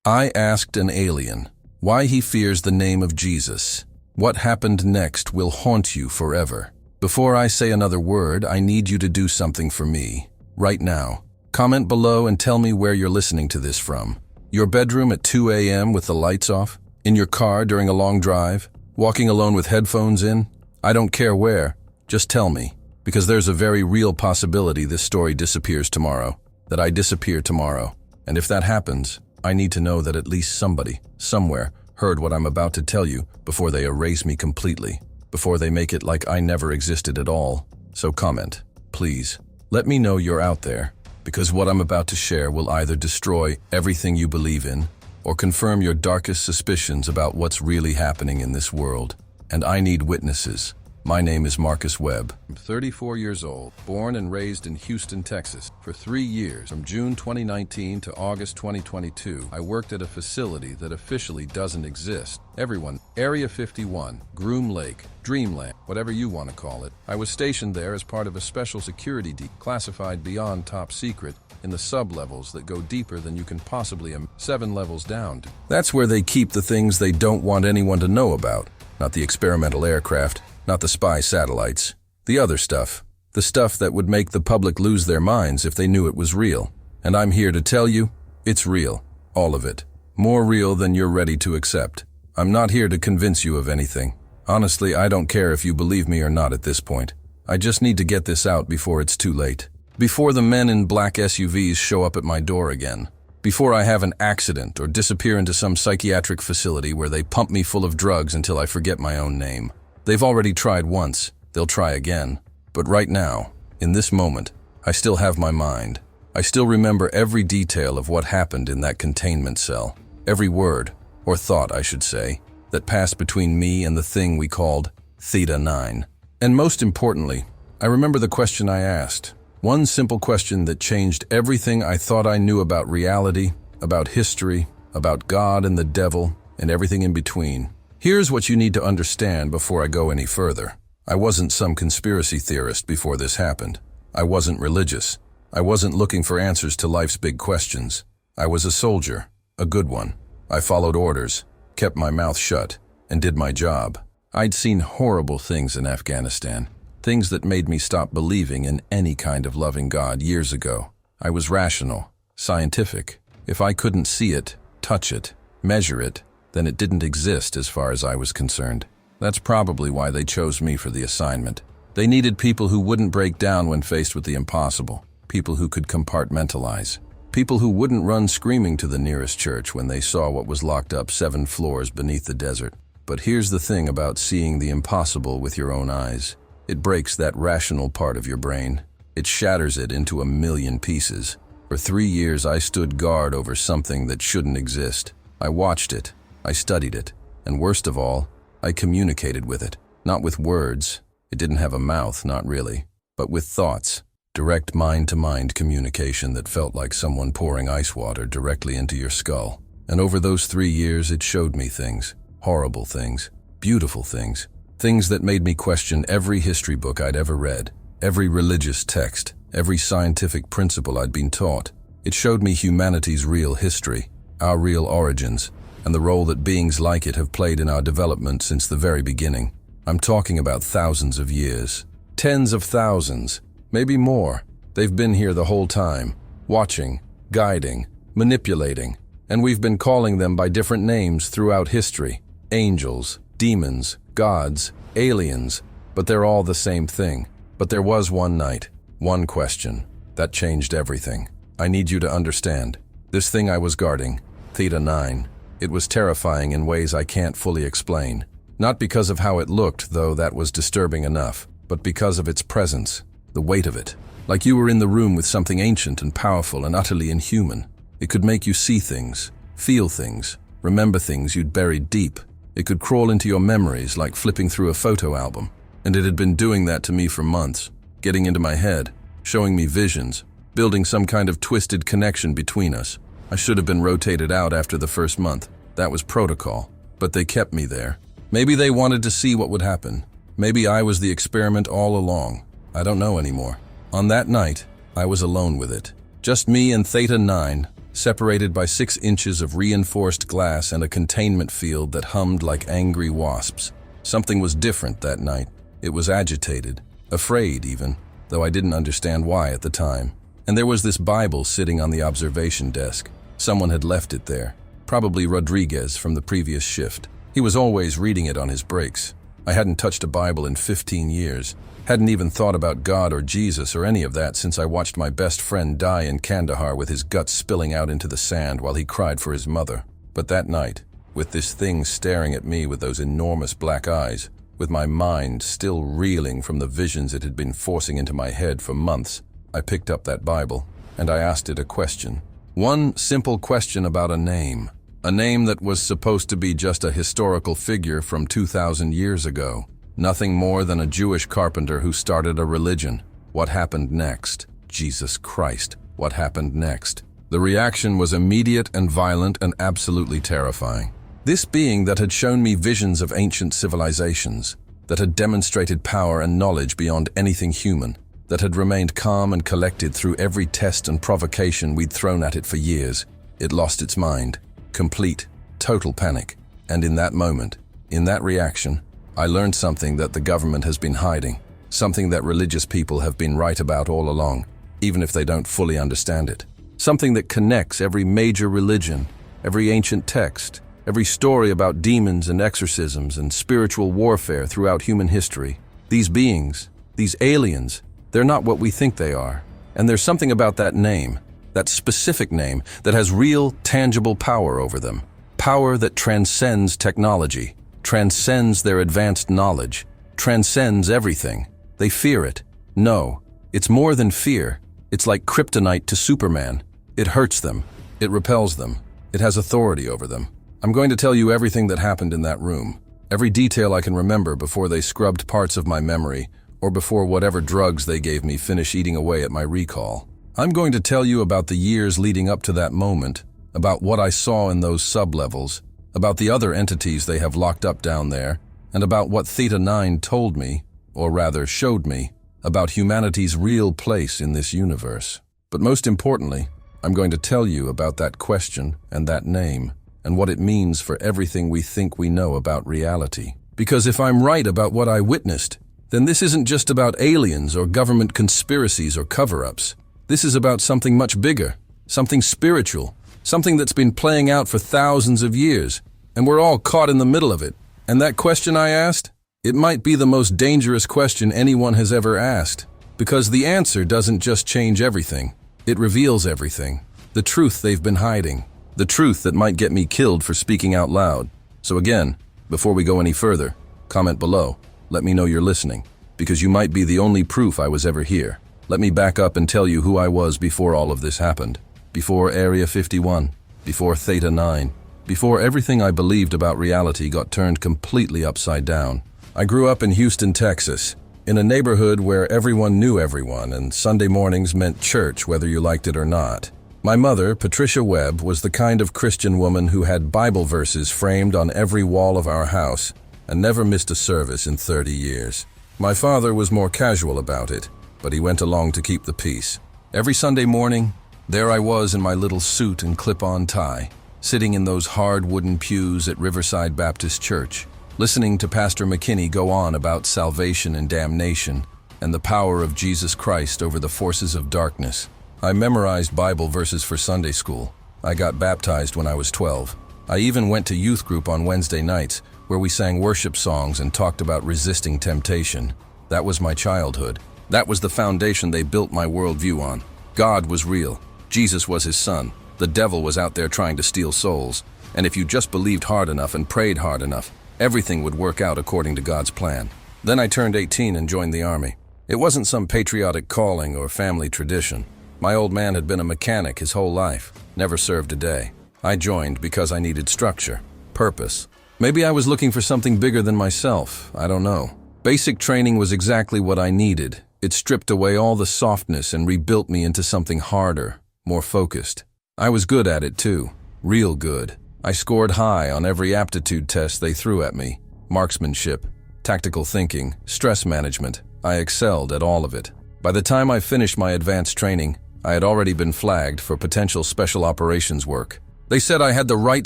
I asked an alien why he fears the name of Jesus. What happened next will haunt you forever. Before I say another word, I need you to do something for me. Right now. Comment below and tell me where you're listening to this from. Your bedroom at 2 a.m. with the lights off? In your car during a long drive? Walking alone with headphones in? I don't care where. Just tell me. Because there's a very real possibility this story disappears tomorrow. That I disappear tomorrow. And if that happens, I need to know that at least somebody, somewhere, heard what I'm about to tell you before they erase me completely. Before they make it like I never existed at all. So comment, please. Let me know you're out there. Because what I'm about to share will either destroy everything you believe in or confirm your darkest suspicions about what's really happening in this world. And I need witnesses. My name is Marcus Webb. I'm 34 years old, born and raised in Houston, Texas. For 3 years, from June 2019 to August 2022, I worked at a facility that officially doesn't exist. Everyone, Area 51, Groom Lake, Dreamland, whatever you want to call it. I was stationed there as part of a special security team, classified beyond top secret, in the sub-levels that go deeper than you can possibly 7 levels down. That's where they keep the things they don't want anyone to know about. Not the experimental aircraft, not the spy satellites. The other stuff. The stuff that would make the public lose their minds if they knew it was real. And I'm here to tell you, it's real. All of it. More real than you're ready to accept. I'm not here to convince you of anything. Honestly, I don't care if you believe me or not at this point. I just need to get this out before it's too late. Before the men in black SUVs show up at my door again. Before I have an accident or disappear into some psychiatric facility where they pump me full of drugs until I forget my own name. They've already tried once, they'll try again. But right now, in this moment, I still have my mind. I still remember every detail of what happened in that containment cell. Every word, or thought I should say, that passed between me and the thing we called Theta 9. And most importantly, I remember the question I asked. One simple question that changed everything I thought I knew about reality, about history, about God and the devil, and everything in between. Here's what you need to understand before I go any further. I wasn't some conspiracy theorist before this happened. I wasn't religious. I wasn't looking for answers to life's big questions. I was a soldier, a good one. I followed orders, kept my mouth shut, and did my job. I'd seen horrible things in Afghanistan, things that made me stop believing in any kind of loving God years ago. I was rational, scientific. If I couldn't see it, touch it, measure it, then it didn't exist as far as I was concerned. That's probably why they chose me for the assignment. They needed people who wouldn't break down when faced with the impossible, people who could compartmentalize, people who wouldn't run screaming to the nearest church when they saw what was locked up 7 floors beneath the desert. But here's the thing about seeing the impossible with your own eyes. It breaks that rational part of your brain. It shatters it into a million pieces. For 3 years I stood guard over something that shouldn't exist. I watched it. I studied it, and worst of all, I communicated with it. Not with words. It didn't have a mouth, not really. But with thoughts. Direct mind-to-mind communication that felt like someone pouring ice water directly into your skull. And over those 3 years, it showed me things. Horrible things. Beautiful things. Things that made me question every history book I'd ever read. Every religious text. Every scientific principle I'd been taught. It showed me humanity's real history. Our real origins. And the role that beings like it have played in our development since the very beginning. I'm talking about thousands of years. Tens of thousands, maybe more. They've been here the whole time, watching, guiding, manipulating, and we've been calling them by different names throughout history. Angels, demons, gods, aliens, but they're all the same thing. But there was one night, one question, that changed everything. I need you to understand. This thing I was guarding, Theta 9, it was terrifying in ways I can't fully explain. Not because of how it looked, though that was disturbing enough, but because of its presence, the weight of it. Like you were in the room with something ancient and powerful and utterly inhuman. It could make you see things, feel things, remember things you'd buried deep. It could crawl into your memories like flipping through a photo album. And it had been doing that to me for months, getting into my head, showing me visions, building some kind of twisted connection between us. I should have been rotated out after the first month. That was protocol. But they kept me there. Maybe they wanted to see what would happen. Maybe I was the experiment all along. I don't know anymore. On that night, I was alone with it. Just me and Theta 9, separated by 6 inches of reinforced glass and a containment field that hummed like angry wasps. Something was different that night. It was agitated, afraid even, though I didn't understand why at the time. And there was this Bible sitting on the observation desk. Someone had left it there, probably Rodriguez from the previous shift. He was always reading it on his breaks. I hadn't touched a Bible in 15 years, hadn't even thought about God or Jesus or any of that since I watched my best friend die in Kandahar with his guts spilling out into the sand while he cried for his mother. But that night, with this thing staring at me with those enormous black eyes, with my mind still reeling from the visions it had been forcing into my head for months, I picked up that Bible and I asked it a question. One simple question about a name that was supposed to be just a historical figure from 2,000 years ago. Nothing more than a Jewish carpenter who started a religion. What happened next? Jesus Christ, what happened next? The reaction was immediate and violent and absolutely terrifying. This being that had shown me visions of ancient civilizations, that had demonstrated power and knowledge beyond anything human, that had remained calm and collected through every test and provocation we'd thrown at it for years, it lost its mind. Complete, total panic. And in that moment, in that reaction, I learned something that the government has been hiding, something that religious people have been right about all along, even if they don't fully understand it. Something that connects every major religion, every ancient text, every story about demons and exorcisms and spiritual warfare throughout human history. These beings, these aliens, they're not what we think they are. And there's something about that name, that specific name, that has real, tangible power over them. Power that transcends technology, transcends their advanced knowledge, transcends everything. They fear it. No, it's more than fear. It's like kryptonite to Superman. It hurts them. It repels them. It has authority over them. I'm going to tell you everything that happened in that room. Every detail I can remember before they scrubbed parts of my memory, or before whatever drugs they gave me finish eating away at my recall. I'm going to tell you about the years leading up to that moment, about what I saw in those sub-levels, about the other entities they have locked up down there, and about what Theta 9 told me, or rather showed me, about humanity's real place in this universe. But most importantly, I'm going to tell you about that question and that name, and what it means for everything we think we know about reality. Because if I'm right about what I witnessed, then this isn't just about aliens or government conspiracies or cover-ups. This is about something much bigger, something spiritual, something that's been playing out for thousands of years, and we're all caught in the middle of it. And that question I asked? It might be the most dangerous question anyone has ever asked, because the answer doesn't just change everything. It reveals everything. The truth they've been hiding. The truth that might get me killed for speaking out loud. So again, before we go any further, comment below. Let me know you're listening, because you might be the only proof I was ever here. Let me back up and tell you who I was before all of this happened. Before Area 51. Before Theta 9. Before everything I believed about reality got turned completely upside down. I grew up in Houston, Texas, in a neighborhood where everyone knew everyone, and Sunday mornings meant church whether you liked it or not. My mother, Patricia Webb, was the kind of Christian woman who had Bible verses framed on every wall of our house and never missed a service in 30 years. My father was more casual about it, but he went along to keep the peace. Every Sunday morning, there I was in my little suit and clip-on tie, sitting in those hard wooden pews at Riverside Baptist Church, listening to Pastor McKinney go on about salvation and damnation and the power of Jesus Christ over the forces of darkness. I memorized Bible verses for Sunday school. I got baptized when I was 12. I even went to youth group on Wednesday nights, where we sang worship songs and talked about resisting temptation. That was my childhood. That was the foundation they built my worldview on. God was real. Jesus was his son. The devil was out there trying to steal souls. And if you just believed hard enough and prayed hard enough, everything would work out according to God's plan. Then I turned 18 and joined the Army. It wasn't some patriotic calling or family tradition. My old man had been a mechanic his whole life, never served a day. I joined because I needed structure, purpose. Maybe I was looking for something bigger than myself, I don't know. Basic training was exactly what I needed. It stripped away all the softness and rebuilt me into something harder, more focused. I was good at it too, real good. I scored high on every aptitude test they threw at me. Marksmanship, tactical thinking, stress management. I excelled at all of it. By the time I finished my advanced training, I had already been flagged for potential special operations work. They said I had the right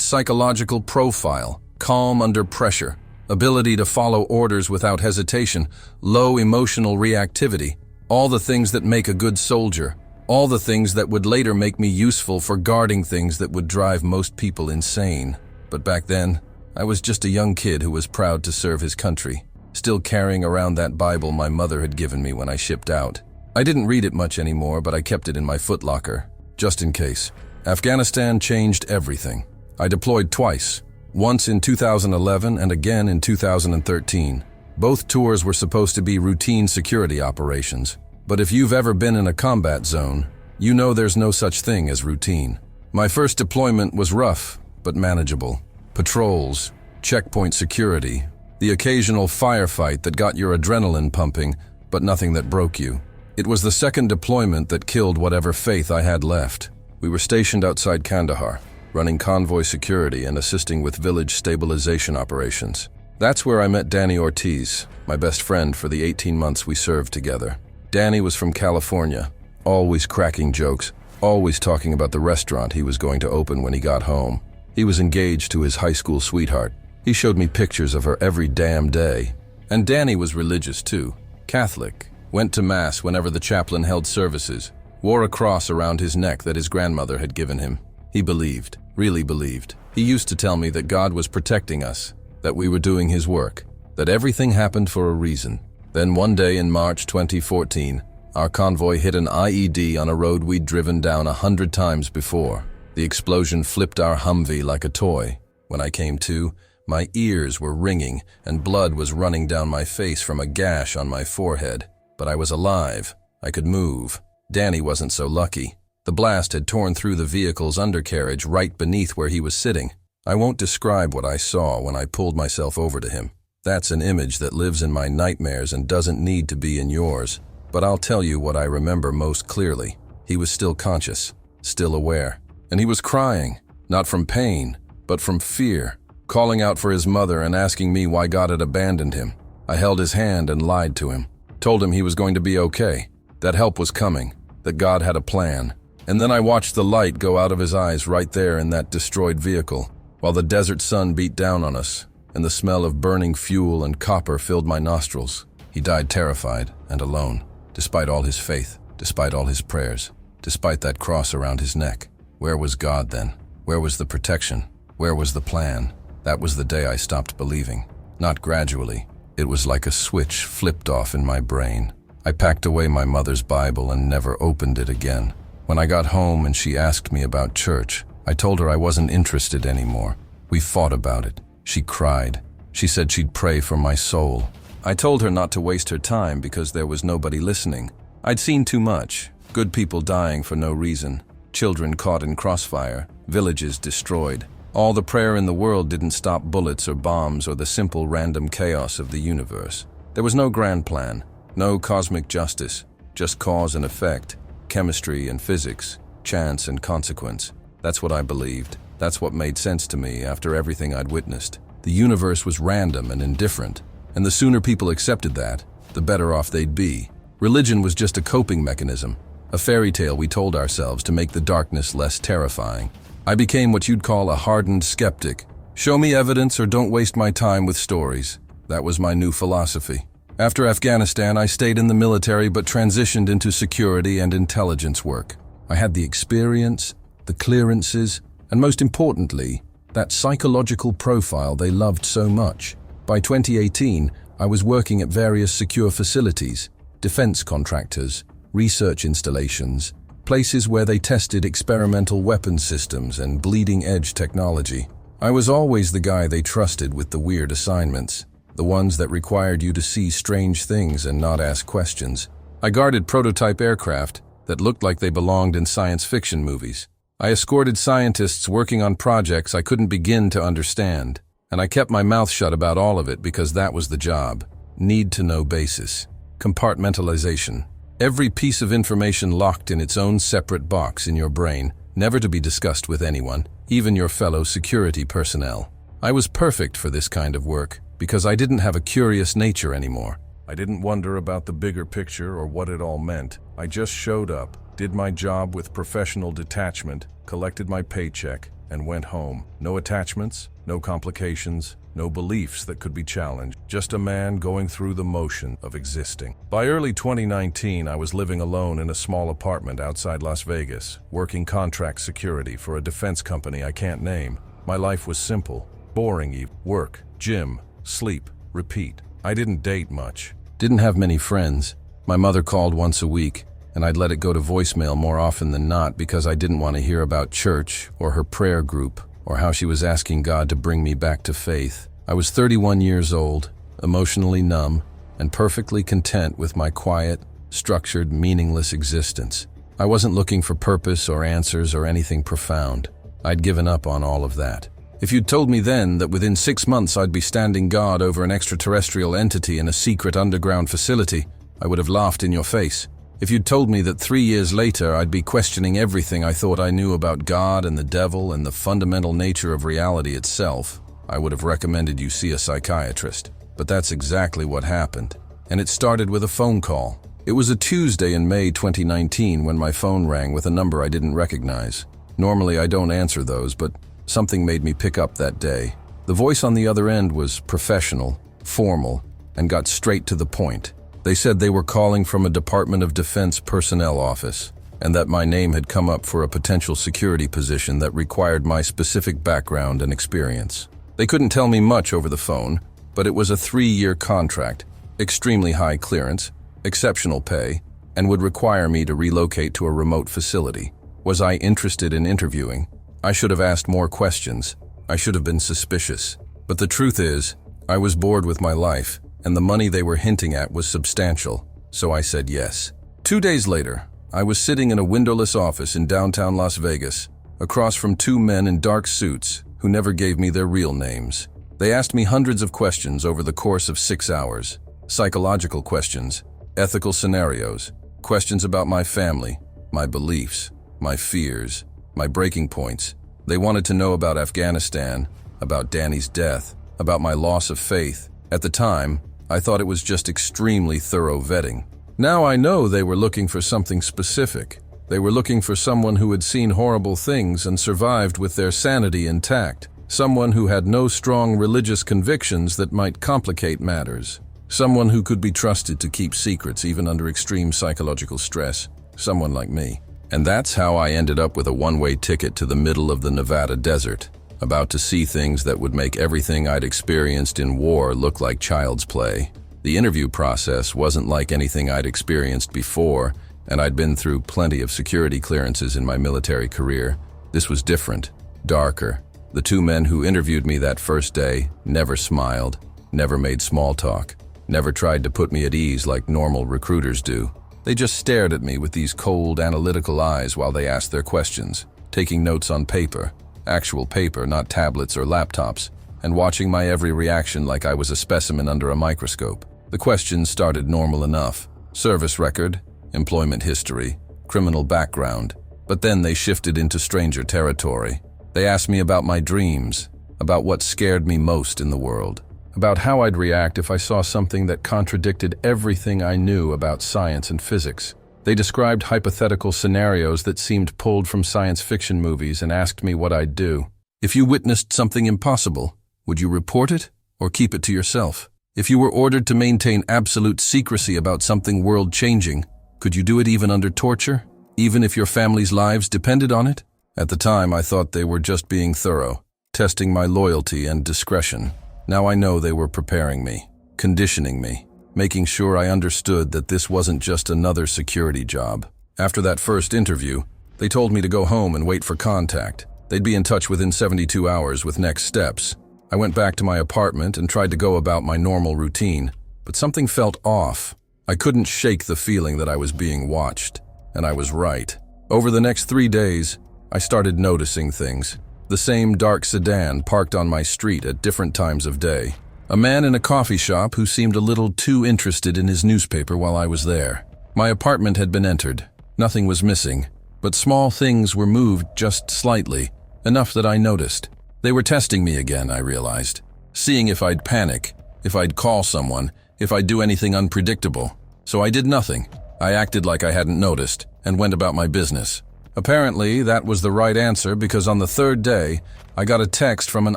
psychological profile, calm under pressure, ability to follow orders without hesitation, low emotional reactivity, all the things that make a good soldier, all the things that would later make me useful for guarding things that would drive most people insane. But back then, I was just a young kid who was proud to serve his country, still carrying around that Bible my mother had given me when I shipped out. I didn't read it much anymore, but I kept it in my footlocker, just in case. Afghanistan changed everything. I deployed twice, once in 2011 and again in 2013. Both tours were supposed to be routine security operations. But if you've ever been in a combat zone, you know there's no such thing as routine. My first deployment was rough, but manageable. Patrols, checkpoint security, the occasional firefight that got your adrenaline pumping, but nothing that broke you. It was the second deployment that killed whatever faith I had left. We were stationed outside Kandahar, running convoy security and assisting with village stabilization operations. That's where I met Danny Ortiz, my best friend for the 18 months we served together. Danny was from California, always cracking jokes, always talking about the restaurant he was going to open when he got home. He was engaged to his high school sweetheart. He showed me pictures of her every damn day. And Danny was religious too, Catholic, went to Mass whenever the chaplain held services, wore a cross around his neck that his grandmother had given him. He believed, really believed. He used to tell me that God was protecting us, that we were doing his work, that everything happened for a reason. Then one day in March 2014, our convoy hit an IED on a road we'd driven down 100 times before. The explosion flipped our Humvee like a toy. When I came to, my ears were ringing and blood was running down my face from a gash on my forehead. But I was alive. I could move. Danny wasn't so lucky. The blast had torn through the vehicle's undercarriage right beneath where he was sitting. I won't describe what I saw when I pulled myself over to him. That's an image that lives in my nightmares and doesn't need to be in yours. But I'll tell you what I remember most clearly. He was still conscious, still aware. And he was crying, not from pain, but from fear, calling out for his mother and asking me why God had abandoned him. I held his hand and lied to him, told him he was going to be okay, that help was coming, that God had a plan. And then I watched the light go out of his eyes right there in that destroyed vehicle, while the desert sun beat down on us, and the smell of burning fuel and copper filled my nostrils. He died terrified and alone, despite all his faith, despite all his prayers, despite that cross around his neck. Where was God then? Where was the protection? Where was the plan? That was the day I stopped believing. Not gradually. It was like a switch flipped off in my brain. I packed away my mother's Bible and never opened it again. When I got home and she asked me about church, I told her I wasn't interested anymore. We fought about it. She cried. She said she'd pray for my soul. I told her not to waste her time because there was nobody listening. I'd seen too much. Good people dying for no reason. Children caught in crossfire. Villages destroyed. All the prayer in the world didn't stop bullets or bombs or the simple random chaos of the universe. There was no grand plan, no cosmic justice, just cause and effect, chemistry and physics, chance and consequence. That's what I believed. That's what made sense to me after everything I'd witnessed. The universe was random and indifferent, and the sooner people accepted that, the better off they'd be. Religion was just a coping mechanism, a fairy tale we told ourselves to make the darkness less terrifying. I became what you'd call a hardened skeptic. Show me evidence or don't waste my time with stories. That was my new philosophy. After Afghanistan, I stayed in the military but transitioned into security and intelligence work. I had the experience, the clearances, and most importantly, that psychological profile they loved so much. By 2018, I was working at various secure facilities, defense contractors, research installations, places where they tested experimental weapons systems and bleeding-edge technology. I was always the guy they trusted with the weird assignments, the ones that required you to see strange things and not ask questions. I guarded prototype aircraft that looked like they belonged in science fiction movies. I escorted scientists working on projects I couldn't begin to understand, and I kept my mouth shut about all of it because that was the job. Need-to-know basis. Compartmentalization. Every piece of information locked in its own separate box in your brain, never to be discussed with anyone, even your fellow security personnel. I was perfect for this kind of work because I didn't have a curious nature anymore. I didn't wonder about the bigger picture or what it all meant. I just showed up, did my job with professional detachment, collected my paycheck, and went home. No attachments, no complications, no beliefs that could be challenged. Just a man going through the motion of existing. By early 2019, I was living alone in a small apartment outside Las Vegas, working contract security for a defense company I can't name. My life was simple, boring even. Work, gym, sleep, repeat. I didn't date much. Didn't have many friends. My mother called once a week, and I'd let it go to voicemail more often than not because I didn't want to hear about church or her prayer group or how she was asking God to bring me back to faith. I was 31 years old, emotionally numb, and perfectly content with my quiet, structured, meaningless existence. I wasn't looking for purpose or answers or anything profound. I'd given up on all of that. If you'd told me then that within 6 months I'd be standing guard over an extraterrestrial entity in a secret underground facility, I would have laughed in your face. If you'd told me that 3 years later I'd be questioning everything I thought I knew about God and the devil and the fundamental nature of reality itself, I would have recommended you see a psychiatrist. But that's exactly what happened. And it started with a phone call. It was a Tuesday in May 2019 when my phone rang with a number I didn't recognize. Normally I don't answer those, but something made me pick up that day. The voice on the other end was professional, formal, and got straight to the point. They said they were calling from a Department of Defense personnel office, and that my name had come up for a potential security position that required my specific background and experience. They couldn't tell me much over the phone, but it was a 3-year contract, extremely high clearance, exceptional pay, and would require me to relocate to a remote facility. Was I interested in interviewing? I should have asked more questions. I should have been suspicious. But the truth is, I was bored with my life, and the money they were hinting at was substantial, so I said yes. 2 days later, I was sitting in a windowless office in downtown Las Vegas, across from 2 men in dark suits who never gave me their real names. They asked me hundreds of questions over the course of 6 hours. Psychological questions, ethical scenarios, questions about my family, my beliefs, my fears, my breaking points. They wanted to know about Afghanistan, about Danny's death, about my loss of faith. At the time, I thought it was just extremely thorough vetting. Now I know they were looking for something specific. They were looking for someone who had seen horrible things and survived with their sanity intact. Someone who had no strong religious convictions that might complicate matters. Someone who could be trusted to keep secrets even under extreme psychological stress. Someone like me. And that's how I ended up with a one-way ticket to the middle of the Nevada desert, about to see things that would make everything I'd experienced in war look like child's play. The interview process wasn't like anything I'd experienced before, and I'd been through plenty of security clearances in my military career. This was different, darker. The 2 men who interviewed me that first day never smiled, never made small talk, never tried to put me at ease like normal recruiters do. They just stared at me with these cold, analytical eyes while they asked their questions, taking notes on paper, actual paper, not tablets or laptops, and watching my every reaction like I was a specimen under a microscope. The questions started normal enough. Service record, employment history, criminal background. But then they shifted into stranger territory. They asked me about my dreams, about what scared me most in the world, about how I'd react if I saw something that contradicted everything I knew about science and physics. They described hypothetical scenarios that seemed pulled from science fiction movies and asked me what I'd do. If you witnessed something impossible, would you report it or keep it to yourself? If you were ordered to maintain absolute secrecy about something world-changing, could you do it even under torture, even if your family's lives depended on it? At the time, I thought they were just being thorough, testing my loyalty and discretion. Now I know they were preparing me, conditioning me, making sure I understood that this wasn't just another security job. After that first interview, they told me to go home and wait for contact. They'd be in touch within 72 hours with next steps. I went back to my apartment and tried to go about my normal routine, but something felt off. I couldn't shake the feeling that I was being watched, and I was right. Over the next 3 days, I started noticing things. The same dark sedan parked on my street at different times of day. A man in a coffee shop who seemed a little too interested in his newspaper while I was there. My apartment had been entered. Nothing was missing, but small things were moved just slightly, enough that I noticed. They were testing me again, I realized, seeing if I'd panic, if I'd call someone, if I'd do anything unpredictable. So I did nothing. I acted like I hadn't noticed and went about my business. Apparently, that was the right answer because on the third day, I got a text from an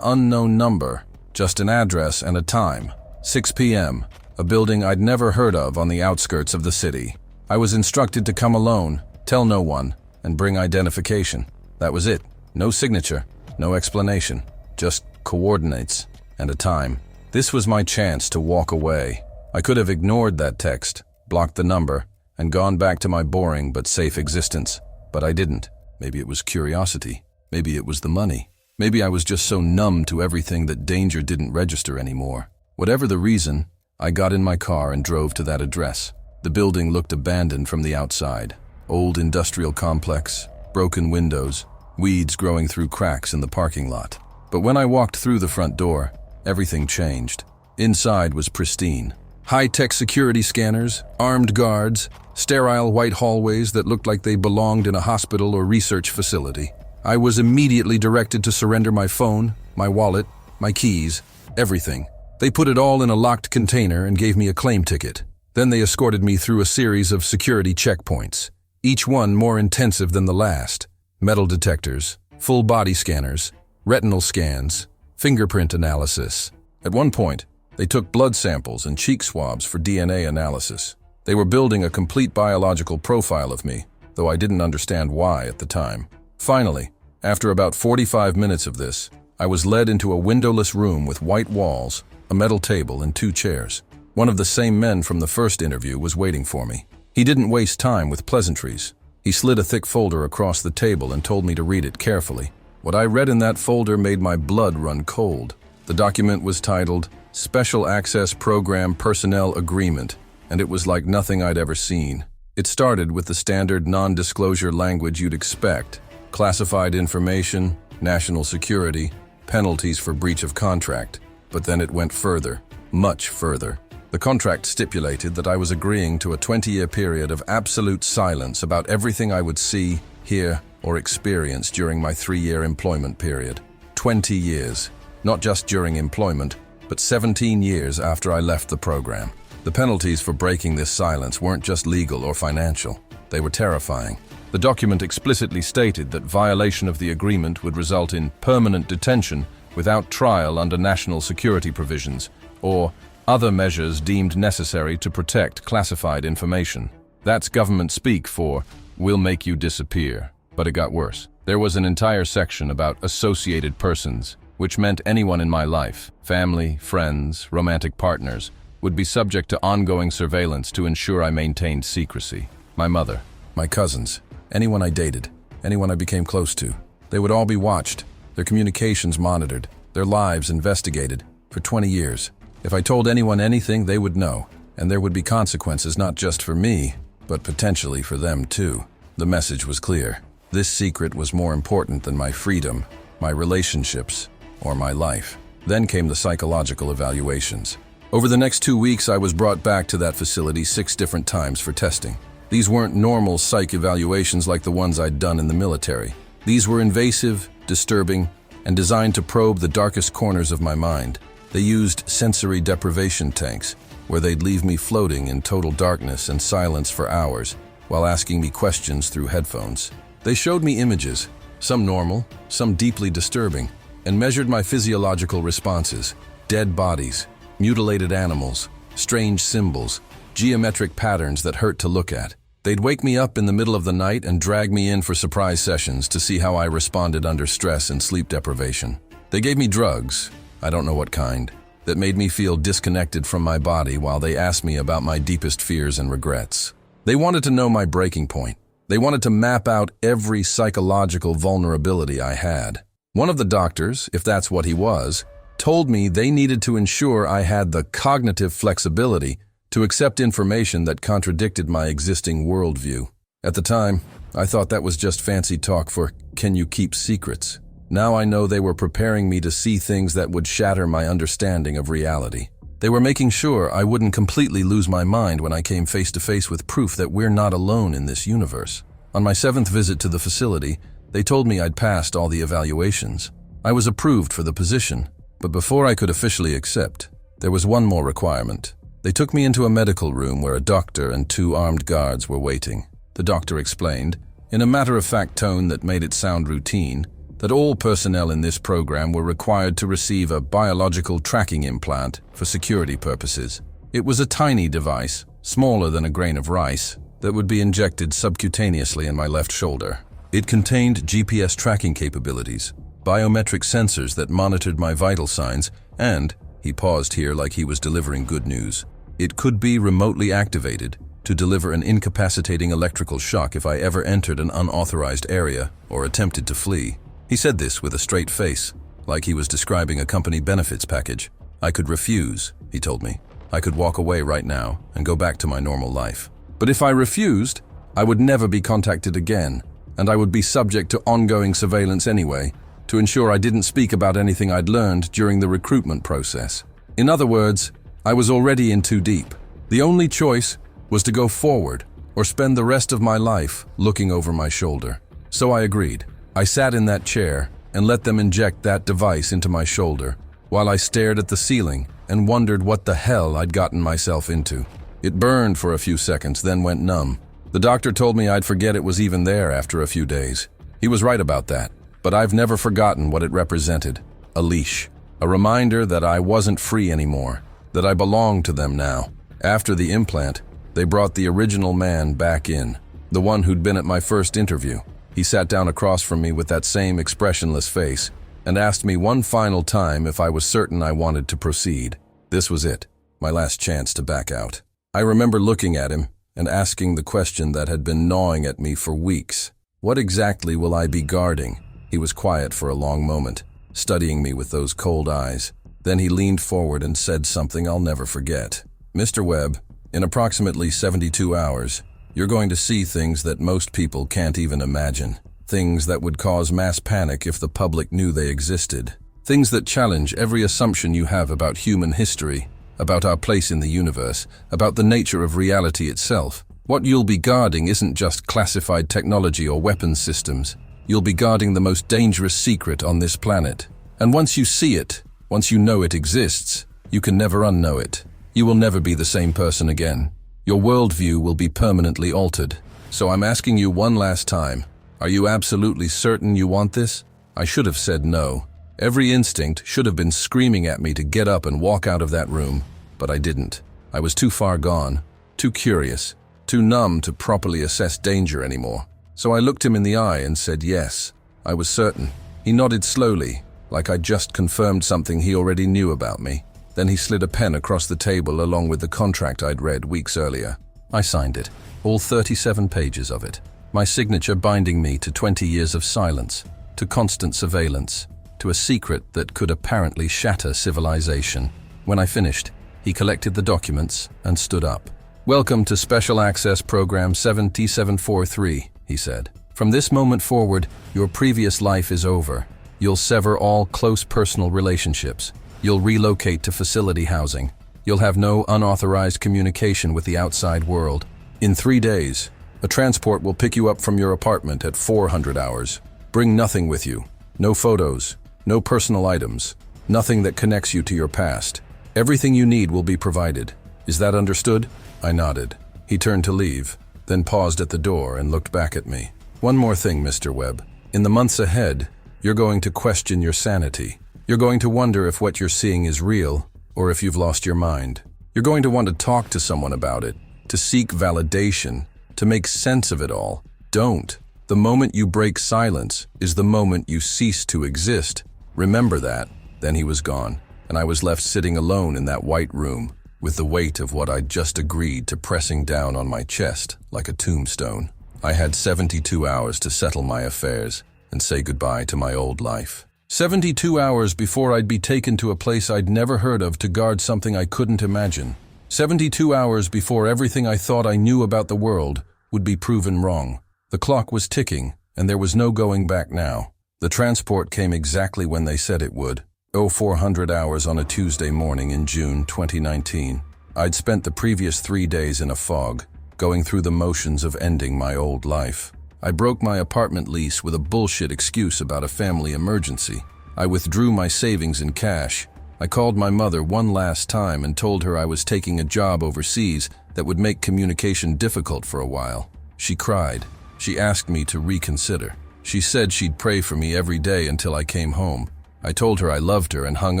unknown number, just an address and a time. 6 p.m., a building I'd never heard of on the outskirts of the city. I was instructed to come alone, tell no one, and bring identification. That was it. No signature, no explanation, just coordinates and a time. This was my chance to walk away. I could have ignored that text, blocked the number, and gone back to my boring but safe existence. But I didn't. Maybe it was curiosity. Maybe it was the money. Maybe I was just so numb to everything that danger didn't register anymore. Whatever the reason, I got in my car and drove to that address. The building looked abandoned from the outside. Old industrial complex, broken windows, weeds growing through cracks in the parking lot. But when I walked through the front door, everything changed. Inside was pristine. High-tech security scanners, armed guards, sterile white hallways that looked like they belonged in a hospital or research facility. I was immediately directed to surrender my phone, my wallet, my keys, everything. They put it all in a locked container and gave me a claim ticket. Then they escorted me through a series of security checkpoints, each one more intensive than the last. Metal detectors, full body scanners, retinal scans, fingerprint analysis. At one point, they took blood samples and cheek swabs for DNA analysis. They were building a complete biological profile of me, though I didn't understand why at the time. Finally, after about 45 minutes of this, I was led into a windowless room with white walls, a metal table, and 2 chairs. One of the same men from the first interview was waiting for me. He didn't waste time with pleasantries. He slid a thick folder across the table and told me to read it carefully. What I read in that folder made my blood run cold. The document was titled Special Access Program Personnel Agreement, and it was like nothing I'd ever seen. It started with the standard non-disclosure language you'd expect: classified information, national security, penalties for breach of contract. But then it went further, much further. The contract stipulated that I was agreeing to a 20-year period of absolute silence about everything I would see, hear, or experience during my 3-year employment period. 20 years. Not just during employment, but 17 years after I left the program. The penalties for breaking this silence weren't just legal or financial. They were terrifying. The document explicitly stated that violation of the agreement would result in permanent detention without trial under national security provisions, or other measures deemed necessary to protect classified information. That's government speak for, "we'll make you disappear." But it got worse. There was an entire section about associated persons, which meant anyone in my life, family, friends, romantic partners, would be subject to ongoing surveillance to ensure I maintained secrecy. My mother, my cousins, anyone I dated, anyone I became close to. They would all be watched, their communications monitored, their lives investigated for 20 years. If I told anyone anything, they would know, and there would be consequences not just for me, but potentially for them too. The message was clear. This secret was more important than my freedom, my relationships, or my life. Then came the psychological evaluations. Over the next 2 weeks, I was brought back to that facility 6 different times for testing. These weren't normal psych evaluations like the ones I'd done in the military. These were invasive, disturbing, and designed to probe the darkest corners of my mind. They used sensory deprivation tanks, where they'd leave me floating in total darkness and silence for hours, while asking me questions through headphones. They showed me images, some normal, some deeply disturbing, and measured my physiological responses: dead bodies, mutilated animals, strange symbols, geometric patterns that hurt to look at. They'd wake me up in the middle of the night and drag me in for surprise sessions to see how I responded under stress and sleep deprivation. They gave me drugs, I don't know what kind, that made me feel disconnected from my body while they asked me about my deepest fears and regrets. They wanted to know my breaking point. They wanted to map out every psychological vulnerability I had. One of the doctors, if that's what he was, told me they needed to ensure I had the cognitive flexibility to accept information that contradicted my existing worldview. At the time, I thought that was just fancy talk for, can you keep secrets? Now I know they were preparing me to see things that would shatter my understanding of reality. They were making sure I wouldn't completely lose my mind when I came face to face with proof that we're not alone in this universe. On my 7th visit to the facility, they told me I'd passed all the evaluations. I was approved for the position, but before I could officially accept, there was one more requirement: They took me into a medical room where a doctor and 2 armed guards were waiting. The doctor explained, in a matter-of-fact tone that made it sound routine, that all personnel in this program were required to receive a biological tracking implant for security purposes. It was a tiny device, smaller than a grain of rice, that would be injected subcutaneously in my left shoulder. It contained GPS tracking capabilities, biometric sensors that monitored my vital signs, and, he paused here like he was delivering good news, it could be remotely activated to deliver an incapacitating electrical shock if I ever entered an unauthorized area or attempted to flee. He said this with a straight face, like he was describing a company benefits package. I could refuse, he told me. I could walk away right now and go back to my normal life. But if I refused, I would never be contacted again, and I would be subject to ongoing surveillance anyway, to ensure I didn't speak about anything I'd learned during the recruitment process. In other words, I was already in too deep. The only choice was to go forward or spend the rest of my life looking over my shoulder. So I agreed. I sat in that chair and let them inject that device into my shoulder while I stared at the ceiling and wondered what the hell I'd gotten myself into. It burned for a few seconds, then went numb. The doctor told me I'd forget it was even there after a few days. He was right about that, but I've never forgotten what it represented. A leash. A reminder that I wasn't free anymore, that I belonged to them now. After the implant, they brought the original man back in, the one who'd been at my first interview. He sat down across from me with that same expressionless face and asked me one final time if I was certain I wanted to proceed. This was it, my last chance to back out. I remember looking at him and asking the question that had been gnawing at me for weeks. What exactly will I be guarding? He was quiet for a long moment, studying me with those cold eyes. Then he leaned forward and said something I'll never forget. Mr. Webb, in approximately 72 hours, you're going to see things that most people can't even imagine. Things that would cause mass panic if the public knew they existed. Things that challenge every assumption you have about human history, about our place in the universe, about the nature of reality itself. What you'll be guarding isn't just classified technology or weapons systems. You'll be guarding the most dangerous secret on this planet. And once you see it, once you know it exists, you can never unknow it. You will never be the same person again. Your worldview will be permanently altered. So I'm asking you one last time, are you absolutely certain you want this? I should have said no. Every instinct should have been screaming at me to get up and walk out of that room, but I didn't. I was too far gone, too curious, too numb to properly assess danger anymore. So I looked him in the eye and said yes. I was certain. He nodded slowly, like I'd just confirmed something he already knew about me. Then he slid a pen across the table along with the contract I'd read weeks earlier. I signed it, all 37 pages of it. My signature binding me to 20 years of silence, to constant surveillance, to a secret that could apparently shatter civilization. When I finished, he collected the documents and stood up. "Welcome to Special Access Program 7743, he said. "From this moment forward, your previous life is over. You'll sever all close personal relationships. You'll relocate to facility housing. You'll have no unauthorized communication with the outside world. In 3 days, a transport will pick you up from your apartment at 400 hours. Bring nothing with you. No photos, no personal items, nothing that connects you to your past. Everything you need will be provided. Is that understood?" I nodded. He turned to leave, then paused at the door and looked back at me. "One more thing, Mr. Webb. In the months ahead, you're going to question your sanity. You're going to wonder if what you're seeing is real, or if you've lost your mind. You're going to want to talk to someone about it, to seek validation, to make sense of it all. Don't. The moment you break silence is the moment you cease to exist. Remember that." Then he was gone, and I was left sitting alone in that white room, with the weight of what I'd just agreed to pressing down on my chest like a tombstone. I had 72 hours to settle my affairs and say goodbye to my old life. 72 hours before I'd be taken to a place I'd never heard of to guard something I couldn't imagine. 72 hours before everything I thought I knew about the world would be proven wrong. The clock was ticking, and there was no going back now. The transport came exactly when they said it would. 0400 hours on a Tuesday morning in June 2019. I'd spent the previous 3 days in a fog, going through the motions of ending my old life. I broke my apartment lease with a bullshit excuse about a family emergency. I withdrew my savings in cash. I called my mother one last time and told her I was taking a job overseas that would make communication difficult for a while. She cried. She asked me to reconsider. She said she'd pray for me every day until I came home. I told her I loved her and hung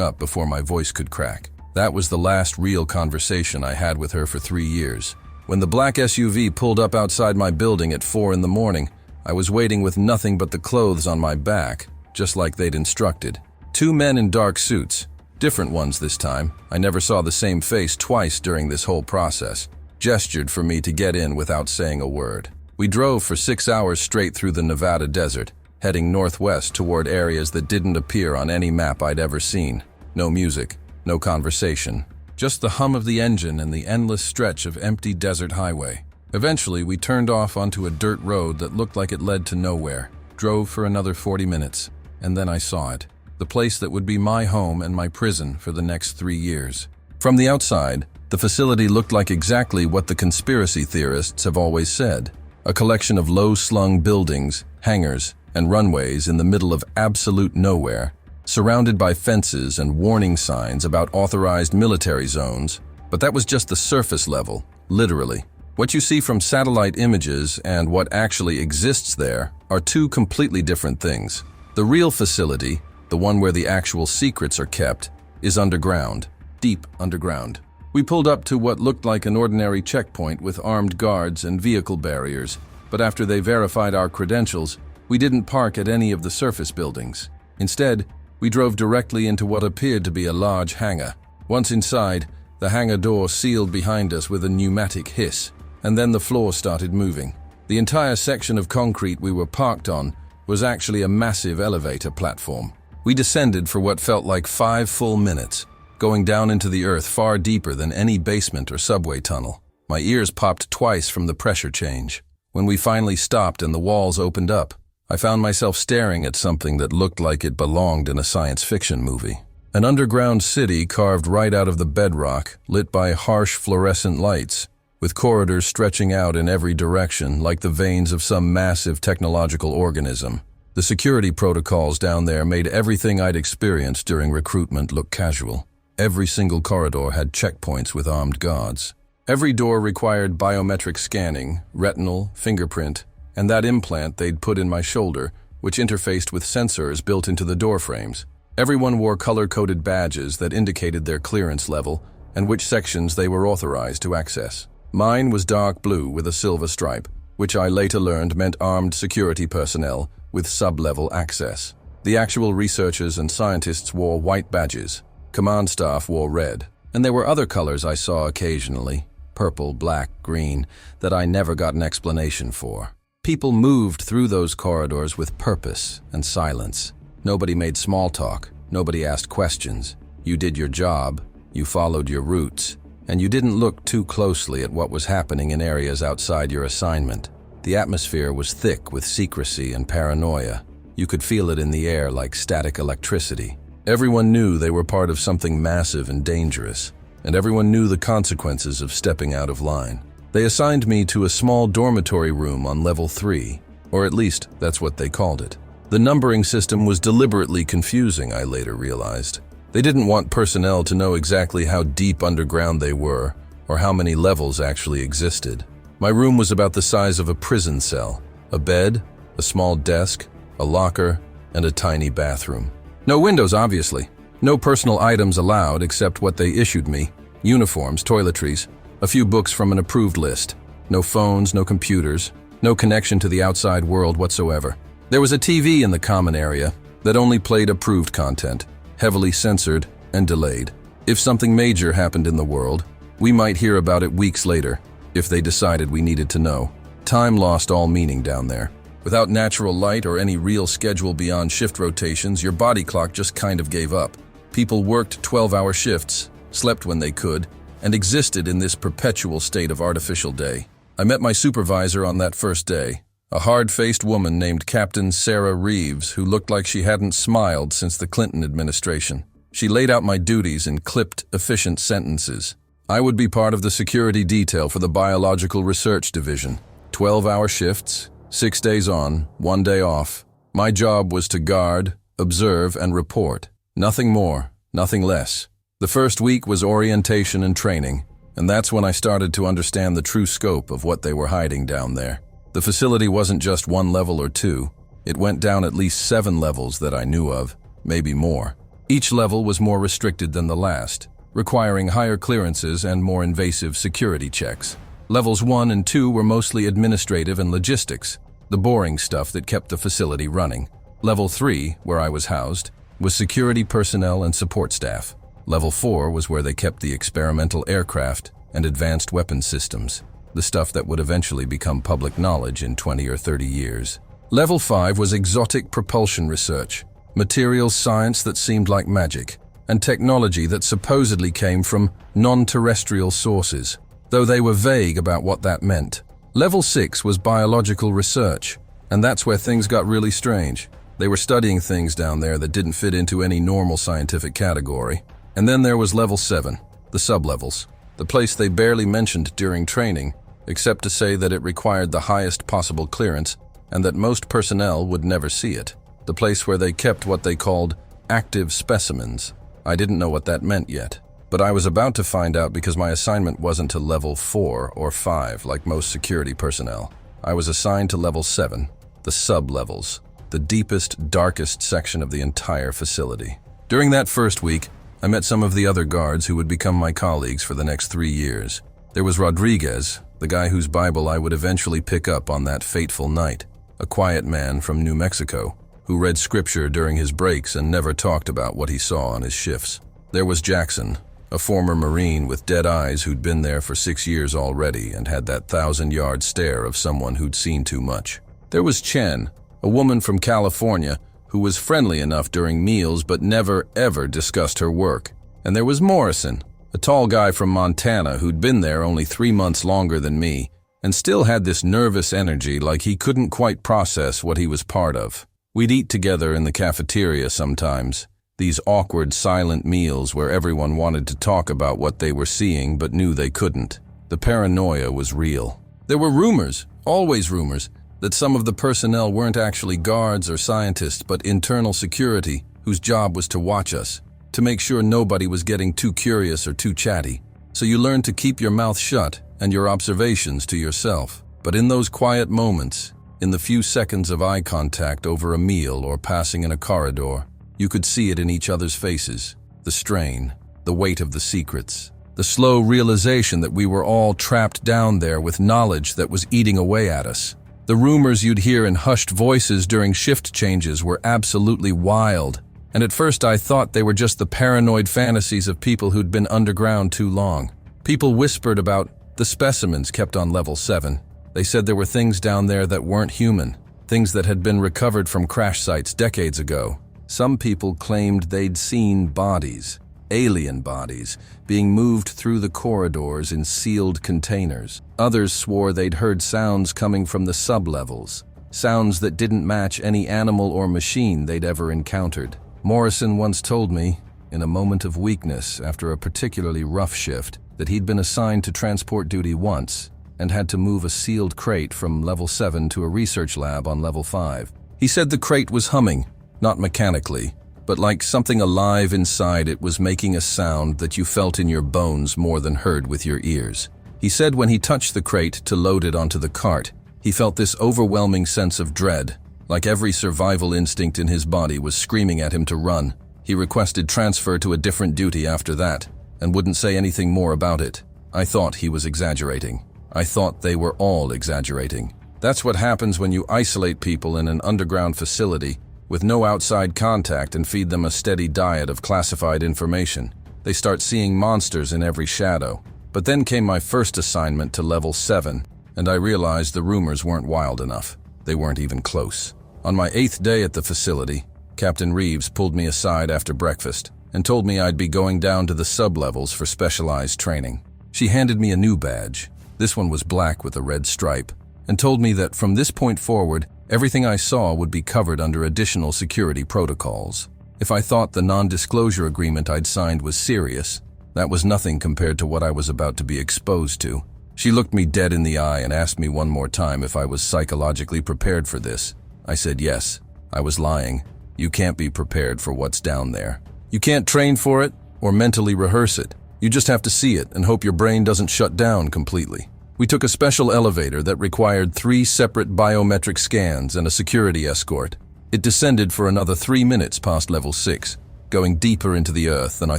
up before my voice could crack. That was the last real conversation I had with her for 3 years. When the black SUV pulled up outside my building at 4 in the morning, I was waiting with nothing but the clothes on my back, just like they'd instructed. 2 men in dark suits, different ones this time. I never saw the same face twice during this whole process, gestured for me to get in without saying a word. We drove for 6 hours straight through the Nevada desert, heading northwest toward areas that didn't appear on any map I'd ever seen. No music, no conversation, just the hum of the engine and the endless stretch of empty desert highway. Eventually, we turned off onto a dirt road that looked like it led to nowhere, drove for another 40 minutes, and then I saw it. The place that would be my home and my prison for the next 3 years. From the outside, the facility looked like exactly what the conspiracy theorists have always said. A collection of low-slung buildings, hangars, and runways in the middle of absolute nowhere, surrounded by fences and warning signs about authorized military zones. But that was just the surface level, literally. What you see from satellite images and what actually exists there are 2 completely different things. The real facility, the one where the actual secrets are kept, is underground, deep underground. We pulled up to what looked like an ordinary checkpoint with armed guards and vehicle barriers, but after they verified our credentials, we didn't park at any of the surface buildings. Instead, we drove directly into what appeared to be a large hangar. Once inside, the hangar door sealed behind us with a pneumatic hiss, and then the floor started moving. The entire section of concrete we were parked on was actually a massive elevator platform. We descended for what felt like 5 full minutes, going down into the earth far deeper than any basement or subway tunnel. My ears popped twice from the pressure change. When we finally stopped and the walls opened up, I found myself staring at something that looked like it belonged in a science fiction movie. An underground city carved right out of the bedrock, lit by harsh fluorescent lights, with corridors stretching out in every direction like the veins of some massive technological organism. The security protocols down there made everything I'd experienced during recruitment look casual. Every single corridor had checkpoints with armed guards. Every door required biometric scanning, retinal, fingerprint, and that implant they'd put in my shoulder, which interfaced with sensors built into the door frames. Everyone wore color-coded badges that indicated their clearance level and which sections they were authorized to access. Mine was dark blue with a silver stripe, which I later learned meant armed security personnel with sub-level access. The actual researchers and scientists wore white badges. Command staff wore red, and there were other colors I saw occasionally, purple, black, green, that I never got an explanation for. People moved through those corridors with purpose and silence. Nobody made small talk, nobody asked questions. You did your job, you followed your routes, and you didn't look too closely at what was happening in areas outside your assignment. The atmosphere was thick with secrecy and paranoia. You could feel it in the air like static electricity. Everyone knew they were part of something massive and dangerous, and everyone knew the consequences of stepping out of line. They assigned me to a small dormitory room on level 3, or at least that's what they called it. The numbering system was deliberately confusing, I later realized. They didn't want personnel to know exactly how deep underground they were, or how many levels actually existed. My room was about the size of a prison cell. A bed, a small desk, a locker, and a tiny bathroom. No windows, obviously. No personal items allowed except what they issued me. Uniforms, toiletries, a few books from an approved list. No phones, no computers, no connection to the outside world whatsoever. There was a TV in the common area that only played approved content, heavily censored and delayed. If something major happened in the world, we might hear about it weeks later, if they decided we needed to know. Time lost all meaning down there. Without natural light or any real schedule beyond shift rotations, your body clock just kind of gave up. People worked 12-hour shifts, slept when they could, and existed in this perpetual state of artificial day. I met my supervisor on that first day, a hard-faced woman named Captain Sarah Reeves, who looked like she hadn't smiled since the Clinton administration. She laid out my duties in clipped, efficient sentences. I would be part of the security detail for the Biological Research Division. 12-hour shifts, 6 days on, 1 day off. My job was to guard, observe, and report. Nothing more, nothing less. The first week was orientation and training, and that's when I started to understand the true scope of what they were hiding down there. The facility wasn't just one level or two. It went down at least 7 levels that I knew of, maybe more. Each level was more restricted than the last, requiring higher clearances and more invasive security checks. Levels 1 and 2 were mostly administrative and logistics, the boring stuff that kept the facility running. Level 3, where I was housed, was security personnel and support staff. Level 4 was where they kept the experimental aircraft and advanced weapons systems, the stuff that would eventually become public knowledge in 20 or 30 years. Level 5 was exotic propulsion research, materials science that seemed like magic, and technology that supposedly came from non-terrestrial sources, though they were vague about what that meant. Level 6 was biological research, and that's where things got really strange. They were studying things down there that didn't fit into any normal scientific category. And then there was Level 7, the sublevels, the place they barely mentioned during training, except to say that it required the highest possible clearance and that most personnel would never see it. The place where they kept what they called active specimens. I didn't know what that meant yet, but I was about to find out because my assignment wasn't to Level 4 or 5 like most security personnel. I was assigned to Level 7, the sub-levels, the deepest, darkest section of the entire facility. During that first week, I met some of the other guards who would become my colleagues for the next 3 years. There was Rodriguez, the guy whose Bible I would eventually pick up on that fateful night, a quiet man from New Mexico, who read scripture during his breaks and never talked about what he saw on his shifts. There was Jackson, a former Marine with dead eyes who'd been there for 6 years already and had that 1,000-yard stare of someone who'd seen too much. There was Chen, a woman from California who was friendly enough during meals but never ever discussed her work. And there was Morrison, a tall guy from Montana who'd been there only 3 months longer than me and still had this nervous energy like he couldn't quite process what he was part of. We'd eat together in the cafeteria sometimes, these awkward silent meals where everyone wanted to talk about what they were seeing but knew they couldn't. The paranoia was real. There were rumors, always rumors, that some of the personnel weren't actually guards or scientists but internal security whose job was to watch us, to make sure nobody was getting too curious or too chatty. So you learned to keep your mouth shut and your observations to yourself. But in those quiet moments, in the few seconds of eye contact over a meal or passing in a corridor, you could see it in each other's faces, the strain, the weight of the secrets, the slow realization that we were all trapped down there with knowledge that was eating away at us. The rumors you'd hear in hushed voices during shift changes were absolutely wild, and at first I thought they were just the paranoid fantasies of people who'd been underground too long. People whispered about the specimens kept on Level 7. They said there were things down there that weren't human, things that had been recovered from crash sites decades ago. Some people claimed they'd seen bodies, alien bodies, being moved through the corridors in sealed containers. Others swore they'd heard sounds coming from the sublevels, sounds that didn't match any animal or machine they'd ever encountered. Morrison once told me, in a moment of weakness after a particularly rough shift, that he'd been assigned to transport duty once and had to move a sealed crate from Level 7 to a research lab on Level 5. He said the crate was humming, not mechanically, but like something alive inside it was making a sound that you felt in your bones more than heard with your ears. He said when he touched the crate to load it onto the cart, he felt this overwhelming sense of dread, like every survival instinct in his body was screaming at him to run. He requested transfer to a different duty after that, and wouldn't say anything more about it. I thought he was exaggerating. I thought they were all exaggerating. That's what happens when you isolate people in an underground facility with no outside contact and feed them a steady diet of classified information. They start seeing monsters in every shadow. But then came my first assignment to Level 7, and I realized the rumors weren't wild enough. They weren't even close. On my 8th day at the facility, Captain Reeves pulled me aside after breakfast and told me I'd be going down to the sublevels for specialized training. She handed me a new badge. This one was black with a red stripe, and told me that from this point forward, everything I saw would be covered under additional security protocols. If I thought the non-disclosure agreement I'd signed was serious, that was nothing compared to what I was about to be exposed to. She looked me dead in the eye and asked me one more time if I was psychologically prepared for this. I said yes. I was lying. You can't be prepared for what's down there. You can't train for it, or mentally rehearse it. You just have to see it and hope your brain doesn't shut down completely. We took a special elevator that required 3 separate biometric scans and a security escort. It descended for another 3 minutes past level 6, going deeper into the earth than I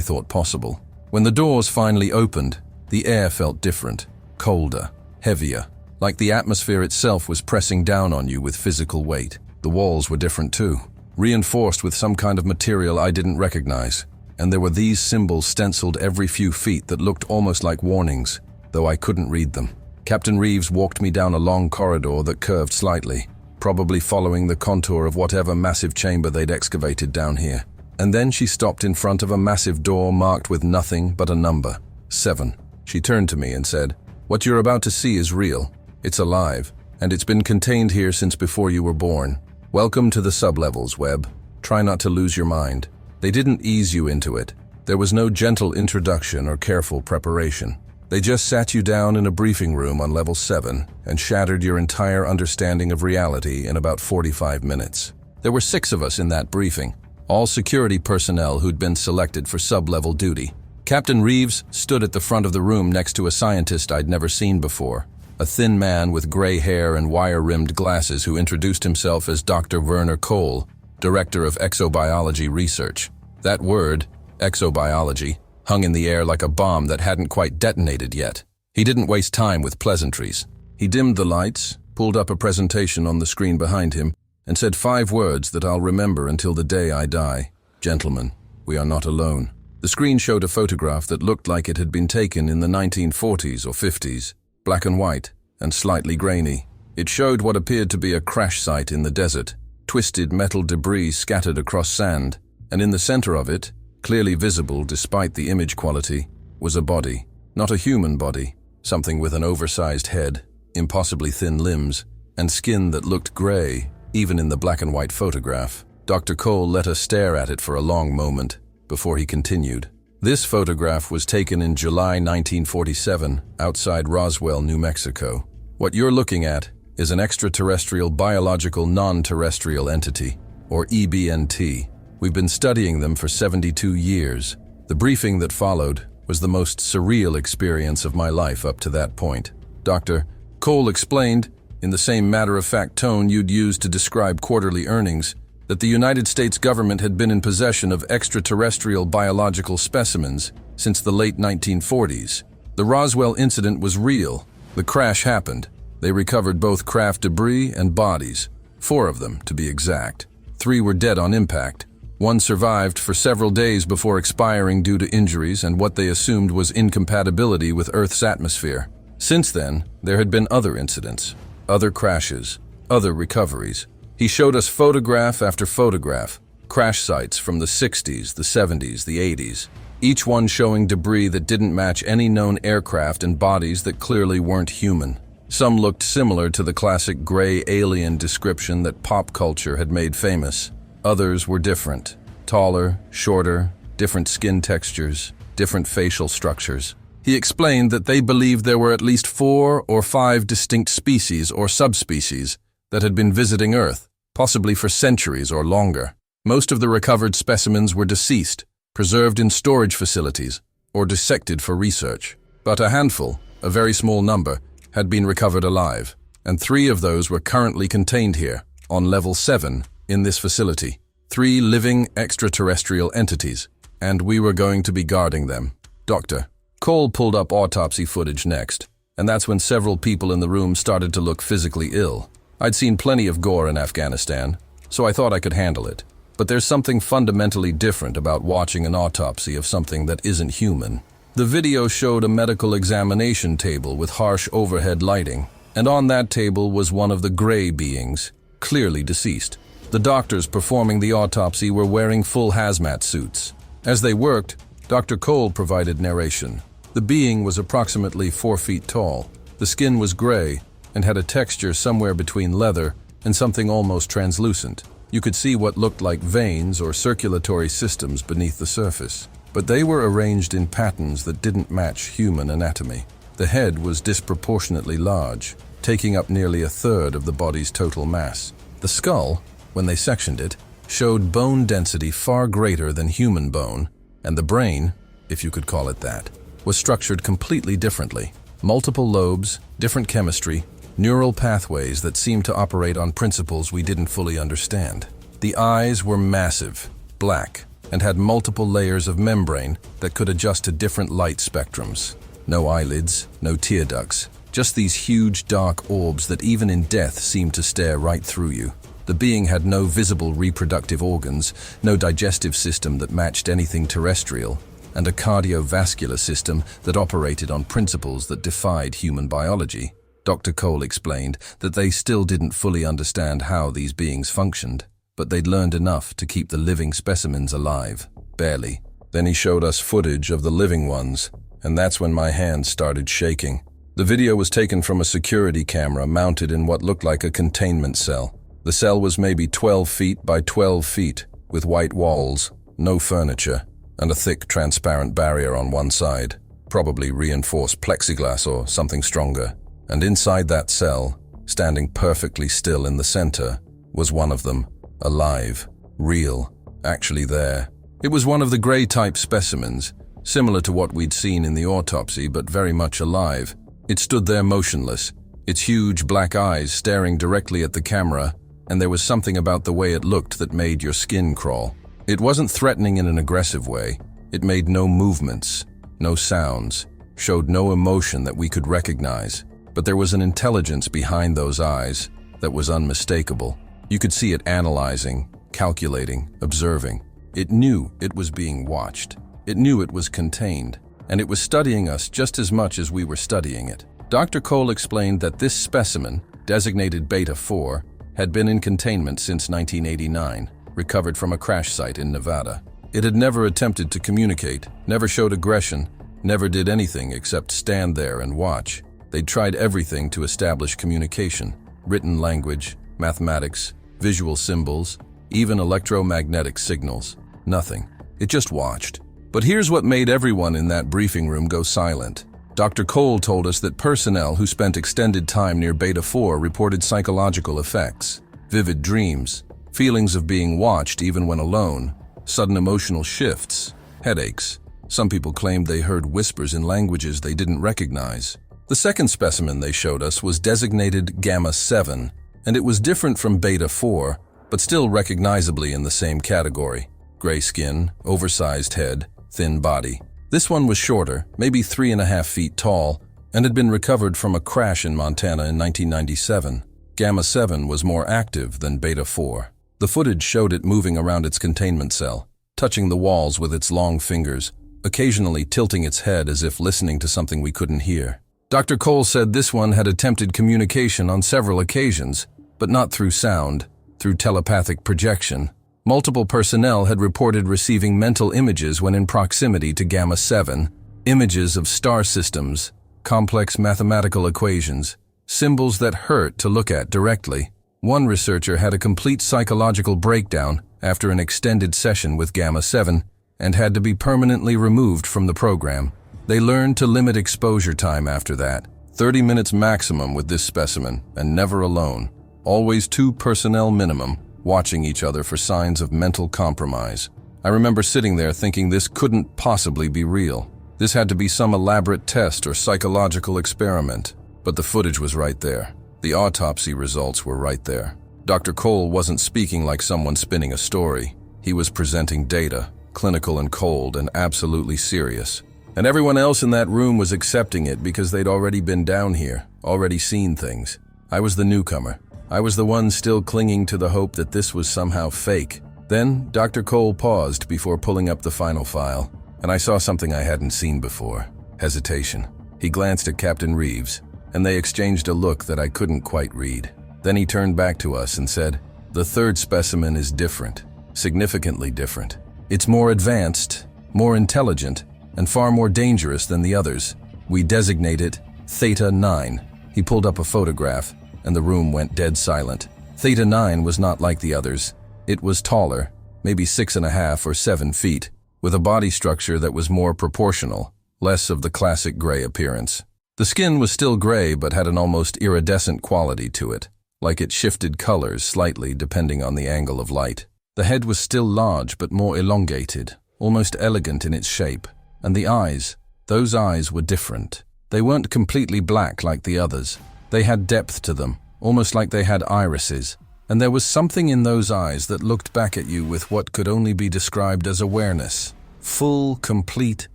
thought possible. When the doors finally opened, the air felt different, colder, heavier, like the atmosphere itself was pressing down on you with physical weight. The walls were different too, reinforced with some kind of material I didn't recognize, and there were these symbols stenciled every few feet that looked almost like warnings, though I couldn't read them. Captain Reeves walked me down a long corridor that curved slightly, probably following the contour of whatever massive chamber they'd excavated down here. And then she stopped in front of a massive door marked with nothing but a number, 7. She turned to me and said, "What you're about to see is real. It's alive, and it's been contained here since before you were born. Welcome to the sublevels, Webb. Try not to lose your mind." They didn't ease you into it. There was no gentle introduction or careful preparation. They just sat you down in a briefing room on level 7 and shattered your entire understanding of reality in about 45 minutes. There were 6 of us in that briefing, all security personnel who'd been selected for sub-level duty. Captain Reeves stood at the front of the room next to a scientist I'd never seen before, a thin man with gray hair and wire-rimmed glasses who introduced himself as Dr. Werner Cole, Director of Exobiology Research. That word, exobiology, hung in the air like a bomb that hadn't quite detonated yet. He didn't waste time with pleasantries. He dimmed the lights, pulled up a presentation on the screen behind him, and said 5 words that I'll remember until the day I die. "Gentlemen, we are not alone." The screen showed a photograph that looked like it had been taken in the 1940s or 50s, black and white, and slightly grainy. It showed what appeared to be a crash site in the desert, twisted metal debris scattered across sand, and in the center of it, clearly visible despite the image quality, was a body. Not a human body, something with an oversized head, impossibly thin limbs, and skin that looked gray, even in the black and white photograph. Dr. Cole let us stare at it for a long moment before he continued. This photograph was taken in July 1947 outside Roswell, New Mexico. What you're looking at is an extraterrestrial biological non-terrestrial entity, or EBNT. We've been studying them for 72 years. The briefing that followed was the most surreal experience of my life up to that point. Dr. Cole explained, in the same matter-of-fact tone you'd use to describe quarterly earnings, that the United States government had been in possession of extraterrestrial biological specimens since the late 1940s. The Roswell incident was real. The crash happened. They recovered both craft debris and bodies, 4 of them to be exact. 3 were dead on impact. 1 survived for several days before expiring due to injuries and what they assumed was incompatibility with Earth's atmosphere. Since then, there had been other incidents, other crashes, other recoveries. He showed us photograph after photograph, crash sites from the 60s, the 70s, the 80s, each one showing debris that didn't match any known aircraft and bodies that clearly weren't human. Some looked similar to the classic gray alien description that pop culture had made famous. Others were different, taller, shorter, different skin textures, different facial structures. He explained that they believed there were at least 4 or 5 distinct species or subspecies that had been visiting Earth, possibly for centuries or longer. Most of the recovered specimens were deceased, preserved in storage facilities, or dissected for research. But a handful, a very small number, had been recovered alive, and 3 of those were currently contained here, on level 7, in this facility. 3 living extraterrestrial entities, and we were going to be guarding them. Dr. Cole pulled up autopsy footage next, and that's when several people in the room started to look physically ill. I'd seen plenty of gore in Afghanistan, so I thought I could handle it. But there's something fundamentally different about watching an autopsy of something that isn't human. The video showed a medical examination table with harsh overhead lighting, and on that table was one of the gray beings, clearly deceased. The doctors performing the autopsy were wearing full hazmat suits. As they worked, Dr. Cole provided narration. The being was approximately 4 feet tall. The skin was gray and had a texture somewhere between leather and something almost translucent. You could see what looked like veins or circulatory systems beneath the surface, but they were arranged in patterns that didn't match human anatomy. The head was disproportionately large, taking up nearly a third of the body's total mass. The skull, when they sectioned it, showed bone density far greater than human bone, and the brain, if you could call it that, was structured completely differently. Multiple lobes, different chemistry, neural pathways that seemed to operate on principles we didn't fully understand. The eyes were massive, black, and had multiple layers of membrane that could adjust to different light spectrums. No eyelids, no tear ducts, just these huge dark orbs that even in death seemed to stare right through you. The being had no visible reproductive organs, no digestive system that matched anything terrestrial, and a cardiovascular system that operated on principles that defied human biology. Dr. Cole explained that they still didn't fully understand how these beings functioned, but they'd learned enough to keep the living specimens alive. Barely. Then he showed us footage of the living ones, and that's when my hands started shaking. The video was taken from a security camera mounted in what looked like a containment cell. The cell was maybe 12 feet by 12 feet, with white walls, no furniture, and a thick, transparent barrier on one side, probably reinforced plexiglass or something stronger. And inside that cell, standing perfectly still in the center, was one of them, alive, real, actually there. It was one of the gray-type specimens, similar to what we'd seen in the autopsy, but very much alive. It stood there motionless, its huge black eyes staring directly at the camera, and there was something about the way it looked that made your skin crawl. It wasn't threatening in an aggressive way. It made no movements, no sounds, showed no emotion that we could recognize. But there was an intelligence behind those eyes that was unmistakable. You could see it analyzing, calculating, observing. It knew it was being watched. It knew it was contained, and it was studying us just as much as we were studying it. Dr. Cole explained that this specimen, designated Beta 4, had been in containment since 1989, recovered from a crash site in Nevada. It had never attempted to communicate, never showed aggression, never did anything except stand there and watch. They'd tried everything to establish communication: written language, mathematics, visual symbols, even electromagnetic signals. Nothing. It just watched. But here's what made everyone in that briefing room go silent. Dr. Cole told us that personnel who spent extended time near Beta 4 reported psychological effects: vivid dreams, feelings of being watched even when alone, sudden emotional shifts, headaches. Some people claimed they heard whispers in languages they didn't recognize. The second specimen they showed us was designated Gamma 7, and it was different from Beta 4, but still recognizably in the same category. Gray skin, oversized head, thin body. This one was shorter, maybe 3.5 feet tall, and had been recovered from a crash in Montana in 1997. Gamma 7 was more active than Beta 4. The footage showed it moving around its containment cell, touching the walls with its long fingers, occasionally tilting its head as if listening to something we couldn't hear. Dr. Cole said this one had attempted communication on several occasions, but not through sound, through telepathic projection. Multiple personnel had reported receiving mental images when in proximity to Gamma 7, images of star systems, complex mathematical equations, symbols that hurt to look at directly. One researcher had a complete psychological breakdown after an extended session with Gamma 7 and had to be permanently removed from the program. They learned to limit exposure time after that, 30 minutes maximum with this specimen, and never alone. Always 2 personnel minimum, watching each other for signs of mental compromise. I remember sitting there thinking this couldn't possibly be real. This had to be some elaborate test or psychological experiment. But the footage was right there. The autopsy results were right there. Dr. Cole wasn't speaking like someone spinning a story. He was presenting data, clinical and cold and absolutely serious. And everyone else in that room was accepting it because they'd already been down here, already seen things. I was the newcomer. I was the one still clinging to the hope that this was somehow fake. Then Dr. Cole paused before pulling up the final file, and I saw something I hadn't seen before. Hesitation. He glanced at Captain Reeves, and they exchanged a look that I couldn't quite read. Then he turned back to us and said, "The third specimen is different, significantly different. It's more advanced, more intelligent, and far more dangerous than the others. We designate it Theta 9. He pulled up a photograph, and the room went dead silent. Theta 9 was not like the others. It was taller, maybe 6.5 or 7 feet, with a body structure that was more proportional, less of the classic gray appearance. The skin was still gray but had an almost iridescent quality to it, like it shifted colors slightly depending on the angle of light. The head was still large but more elongated, almost elegant in its shape, And the eyes, those eyes were different. They weren't completely black like the others. They had depth to them, almost like they had irises. And there was something in those eyes that looked back at you with what could only be described as awareness. Full, complete,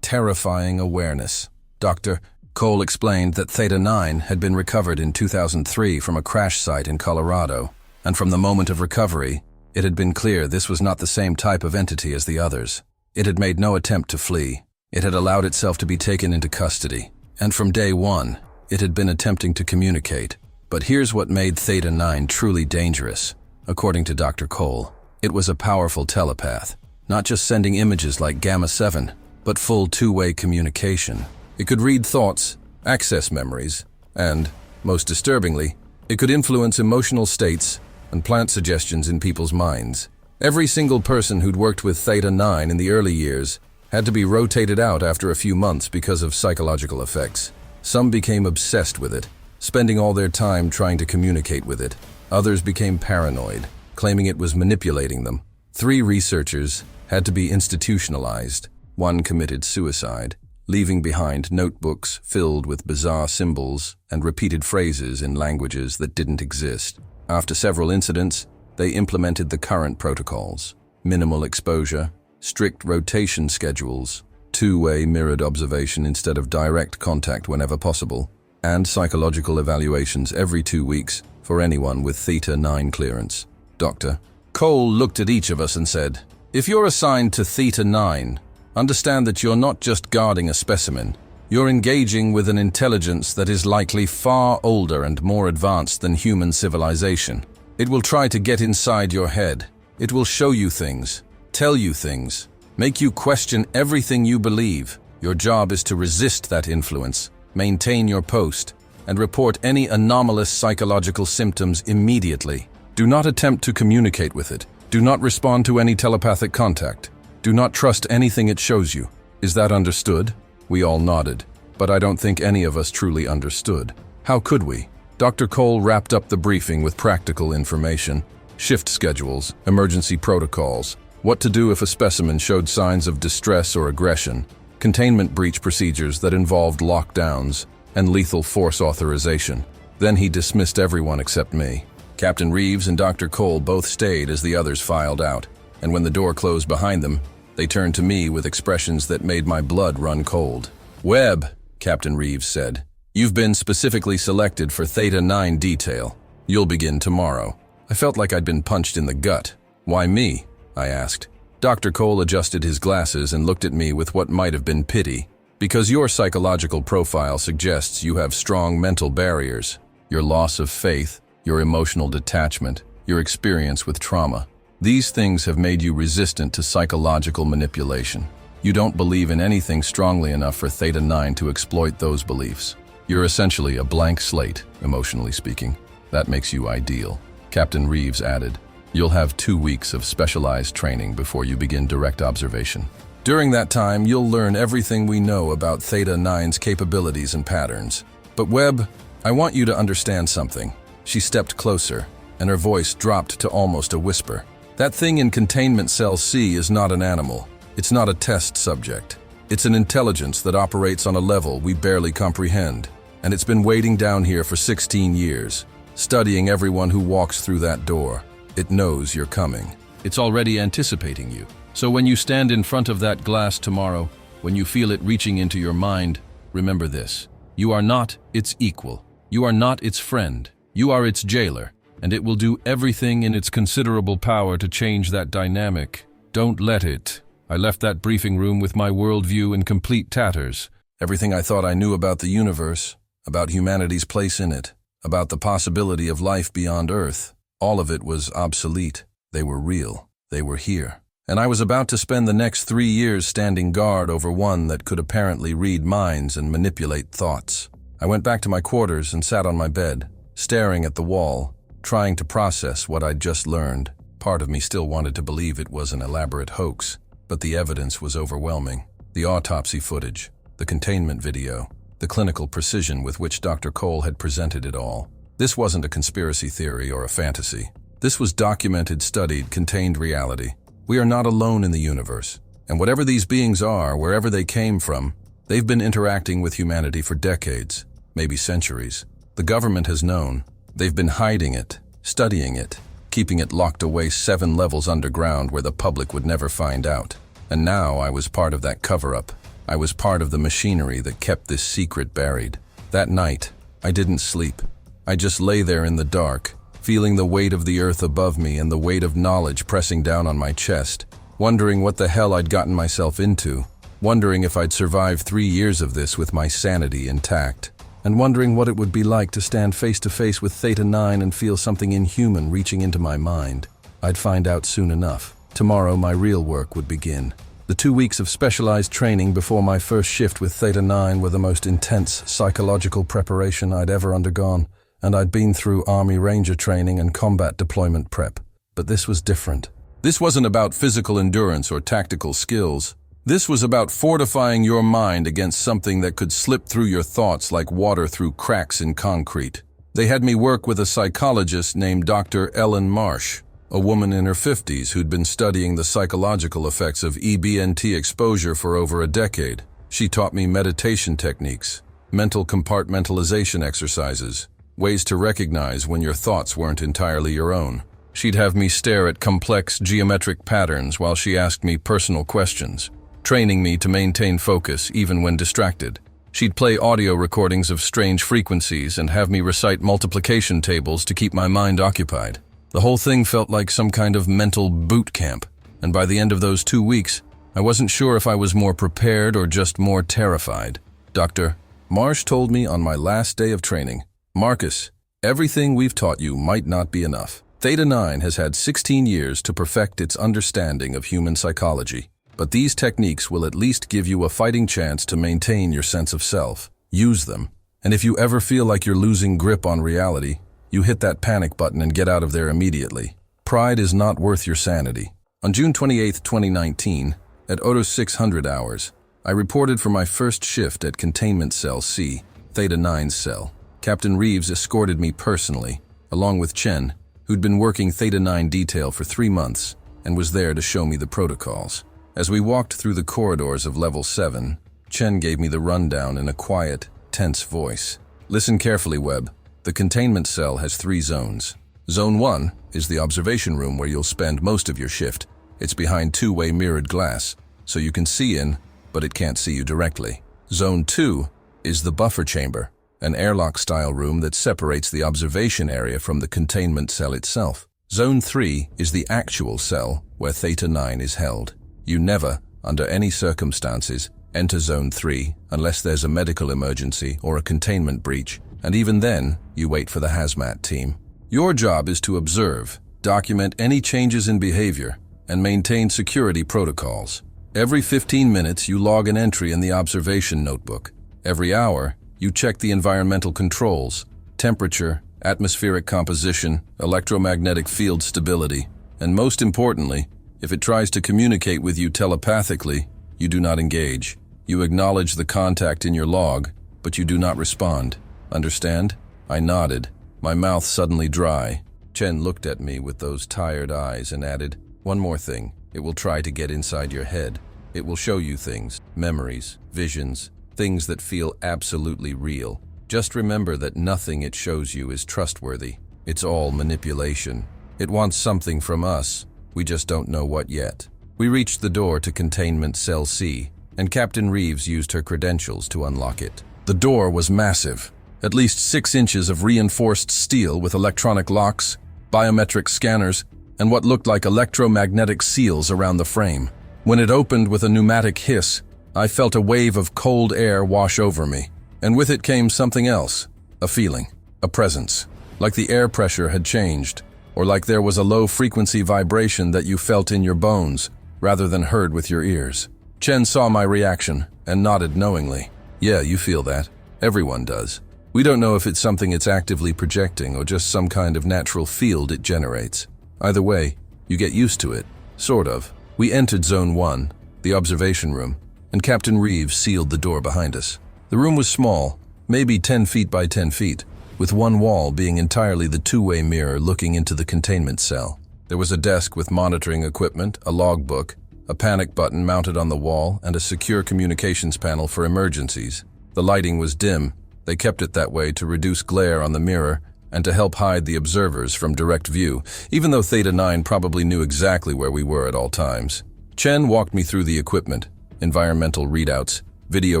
terrifying awareness. Dr. Cole explained that Theta 9 had been recovered in 2003 from a crash site in Colorado, and from the moment of recovery, it had been clear this was not the same type of entity as the others. It had made no attempt to flee. It had allowed itself to be taken into custody, and from day one, it had been attempting to communicate. But here's what made Theta 9 truly dangerous. According to Dr. Cole, it was a powerful telepath, not just sending images like Gamma 7, but full two-way communication. It could read thoughts, access memories, and, most disturbingly, it could influence emotional states and plant suggestions in people's minds. Every single person who'd worked with Theta 9 in the early years had to be rotated out after a few months because of psychological effects. Some became obsessed with it, spending all their time trying to communicate with it. Others became paranoid, claiming it was manipulating them. 3 researchers had to be institutionalized. 1 committed suicide, leaving behind notebooks filled with bizarre symbols and repeated phrases in languages that didn't exist. After several incidents, they implemented the current protocols: minimal exposure, strict rotation schedules, two-way mirrored observation instead of direct contact whenever possible, and psychological evaluations every 2 weeks for anyone with Theta 9 clearance. Dr. Cole looked at each of us and said, "If you're assigned to Theta 9, understand that you're not just guarding a specimen. You're engaging with an intelligence that is likely far older and more advanced than human civilization. It will try to get inside your head. It will show you things, tell you things, make you question everything you believe. Your job is to resist that influence, maintain your post, and report any anomalous psychological symptoms immediately. Do not attempt to communicate with it. Do not respond to any telepathic contact. Do not trust anything it shows you. Is that understood?" We all nodded, but I don't think any of us truly understood. How could we? Dr. Cole wrapped up the briefing with practical information: shift schedules, emergency protocols, what to do if a specimen showed signs of distress or aggression, containment breach procedures that involved lockdowns, and lethal force authorization. Then he dismissed everyone except me. Captain Reeves and Dr. Cole both stayed as the others filed out, and when the door closed behind them, they turned to me with expressions that made my blood run cold. "Webb," Captain Reeves said, "you've been specifically selected for Theta 9 detail. You'll begin tomorrow." I felt like I'd been punched in the gut. "Why me?" I asked. Dr. Cole adjusted his glasses and looked at me with what might have been pity. "Because your psychological profile suggests you have strong mental barriers. Your loss of faith, your emotional detachment, your experience with trauma. These things have made you resistant to psychological manipulation. You don't believe in anything strongly enough for Theta 9 to exploit those beliefs. You're essentially a blank slate, emotionally speaking. That makes you ideal." Captain Reeves added, "You'll have 2 weeks of specialized training before you begin direct observation. During that time, you'll learn everything we know about Theta 9's capabilities and patterns. But Webb, I want you to understand something." She stepped closer, and her voice dropped to almost a whisper. "That thing in containment cell C is not an animal. It's not a test subject. It's an intelligence that operates on a level we barely comprehend. And it's been waiting down here for 16 years, studying everyone who walks through that door. It knows you're coming. It's already anticipating you. So when you stand in front of that glass tomorrow, when you feel it reaching into your mind, remember this: you are not its equal. You are not its friend. You are its jailer. And it will do everything in its considerable power to change that dynamic. Don't let it." I left that briefing room with my worldview in complete tatters. Everything I thought I knew about the universe, about humanity's place in it, about the possibility of life beyond Earth, all of it was obsolete. They were real. They were here. And I was about to spend the next 3 years standing guard over one that could apparently read minds and manipulate thoughts. I went back to my quarters and sat on my bed, staring at the wall, trying to process what I'd just learned. Part of me still wanted to believe it was an elaborate hoax, but the evidence was overwhelming. The autopsy footage, the containment video, the clinical precision with which Dr. Cole had presented it all. This wasn't a conspiracy theory or a fantasy. This was documented, studied, contained reality. We are not alone in the universe. And whatever these beings are, wherever they came from, they've been interacting with humanity for decades, maybe centuries. The government has known. They've been hiding it, studying it, keeping it locked away 7 levels underground where the public would never find out. And now I was part of that cover-up. I was part of the machinery that kept this secret buried. That night, I didn't sleep. I just lay there in the dark, feeling the weight of the earth above me and the weight of knowledge pressing down on my chest, wondering what the hell I'd gotten myself into, wondering if I'd survive 3 years of this with my sanity intact, and wondering what it would be like to stand face to face with Theta 9 and feel something inhuman reaching into my mind. I'd find out soon enough. Tomorrow my real work would begin. The 2 weeks of specialized training before my first shift with Theta 9 were the most intense psychological preparation I'd ever undergone, and I'd been through Army Ranger training and combat deployment prep. But this was different. This wasn't about physical endurance or tactical skills. This was about fortifying your mind against something that could slip through your thoughts like water through cracks in concrete. They had me work with a psychologist named Dr. Ellen Marsh, a woman in her 50s who'd been studying the psychological effects of EBNT exposure for over a decade. She taught me meditation techniques, mental compartmentalization exercises, ways to recognize when your thoughts weren't entirely your own. She'd have me stare at complex geometric patterns while she asked me personal questions, training me to maintain focus even when distracted. She'd play audio recordings of strange frequencies and have me recite multiplication tables to keep my mind occupied. The whole thing felt like some kind of mental boot camp, and by the end of those 2 weeks, I wasn't sure if I was more prepared or just more terrified. Dr. Marsh told me on my last day of training, "Marcus, everything we've taught you might not be enough. Theta 9 has had 16 years to perfect its understanding of human psychology, but these techniques will at least give you a fighting chance to maintain your sense of self. Use them, and if you ever feel like you're losing grip on reality, you hit that panic button and get out of there immediately. Pride is not worth your sanity." On June 28, 2019, at 0600 hours, I reported for my first shift at Containment Cell C, Theta 9's cell. Captain Reeves escorted me personally, along with Chen, who'd been working Theta 9 detail for 3 months and was there to show me the protocols. As we walked through the corridors of Level 7, Chen gave me the rundown in a quiet, tense voice. "Listen carefully, Webb. The containment cell has 3 zones. Zone 1 is the observation room where you'll spend most of your shift. It's behind 2-way mirrored glass, so you can see in, but it can't see you directly. Zone 2 is the buffer chamber, an airlock-style room that separates the observation area from the containment cell itself. Zone 3 is the actual cell where Theta 9 is held. You never, under any circumstances, enter Zone 3 unless there's a medical emergency or a containment breach, and even then, you wait for the hazmat team. Your job is to observe, document any changes in behavior, and maintain security protocols. Every 15 minutes, you log an entry in the observation notebook. Every hour, you check the environmental controls, temperature, atmospheric composition, electromagnetic field stability, and most importantly, if it tries to communicate with you telepathically, you do not engage. You acknowledge the contact in your log, but you do not respond. Understand?" I nodded, my mouth suddenly dry. Chen looked at me with those tired eyes and added, "One more thing. It will try to get inside your head. It will show you things, memories, visions, things that feel absolutely real. Just remember that nothing it shows you is trustworthy. It's all manipulation. It wants something from us. We just don't know what yet." We reached the door to Containment Cell C, and Captain Reeves used her credentials to unlock it. The door was massive. At least 6 inches of reinforced steel with electronic locks, biometric scanners, and what looked like electromagnetic seals around the frame. When it opened with a pneumatic hiss, I felt a wave of cold air wash over me, and with it came something else, a feeling, a presence, like the air pressure had changed, or like there was a low-frequency vibration that you felt in your bones rather than heard with your ears. Chen saw my reaction and nodded knowingly. "Yeah, you feel that. Everyone does. We don't know if it's something it's actively projecting or just some kind of natural field it generates. Either way, you get used to it, sort of." We entered Zone 1, the observation room, and Captain Reeves sealed the door behind us. The room was small, maybe 10 feet by 10 feet, with one wall being entirely the 2-way mirror looking into the containment cell. There was a desk with monitoring equipment, a logbook, a panic button mounted on the wall, and a secure communications panel for emergencies. The lighting was dim. They kept it that way to reduce glare on the mirror and to help hide the observers from direct view, even though Theta 9 probably knew exactly where we were at all times. Chen walked me through the equipment, environmental readouts, video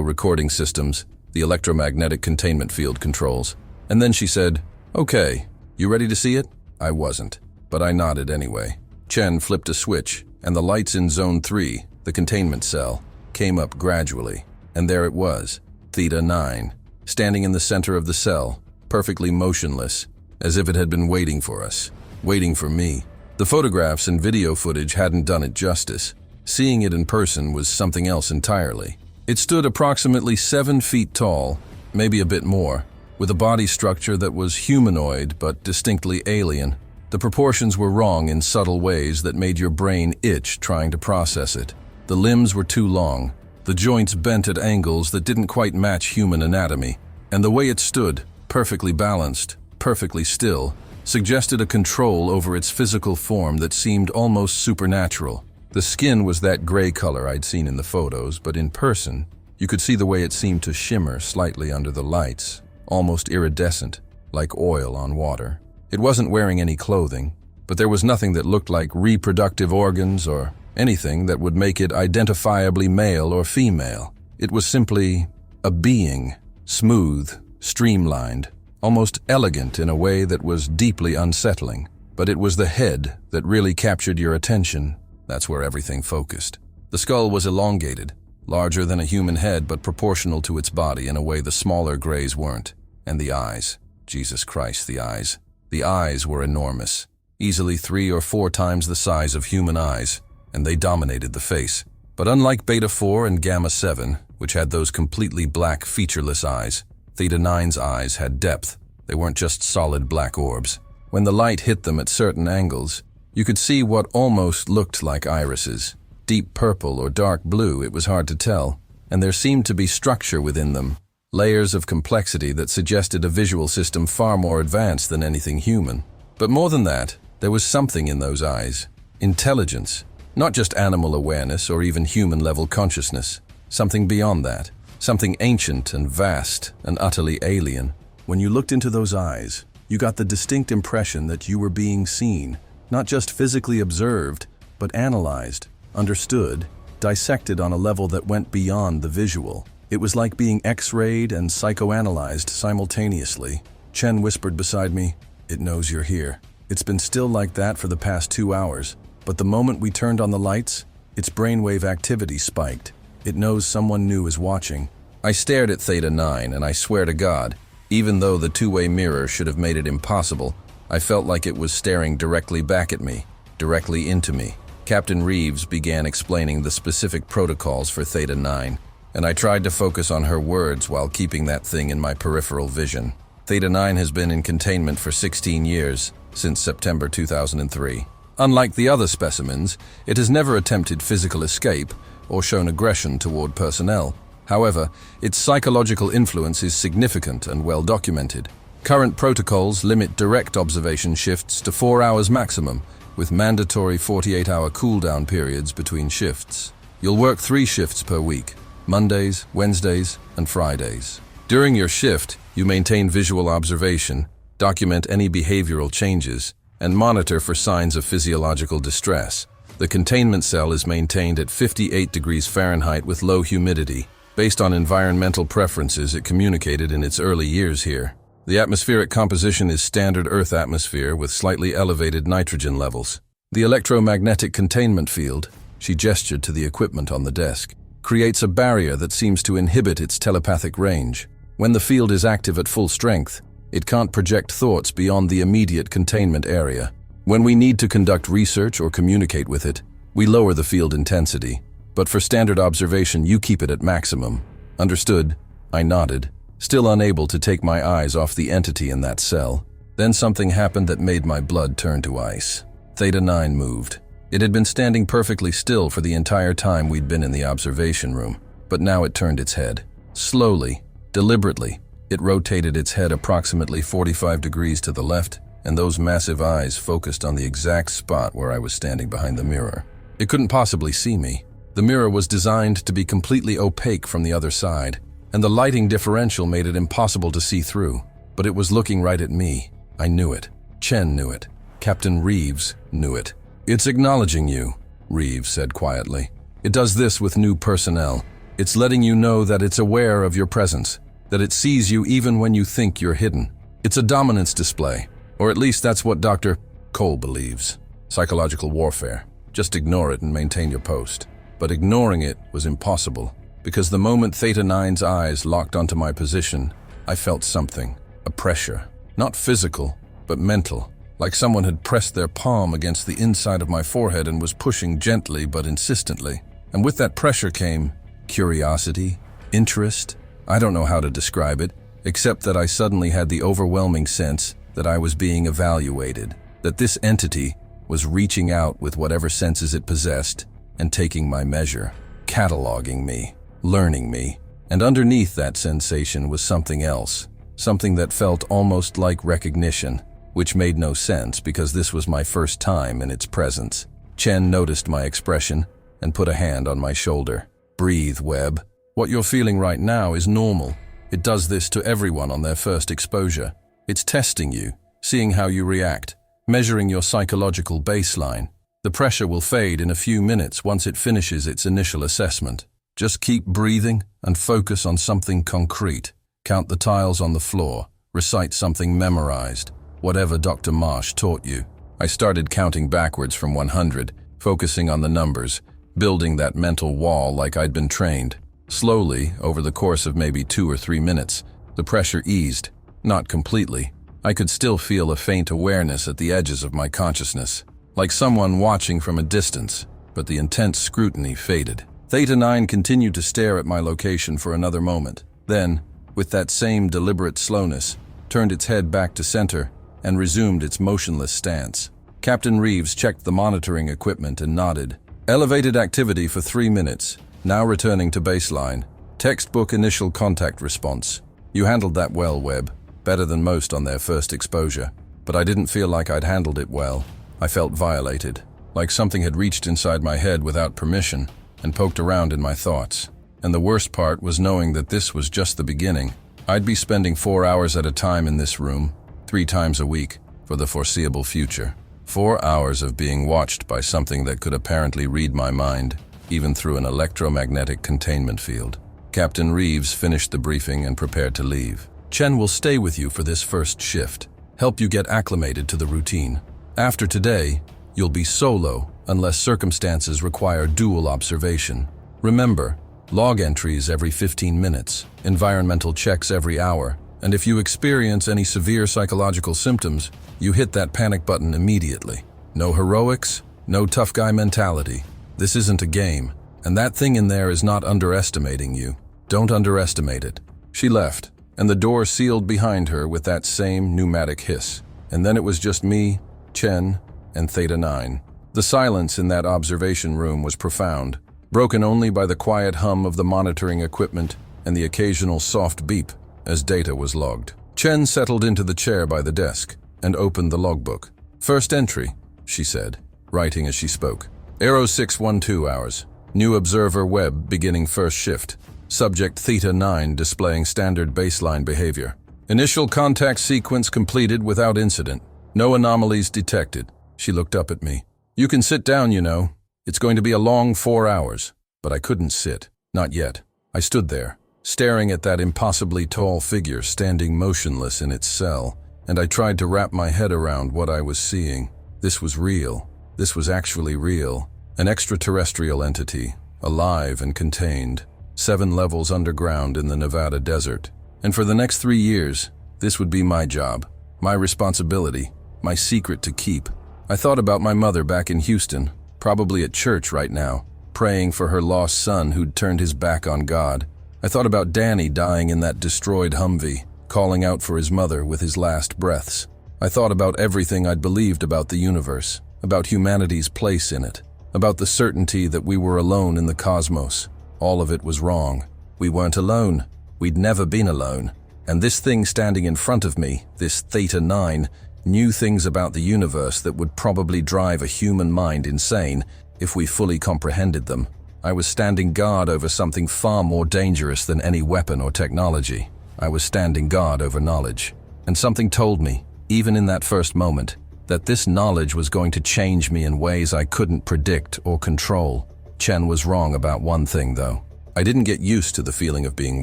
recording systems, the electromagnetic containment field controls. And then she said, "Okay, you ready to see it?" I wasn't, but I nodded anyway. Chen flipped a switch, and the lights in Zone 3, the containment cell, came up gradually. And there it was, Theta 9, standing in the center of the cell, perfectly motionless, as if it had been waiting for us, waiting for me. The photographs and video footage hadn't done it justice. Seeing it in person was something else entirely. It stood approximately 7 feet tall, maybe a bit more, with a body structure that was humanoid but distinctly alien. The proportions were wrong in subtle ways that made your brain itch trying to process it. The limbs were too long, the joints bent at angles that didn't quite match human anatomy, and the way it stood, perfectly balanced, perfectly still, suggested a control over its physical form that seemed almost supernatural. The skin was that gray color I'd seen in the photos, but in person, you could see the way it seemed to shimmer slightly under the lights, almost iridescent, like oil on water. It wasn't wearing any clothing, but there was nothing that looked like reproductive organs or anything that would make it identifiably male or female. It was simply a being, smooth, streamlined, almost elegant in a way that was deeply unsettling. But it was the head that really captured your attention. That's where everything focused. The skull was elongated, larger than a human head but proportional to its body in a way the smaller grays weren't. And the eyes. Jesus Christ, the eyes. The eyes were enormous, easily 3 or 4 times the size of human eyes, and they dominated the face. But unlike Beta 4 and Gamma 7, which had those completely black, featureless eyes, Theta 9's eyes had depth. They weren't just solid black orbs. When the light hit them at certain angles, you could see what almost looked like irises. Deep purple or dark blue, it was hard to tell, and there seemed to be structure within them, layers of complexity that suggested a visual system far more advanced than anything human. But more than that, there was something in those eyes. Intelligence. Not just animal awareness or even human-level consciousness. Something beyond that. Something ancient and vast and utterly alien. When you looked into those eyes, you got the distinct impression that you were being seen. Not just physically observed, but analyzed, understood, dissected on a level that went beyond the visual. It was like being X-rayed and psychoanalyzed simultaneously. Chen whispered beside me, "It knows you're here." It's been still like that for the past 2 hours, but the moment we turned on the lights, its brainwave activity spiked. It knows someone new is watching. I stared at Theta 9, and I swear to God, even though the two-way mirror should have made it impossible, I felt like it was staring directly back at me, directly into me. Captain Reeves began explaining the specific protocols for Theta 9, and I tried to focus on her words while keeping that thing in my peripheral vision. Theta 9 has been in containment for 16 years, since September 2003. Unlike the other specimens, it has never attempted physical escape or shown aggression toward personnel. However, its psychological influence is significant and well documented. Current protocols limit direct observation shifts to 4 hours maximum, with mandatory 48-hour cool-down periods between shifts. You'll work 3 shifts per week, Mondays, Wednesdays, and Fridays. During your shift, you maintain visual observation, document any behavioral changes, and monitor for signs of physiological distress. The containment cell is maintained at 58 degrees Fahrenheit with low humidity, based on environmental preferences it communicated in its early years here. The atmospheric composition is standard Earth atmosphere with slightly elevated nitrogen levels. The electromagnetic containment field, she gestured to the equipment on the desk, creates a barrier that seems to inhibit its telepathic range. When the field is active at full strength, it can't project thoughts beyond the immediate containment area. When we need to conduct research or communicate with it, we lower the field intensity. But for standard observation, you keep it at maximum. Understood? I nodded, still unable to take my eyes off the entity in that cell. Then something happened that made my blood turn to ice. Theta 9 moved. It had been standing perfectly still for the entire time we'd been in the observation room, but now it turned its head. Slowly, deliberately, it rotated its head approximately 45 degrees to the left, and those massive eyes focused on the exact spot where I was standing behind the mirror. It couldn't possibly see me. The mirror was designed to be completely opaque from the other side, and the lighting differential made it impossible to see through. But it was looking right at me. I knew it. Chen knew it. Captain Reeves knew it. "It's acknowledging you," Reeves said quietly. "It does this with new personnel. It's letting you know that it's aware of your presence, that it sees you even when you think you're hidden. It's a dominance display, or at least that's what Dr. Cole believes. Psychological warfare. Just ignore it and maintain your post." But ignoring it was impossible, because the moment Theta 9's eyes locked onto my position, I felt something, a pressure. Not physical, but mental, like someone had pressed their palm against the inside of my forehead and was pushing gently but insistently. And with that pressure came curiosity, interest. I don't know how to describe it, except that I suddenly had the overwhelming sense that I was being evaluated, that this entity was reaching out with whatever senses it possessed and taking my measure, cataloging me, learning me. And underneath that sensation was something else, something that felt almost like recognition, which made no sense because this was my first time in its presence. Chen noticed my expression and put a hand on my shoulder. "Breathe, Webb. What you're feeling right now is normal. It does this to everyone on their first exposure. It's testing you, seeing how you react, measuring your psychological baseline. The pressure will fade in a few minutes once it finishes its initial assessment. Just keep breathing and focus on something concrete. Count the tiles on the floor, recite something memorized, whatever Dr. Marsh taught you." I started counting backwards from 100, focusing on the numbers, building that mental wall like I'd been trained. Slowly, over the course of maybe 2 or 3 minutes, the pressure eased. Not completely. I could still feel a faint awareness at the edges of my consciousness, like someone watching from a distance, but the intense scrutiny faded. Theta 9 continued to stare at my location for another moment, then, with that same deliberate slowness, turned its head back to center and resumed its motionless stance. Captain Reeves checked the monitoring equipment and nodded. "Elevated activity for 3 minutes, now returning to baseline. Textbook initial contact response. You handled that well, Webb, better than most on their first exposure. But I didn't feel like I'd handled it well. I felt violated, like something had reached inside my head without permission and poked around in my thoughts. And the worst part was knowing that this was just the beginning. I'd be spending 4 hours at a time in this room, 3 times a week, for the foreseeable future. 4 hours of being watched by something that could apparently read my mind, even through an electromagnetic containment field. Captain Reeves finished the briefing and prepared to leave. "Chen will stay with you for this first shift, help you get acclimated to the routine. After today, you'll be solo unless circumstances require dual observation. Remember, log entries every 15 minutes, environmental checks every hour, and if you experience any severe psychological symptoms, you hit that panic button immediately. No heroics, no tough guy mentality. This isn't a game, and that thing in there is not underestimating you. Don't underestimate it." She left, and the door sealed behind her with that same pneumatic hiss. And then it was just me, Chen, and Theta 9. The silence in that observation room was profound, broken only by the quiet hum of the monitoring equipment and the occasional soft beep as data was logged. Chen settled into the chair by the desk and opened the logbook. "First entry," she said, writing as she spoke. "Aero 612 hours. New observer Webb beginning first shift. Subject Theta 9 displaying standard baseline behavior. Initial contact sequence completed without incident. No anomalies detected." She looked up at me. "You can sit down, you know. It's going to be a long 4 hours." But I couldn't sit. Not yet. I stood there, staring at that impossibly tall figure standing motionless in its cell, and I tried to wrap my head around what I was seeing. This was real. This was actually real. An extraterrestrial entity, alive and contained, 7 levels underground in the Nevada desert. And for the next 3 years, this would be my job, my responsibility, my secret to keep. I thought about my mother back in Houston, probably at church right now, praying for her lost son who'd turned his back on God. I thought about Danny dying in that destroyed Humvee, calling out for his mother with his last breaths. I thought about everything I'd believed about the universe, about humanity's place in it, about the certainty that we were alone in the cosmos. All of it was wrong. We weren't alone. We'd never been alone. And this thing standing in front of me, this Theta 9, knew things about the universe that would probably drive a human mind insane, if we fully comprehended them. I was standing guard over something far more dangerous than any weapon or technology. I was standing guard over knowledge. And something told me, even in that first moment, that this knowledge was going to change me in ways I couldn't predict or control. Chen was wrong about one thing, though. I didn't get used to the feeling of being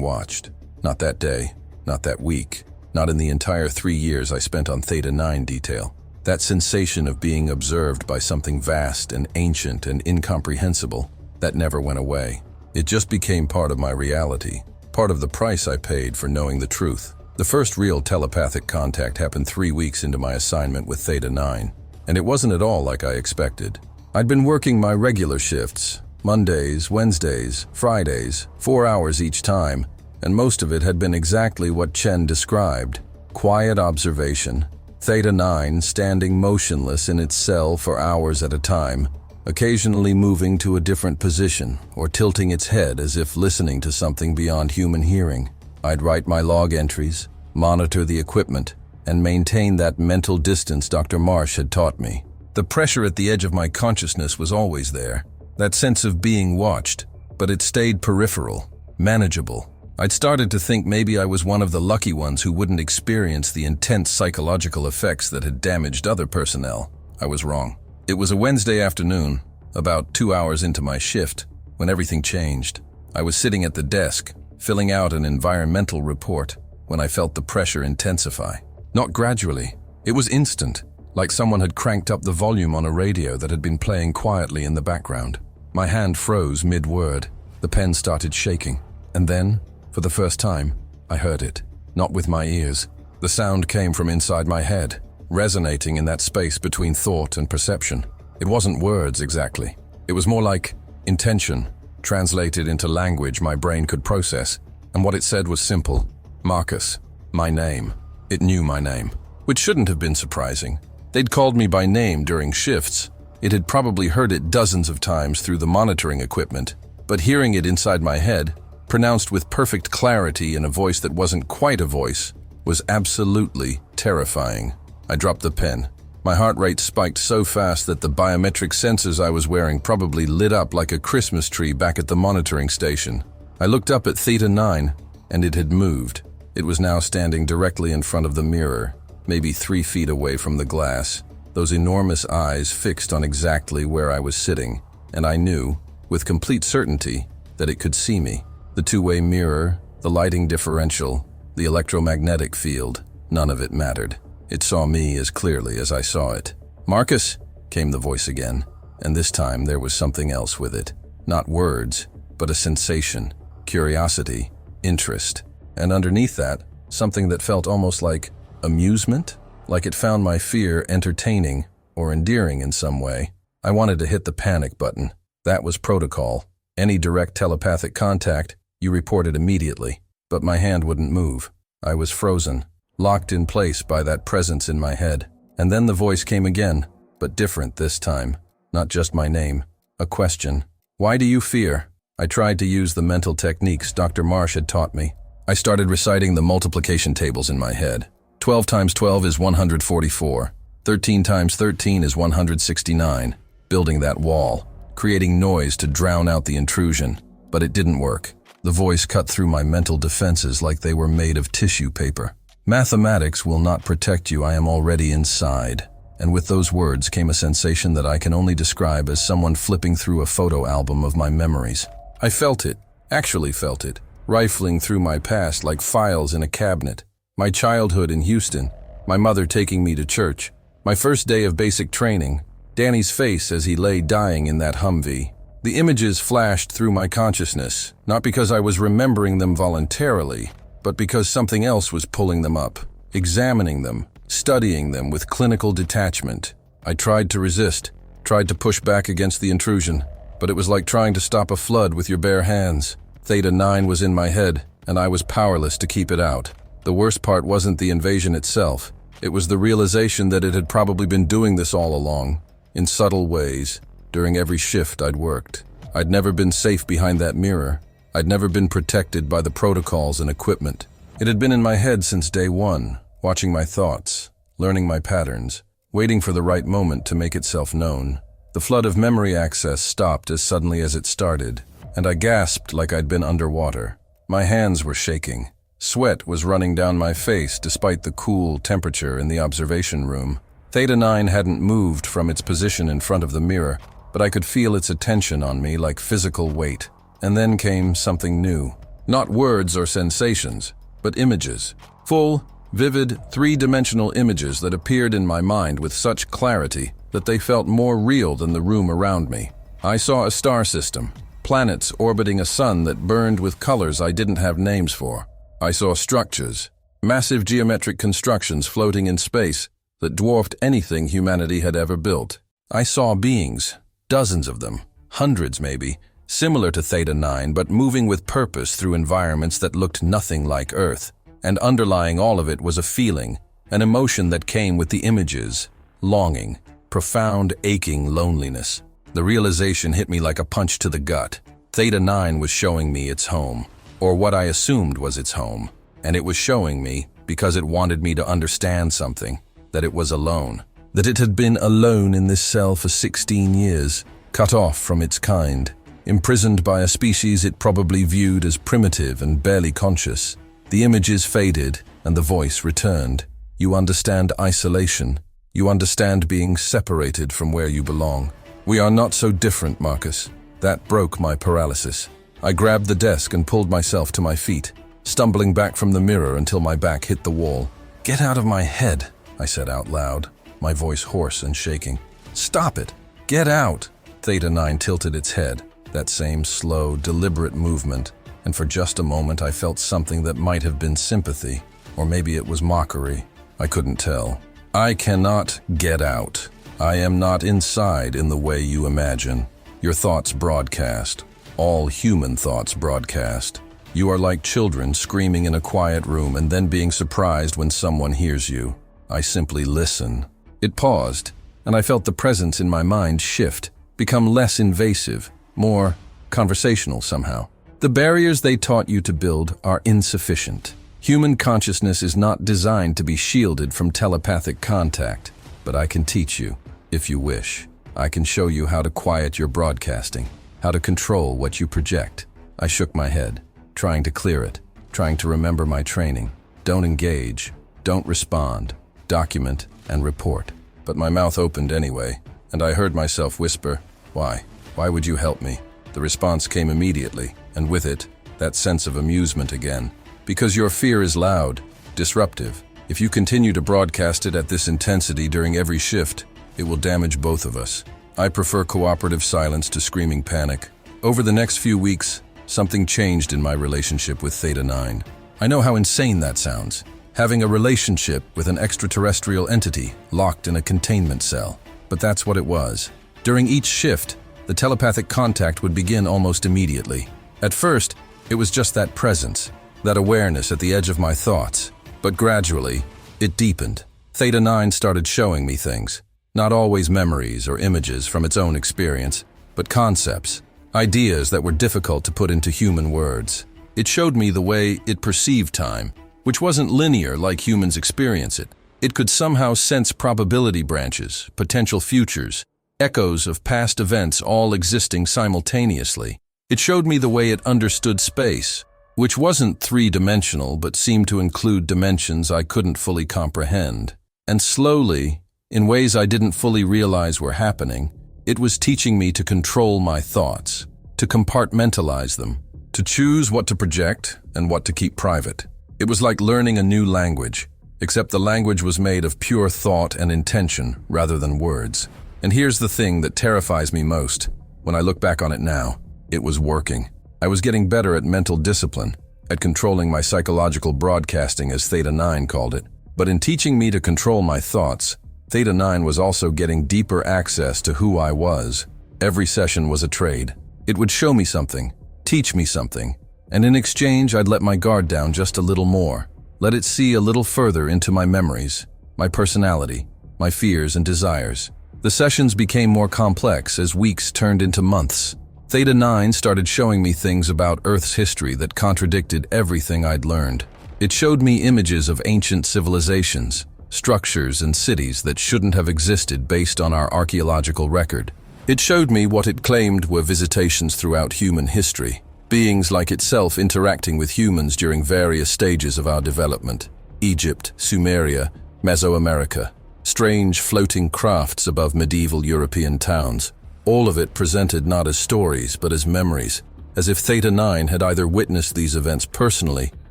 watched. Not that day, not that week, not in the entire 3 years I spent on Theta 9 detail. That sensation of being observed by something vast and ancient and incomprehensible, that never went away. It just became part of my reality, part of the price I paid for knowing the truth. The first real telepathic contact happened 3 weeks into my assignment with Theta 9, and it wasn't at all like I expected. I'd been working my regular shifts, Mondays, Wednesdays, Fridays, 4 hours each time, and most of it had been exactly what Chen described. Quiet observation, Theta 9 standing motionless in its cell for hours at a time, occasionally moving to a different position or tilting its head as if listening to something beyond human hearing. I'd write my log entries, monitor the equipment, and maintain that mental distance Dr. Marsh had taught me. The pressure at the edge of my consciousness was always there, that sense of being watched, but it stayed peripheral, manageable. I'd started to think maybe I was one of the lucky ones who wouldn't experience the intense psychological effects that had damaged other personnel. I was wrong. It was a Wednesday afternoon, about 2 hours into my shift, when everything changed. I was sitting at the desk, filling out an environmental report, when I felt the pressure intensify. Not gradually, it was instant, like someone had cranked up the volume on a radio that had been playing quietly in the background. My hand froze mid-word, the pen started shaking, and then, for the first time, I heard it. Not with my ears. The sound came from inside my head, resonating in that space between thought and perception. It wasn't words exactly. It was more like intention, translated into language my brain could process, and what it said was simple. Marcus. My name. It knew my name, which shouldn't have been surprising. They'd called me by name during shifts. It had probably heard it dozens of times through the monitoring equipment, but hearing it inside my head, pronounced with perfect clarity in a voice that wasn't quite a voice, was absolutely terrifying. I dropped the pen. My heart rate spiked so fast that the biometric sensors I was wearing probably lit up like a Christmas tree back at the monitoring station. I looked up at Theta 9, and it had moved. It was now standing directly in front of the mirror, maybe 3 feet away from the glass, those enormous eyes fixed on exactly where I was sitting, and I knew, with complete certainty, that it could see me. The two-way mirror, the lighting differential, the electromagnetic field, none of it mattered. It saw me as clearly as I saw it. "Marcus," came the voice again, and this time there was something else with it. Not words, but a sensation, curiosity, interest, and underneath that, something that felt almost like amusement, like it found my fear entertaining or endearing in some way. I wanted to hit the panic button. That was protocol. Any direct telepathic contact, you reported immediately, but my hand wouldn't move. I was frozen, locked in place by that presence in my head. And then the voice came again, but different this time. Not just my name. A question. "Why do you fear?" I tried to use the mental techniques Dr. Marsh had taught me. I started reciting the multiplication tables in my head. 12 times 12 is 144. 13 times 13 is 169. Building that wall, creating noise to drown out the intrusion. But it didn't work. The voice cut through my mental defenses like they were made of tissue paper. "Mathematics will not protect you, I am already inside." And with those words came a sensation that I can only describe as someone flipping through a photo album of my memories. I felt it, actually felt it, rifling through my past like files in a cabinet. My childhood in Houston, my mother taking me to church, my first day of basic training, Danny's face as he lay dying in that Humvee. The images flashed through my consciousness, not because I was remembering them voluntarily, but because something else was pulling them up, examining them, studying them with clinical detachment. I tried to resist, tried to push back against the intrusion, but it was like trying to stop a flood with your bare hands. Theta 9 was in my head, and I was powerless to keep it out. The worst part wasn't the invasion itself. It was the realization that it had probably been doing this all along, in subtle ways, during every shift I'd worked. I'd never been safe behind that mirror. I'd never been protected by the protocols and equipment. It had been in my head since day one, watching my thoughts, learning my patterns, waiting for the right moment to make itself known. The flood of memory access stopped as suddenly as it started, and I gasped like I'd been underwater. My hands were shaking. Sweat was running down my face despite the cool temperature in the observation room. Theta 9 hadn't moved from its position in front of the mirror, but I could feel its attention on me like physical weight. And then came something new. Not words or sensations, but images. Full, vivid, three-dimensional images that appeared in my mind with such clarity that they felt more real than the room around me. I saw a star system, planets orbiting a sun that burned with colors I didn't have names for. I saw structures, massive geometric constructions floating in space that dwarfed anything humanity had ever built. I saw beings, dozens of them, hundreds maybe, similar to Theta 9 but moving with purpose through environments that looked nothing like Earth. And underlying all of it was a feeling, an emotion that came with the images, longing, profound aching loneliness. The realization hit me like a punch to the gut. Theta 9 was showing me its home, or what I assumed was its home, and it was showing me because it wanted me to understand something, that it was alone, that it had been alone in this cell for 16 years, cut off from its kind, imprisoned by a species it probably viewed as primitive and barely conscious. The images faded and the voice returned. You understand isolation. You understand being separated from where you belong. We are not so different, Marcus. That broke my paralysis. I grabbed the desk and pulled myself to my feet, stumbling back from the mirror until my back hit the wall. "Get out of my head," I said out loud, my voice hoarse and shaking. "Stop it! Get out!" Theta 9 tilted its head, that same slow, deliberate movement, and for just a moment I felt something that might have been sympathy, or maybe it was mockery. I couldn't tell. "I cannot get out. I am not inside in the way you imagine. Your thoughts broadcast. All human thoughts broadcast. You are like children screaming in a quiet room and then being surprised when someone hears you. I simply listen." It paused, and I felt the presence in my mind shift, become less invasive, more conversational somehow. The barriers they taught you to build are insufficient. Human consciousness is not designed to be shielded from telepathic contact, but I can teach you, if you wish. I can show you how to quiet your broadcasting, how to control what you project. I shook my head, trying to clear it, trying to remember my training. Don't engage, don't respond, document and report. But my mouth opened anyway, and I heard myself whisper, "Why? Why would you help me?" The response came immediately, and with it, that sense of amusement again. "Because your fear is loud, disruptive. If you continue to broadcast it at this intensity during every shift, it will damage both of us. I prefer cooperative silence to screaming panic." Over the next few weeks, something changed in my relationship with Theta 9. I know how insane that sounds, having a relationship with an extraterrestrial entity locked in a containment cell. But that's what it was. During each shift, the telepathic contact would begin almost immediately. At first, it was just that presence, that awareness at the edge of my thoughts. But gradually, it deepened. Theta 9 started showing me things. Not always memories or images from its own experience, but concepts, ideas that were difficult to put into human words. It showed me the way it perceived time, which wasn't linear like humans experience it. It could somehow sense probability branches, potential futures, echoes of past events all existing simultaneously. It showed me the way it understood space, which wasn't three-dimensional but seemed to include dimensions I couldn't fully comprehend. And slowly, in ways I didn't fully realize were happening, it was teaching me to control my thoughts, to compartmentalize them, to choose what to project and what to keep private. It was like learning a new language, except the language was made of pure thought and intention rather than words. And here's the thing that terrifies me most. When I look back on it now, it was working. I was getting better at mental discipline, at controlling my psychological broadcasting, as Theta 9 called it. But in teaching me to control my thoughts, Theta 9 was also getting deeper access to who I was. Every session was a trade. It would show me something, teach me something, and in exchange I'd let my guard down just a little more, let it see a little further into my memories, my personality, my fears and desires. The sessions became more complex as weeks turned into months. Theta 9 started showing me things about Earth's history that contradicted everything I'd learned. It showed me images of ancient civilizations, structures and cities that shouldn't have existed based on our archaeological record. It showed me what it claimed were visitations throughout human history, beings like itself interacting with humans during various stages of our development. Egypt, Sumeria, Mesoamerica, strange floating crafts above medieval European towns. All of it presented not as stories but as memories, as if Theta 9 had either witnessed these events personally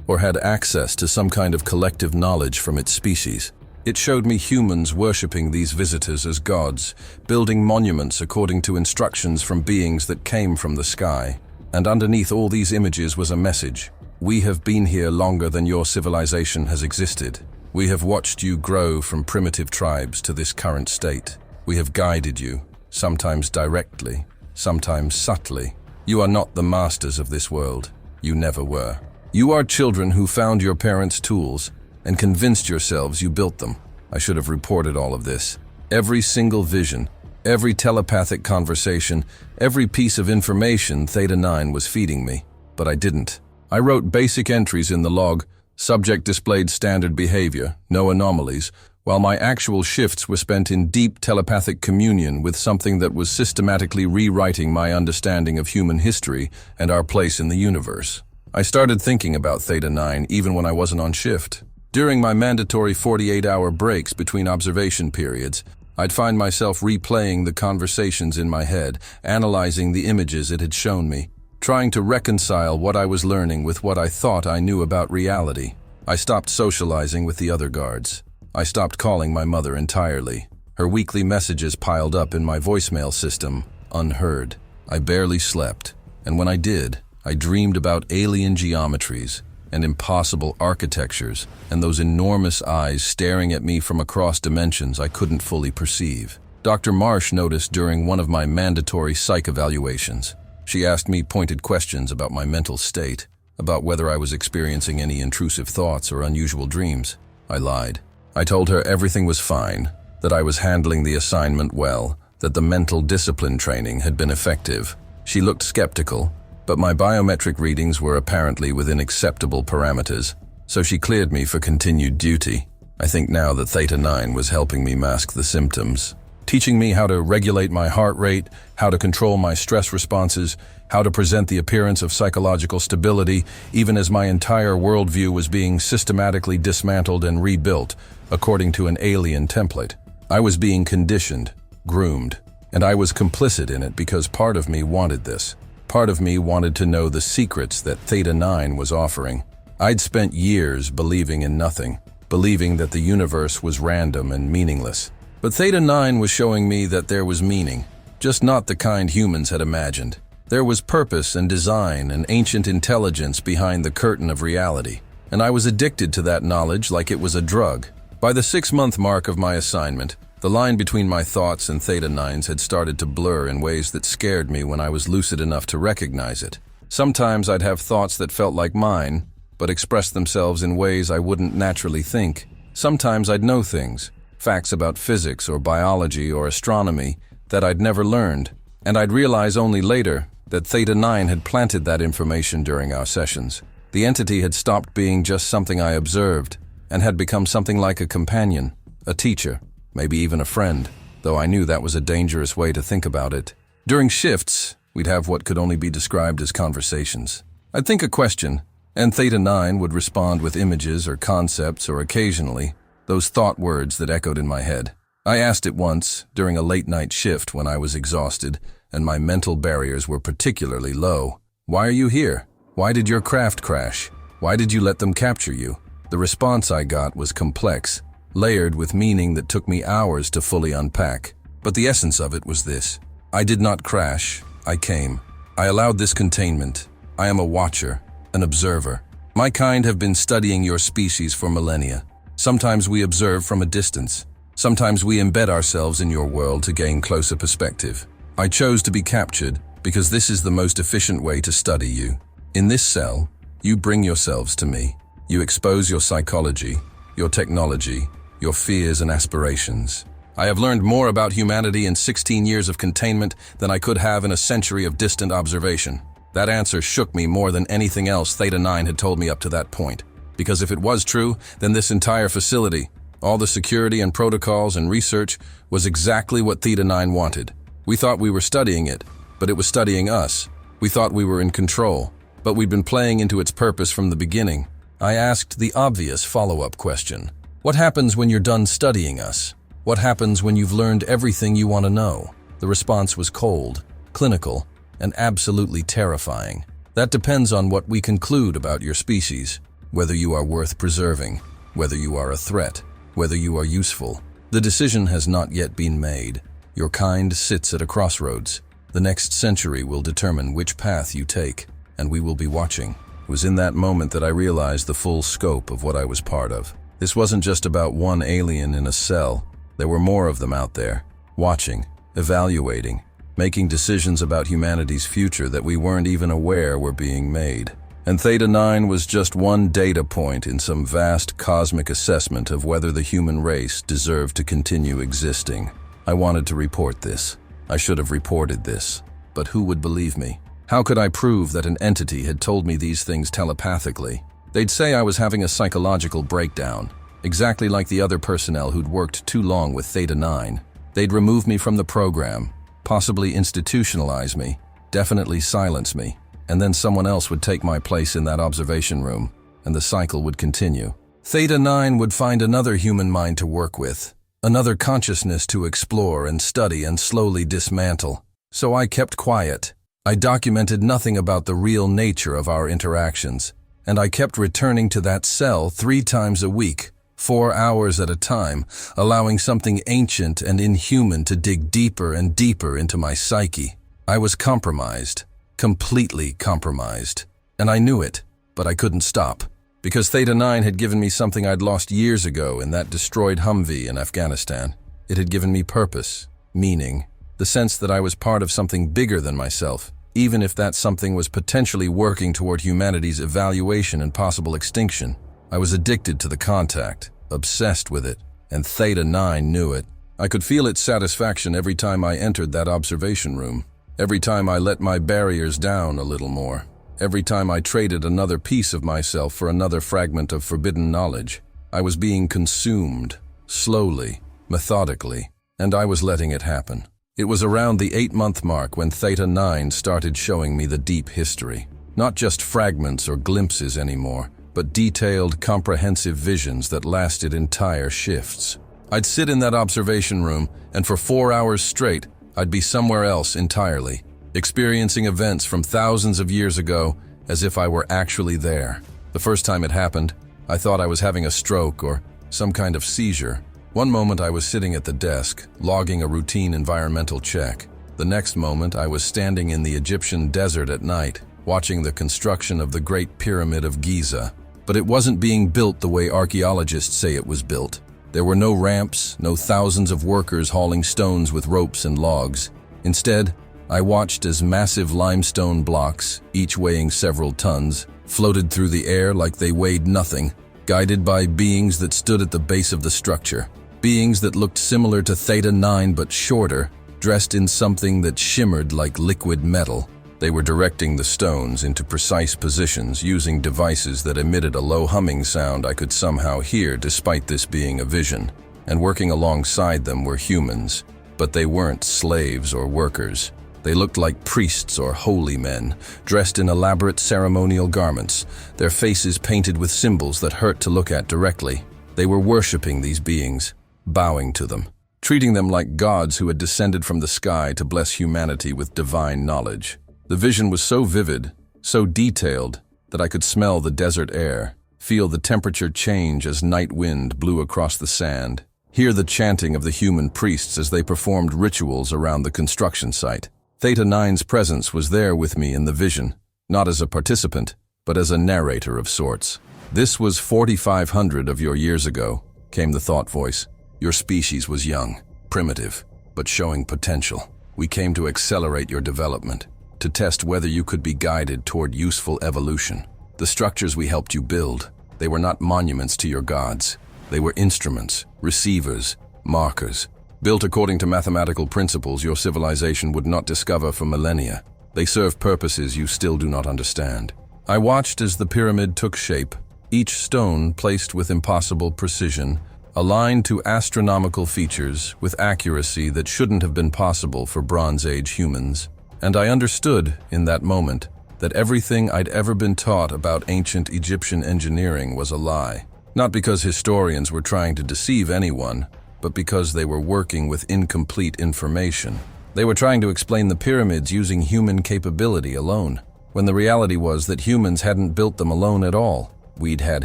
or had access to some kind of collective knowledge from its species. It showed me humans worshipping these visitors as gods, building monuments according to instructions from beings that came from the sky. And underneath all these images was a message. We have been here longer than your civilization has existed. We have watched you grow from primitive tribes to this current state. We have guided you, sometimes directly, sometimes subtly. You are not the masters of this world. You never were. You are children who found your parents' tools and convinced yourselves you built them. I should have reported all of this. Every single vision, every telepathic conversation, every piece of information Theta 9 was feeding me. But I didn't. I wrote basic entries in the log. Subject displayed standard behavior, no anomalies, while my actual shifts were spent in deep telepathic communion with something that was systematically rewriting my understanding of human history and our place in the universe. I started thinking about Theta 9 even when I wasn't on shift. During my mandatory 48-hour breaks between observation periods, I'd find myself replaying the conversations in my head, analyzing the images it had shown me, trying to reconcile what I was learning with what I thought I knew about reality. I stopped socializing with the other guards. I stopped calling my mother entirely. Her weekly messages piled up in my voicemail system, unheard. I barely slept, and when I did, I dreamed about alien geometries and impossible architectures, and those enormous eyes staring at me from across dimensions I couldn't fully perceive. Dr. Marsh noticed during one of my mandatory psych evaluations. She asked me pointed questions about my mental state, about whether I was experiencing any intrusive thoughts or unusual dreams. I lied. I told her everything was fine, that I was handling the assignment well, that the mental discipline training had been effective. She looked skeptical, but my biometric readings were apparently within acceptable parameters, so she cleared me for continued duty. I think now that Theta 9 was helping me mask the symptoms, teaching me how to regulate my heart rate, how to control my stress responses, how to present the appearance of psychological stability, even as my entire worldview was being systematically dismantled and rebuilt according to an alien template. I was being conditioned, groomed, and I was complicit in it because part of me wanted this. Part of me wanted to know the secrets that Theta 9 was offering. I'd spent years believing in nothing, believing that the universe was random and meaningless. But Theta 9 was showing me that there was meaning, just not the kind humans had imagined. There was purpose and design and ancient intelligence behind the curtain of reality, and I was addicted to that knowledge like it was a drug. By the 6-month mark of my assignment, the line between my thoughts and Theta 9's had started to blur in ways that scared me when I was lucid enough to recognize it. Sometimes I'd have thoughts that felt like mine, but expressed themselves in ways I wouldn't naturally think. Sometimes I'd know things, facts about physics or biology or astronomy, that I'd never learned, and I'd realize only later that Theta 9 had planted that information during our sessions. The entity had stopped being just something I observed, and had become something like a companion, a teacher, maybe even a friend, though I knew that was a dangerous way to think about it. During shifts, we'd have what could only be described as conversations. I'd think a question, and Theta 9 would respond with images or concepts or occasionally, those thought words that echoed in my head. I asked it once, during a late-night shift when I was exhausted, and my mental barriers were particularly low. Why are you here? Why did your craft crash? Why did you let them capture you? The response I got was complex, layered with meaning that took me hours to fully unpack. But the essence of it was this: I did not crash, I came. I allowed this containment. I am a watcher, an observer. My kind have been studying your species for millennia. Sometimes we observe from a distance. Sometimes we embed ourselves in your world to gain closer perspective. I chose to be captured because this is the most efficient way to study you. In this cell, you bring yourselves to me. You expose your psychology, your technology, your fears and aspirations. I have learned more about humanity in 16 years of containment than I could have in a century of distant observation. That answer shook me more than anything else Theta 9 had told me up to that point. Because if it was true, then this entire facility, all the security and protocols and research, was exactly what Theta 9 wanted. We thought we were studying it, but it was studying us. We thought we were in control, but we'd been playing into its purpose from the beginning. I asked the obvious follow-up question. What happens when you're done studying us? What happens when you've learned everything you want to know? The response was cold, clinical, and absolutely terrifying. That depends on what we conclude about your species, whether you are worth preserving, whether you are a threat, whether you are useful. The decision has not yet been made. Your kind sits at a crossroads. The next century will determine which path you take, and we will be watching. It was in that moment that I realized the full scope of what I was part of. This wasn't just about one alien in a cell. There were more of them out there, watching, evaluating, making decisions about humanity's future that we weren't even aware were being made. And Theta 9 was just one data point in some vast cosmic assessment of whether the human race deserved to continue existing. I wanted to report this. I should have reported this. But who would believe me? How could I prove that an entity had told me these things telepathically? They'd say I was having a psychological breakdown, exactly like the other personnel who'd worked too long with Theta 9. They'd remove me from the program, possibly institutionalize me, definitely silence me, and then someone else would take my place in that observation room, and the cycle would continue. Theta 9 would find another human mind to work with, another consciousness to explore and study and slowly dismantle. So I kept quiet. I documented nothing about the real nature of our interactions, and I kept returning to that cell 3 times a week, 4 hours at a time, allowing something ancient and inhuman to dig deeper and deeper into my psyche. I was compromised, completely compromised, and I knew it, but I couldn't stop, because Theta 9 had given me something I'd lost years ago in that destroyed Humvee in Afghanistan. It had given me purpose, meaning, the sense that I was part of something bigger than myself, even if that something was potentially working toward humanity's evaluation and possible extinction. I was addicted to the contact, obsessed with it, and Theta 9 knew it. I could feel its satisfaction every time I entered that observation room, every time I let my barriers down a little more, every time I traded another piece of myself for another fragment of forbidden knowledge. I was being consumed, slowly, methodically, and I was letting it happen. It was around the 8-month mark when Theta 9 started showing me the deep history. Not just fragments or glimpses anymore, but detailed, comprehensive visions that lasted entire shifts. I'd sit in that observation room, and for 4 hours straight, I'd be somewhere else entirely, experiencing events from thousands of years ago as if I were actually there. The first time it happened, I thought I was having a stroke or some kind of seizure. One moment I was sitting at the desk, logging a routine environmental check. The next moment I was standing in the Egyptian desert at night, watching the construction of the Great Pyramid of Giza. But it wasn't being built the way archaeologists say it was built. There were no ramps, no thousands of workers hauling stones with ropes and logs. Instead, I watched as massive limestone blocks, each weighing several tons, floated through the air like they weighed nothing, guided by beings that stood at the base of the structure. Beings that looked similar to Theta 9 but shorter, dressed in something that shimmered like liquid metal. They were directing the stones into precise positions using devices that emitted a low humming sound I could somehow hear despite this being a vision. And working alongside them were humans, but they weren't slaves or workers. They looked like priests or holy men, dressed in elaborate ceremonial garments, their faces painted with symbols that hurt to look at directly. They were worshipping these beings, bowing to them, treating them like gods who had descended from the sky to bless humanity with divine knowledge. The vision was so vivid, so detailed, that I could smell the desert air, feel the temperature change as night wind blew across the sand, hear the chanting of the human priests as they performed rituals around the construction site. Theta 9's presence was there with me in the vision, not as a participant, but as a narrator of sorts. "This was 4,500 of your years ago," came the thought voice. "Your species was young, primitive, but showing potential. We came to accelerate your development, to test whether you could be guided toward useful evolution. The structures we helped you build, they were not monuments to your gods. They were instruments, receivers, markers, built according to mathematical principles your civilization would not discover for millennia. They serve purposes you still do not understand." I watched as the pyramid took shape, each stone placed with impossible precision, aligned to astronomical features with accuracy that shouldn't have been possible for Bronze Age humans. And I understood, in that moment, that everything I'd ever been taught about ancient Egyptian engineering was a lie. Not because historians were trying to deceive anyone, but because they were working with incomplete information. They were trying to explain the pyramids using human capability alone, when the reality was that humans hadn't built them alone at all. We'd had